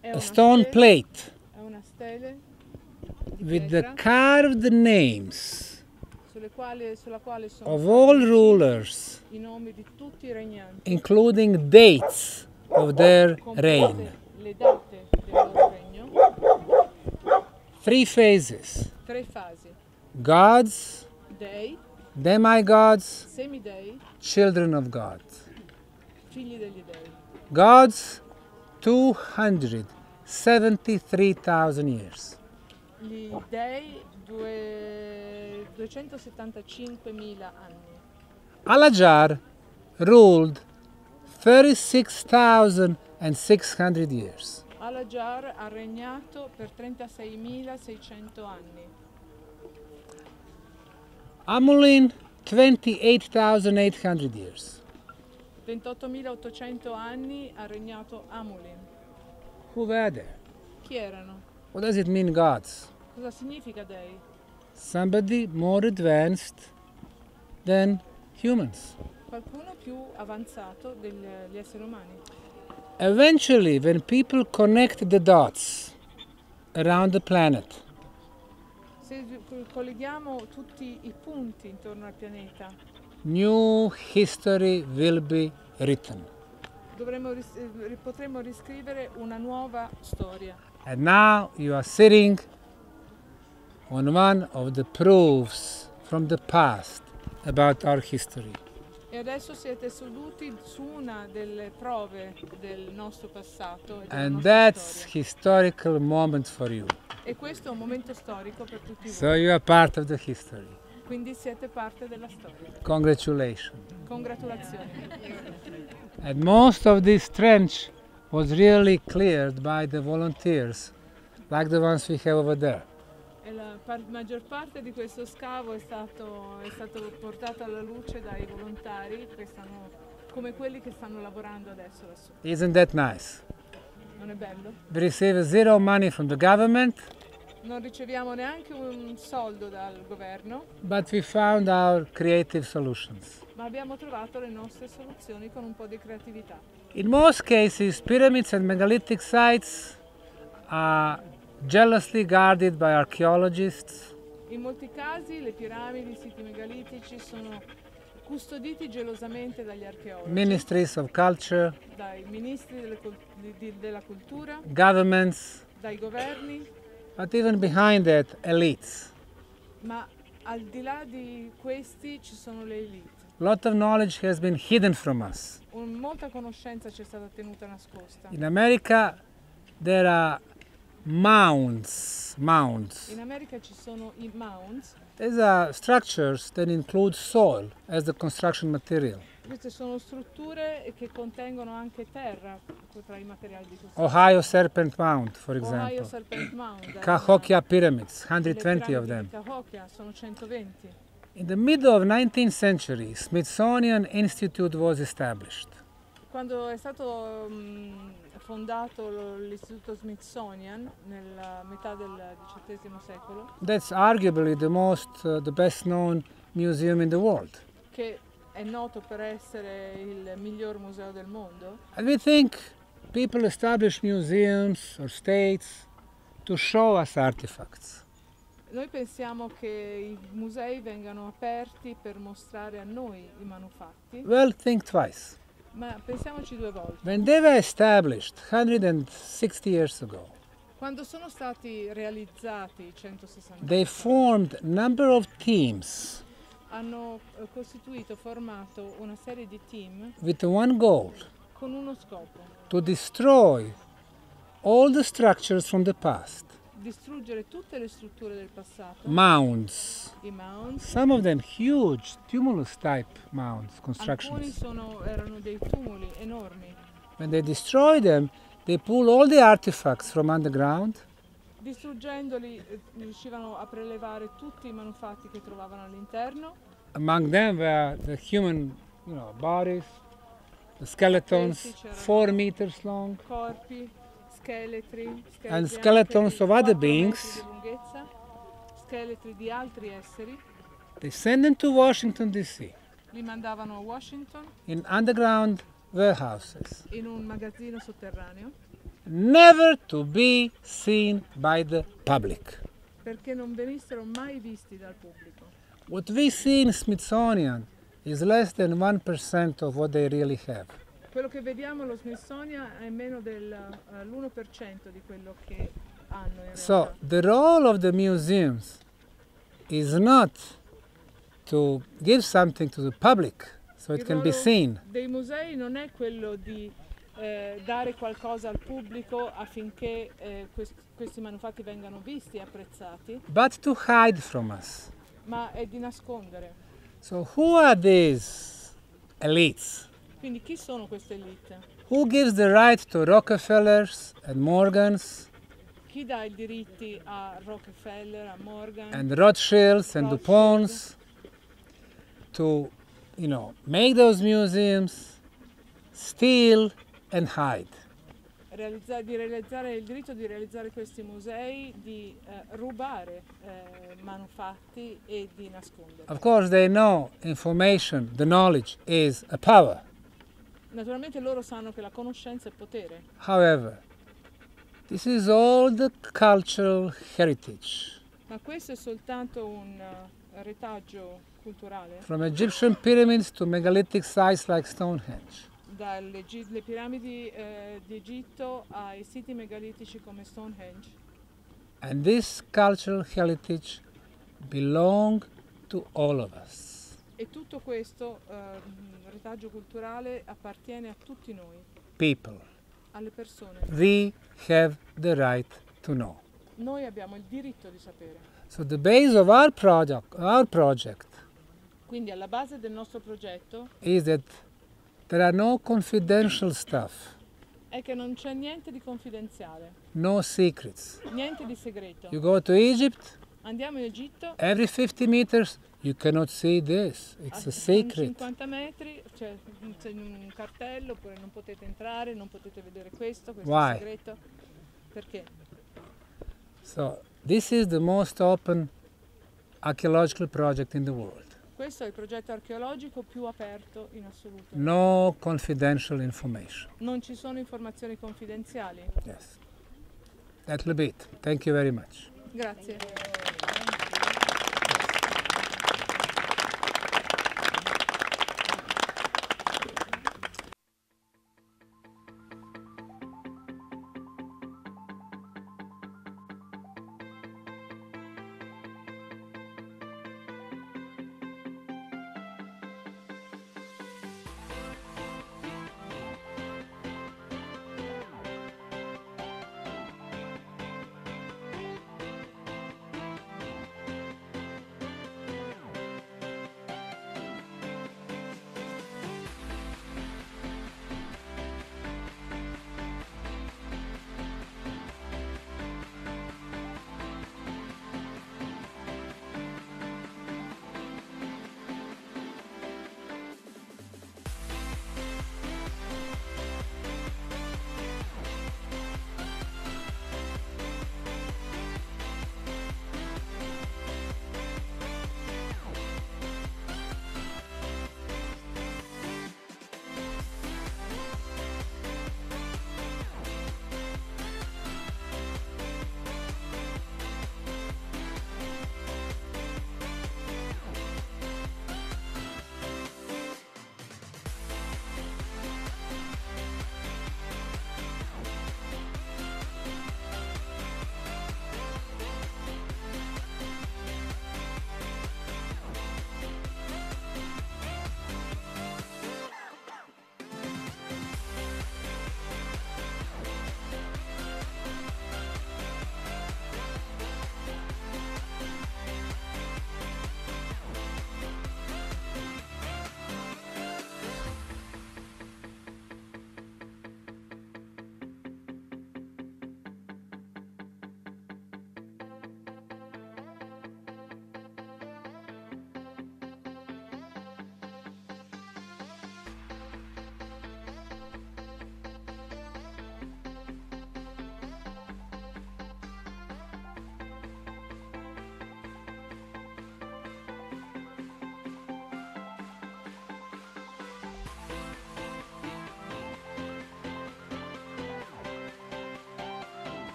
È a una stone stele- plate È una stele di with the pietra carved names sulla quale sono of all stati rulers, i nomi di tutti i regnanti, including dates of their reign. comprese le date del loro regno, 3 phases: 3 fasi: gods, dei, demigods, semidei, children of God. figli degli dei. Gods, 273,000 years. Gli dei 275.000 anni. Alajar ruled 36,600 years. Alajar ha regnato per 36.600 anni. Amulin, 28,800 years. 28.800 anni ha regnato Amulin. Who were there? Chi erano? What does it mean, gods? Cosa significa dei? Somebody more advanced than humans. Qualcuno più avanzato degli esseri umani. Eventually, when people connect the dots around the planet, Se colleghiamo tutti i punti intorno al pianeta, new history will be written. potremmo riscrivere una nuova storia. And now you are sitting on one of the proofs from the past about our history. E adesso siete seduti su una delle prove del nostro passato e della And nostra that's storia. historical moment for you. E questo è un momento storico per tutti So voi. you are part of the history. Quindi siete parte della storia. Congratulations. Congratulazioni. And most of this trench was really cleared by the volunteers, like the ones we have over there. E la maggior parte di questo scavo è stato portato alla luce dai volontari come quelli che stanno lavorando adesso lassù. Isn't that nice? Non è bello? We receive zero money from the government, Non riceviamo neanche un soldo dal governo, but we found our creative solutions. ma abbiamo trovato le nostre soluzioni con un po' di creatività. In most cases, pyramids and megalithic sites are jealously guarded by archaeologists, In molti casi le piramidi, i siti megalitici sono custoditi gelosamente dagli archeologi, ministries of culture, dai ministri della cultura, governments, dai governi, but even behind that, elites. ma al di là di questi ci sono le elite. A lot of knowledge has been hidden from us. Molta conoscenza ci è stata tenuta nascosta. In America, there are mounds. In America ci sono i mounds. These are structures that include soil as the construction material. Queste sono strutture che contengono anche terra tra i materiali di costruzione. Ohio Serpent Mound, for Ohio example. Serpent Mound. Cahokia Pyramids, le 120 of piramidi them. di Cahokia sono 120. In the middle of 19th century, Smithsonian Institute was established. Quando è stato fondato l'istituto Smithsonian nella metà del XVIII secolo, That's arguably the best known museum in the world. che è noto per essere il miglior museo del mondo, And we think people establish museums or states to show us artifacts. noi pensiamo che i musei vengano aperti per mostrare a noi i manufatti, Well, think twice. ma pensiamoci due volte. When they were established 160 years ago, Quando sono stati realizzati 160 they anni fa, formed a number of teams hanno formato una serie di team with one goal: con uno scopo: to destroy all the structures from the past, distruggere tutte le strutture del passato, mounds, i mounds. some of them huge tumulus type mounds, Alcuni constructions. erano dei tumuli enormi. When they destroy them, they pull all the artifacts from underground Distruggendoli riuscivano a prelevare tutti i manufatti che trovavano all'interno. Among them were the human, bodies, the skeletons, 4 meters long, Corpi, scheletri and anche skeletons di of other 4 beings. metri di lunghezza, scheletri di altri esseri. They send them to Washington, D.C. Li mandavano a Washington in underground warehouses, in un magazzino sotterraneo never to be seen by the public. perché non venissero mai visti dal pubblico. What we see in Smithsonian is less than 1% of what they really have. Quello che vediamo allo Smithsonian è meno dell'1% di quello che hanno in So realtà. the role of the museums is not to give something to the public so it Il can be ruolo seen, dei musei non è quello di dare qualcosa al pubblico affinché questi manufatti vengano visti e apprezzati, but to hide from us. ma è di nascondere. So who are these elites? Quindi chi sono queste elite? Who gives the right to Rockefellers and Morgans Chi dà i diritti a Rockefeller, a Morgan, and Rothschilds and Rothschild. DuPonts to, make those museums, steal and hide? di realizzare il diritto di realizzare questi musei, di rubare manufatti e di nasconderli. Of course, they know information, the knowledge is a power. Naturalmente loro sanno che la conoscenza è potere. However, this is all the cultural heritage. Ma questo è soltanto un retaggio culturale, From Egyptian pyramids to megalithic sites like Stonehenge. dalle piramidi di Egitto ai siti megalitici come Stonehenge. And this cultural heritage belongs to all of us. E tutto questo retaggio culturale appartiene a tutti noi, People. alle persone. We have the right to know. Noi abbiamo il diritto di sapere. So the base of our project Quindi alla base del nostro progetto is that there are no confidential stuff, è che non c'è niente di confidenziale, no secrets. niente di segreto. You go to Egypt, Andiamo in Egitto, every 50 meters you cannot see this. It's a secret. 50 metri, c'è un cartello, oppure non potete entrare, non potete vedere questo è Why? segreto. Perché? So this is the most open archaeological project in the world. Questo è il progetto archeologico più aperto in assoluto. No confidential information. Non ci sono informazioni confidenziali. Yes. That'll be it. Thank you very much. Grazie.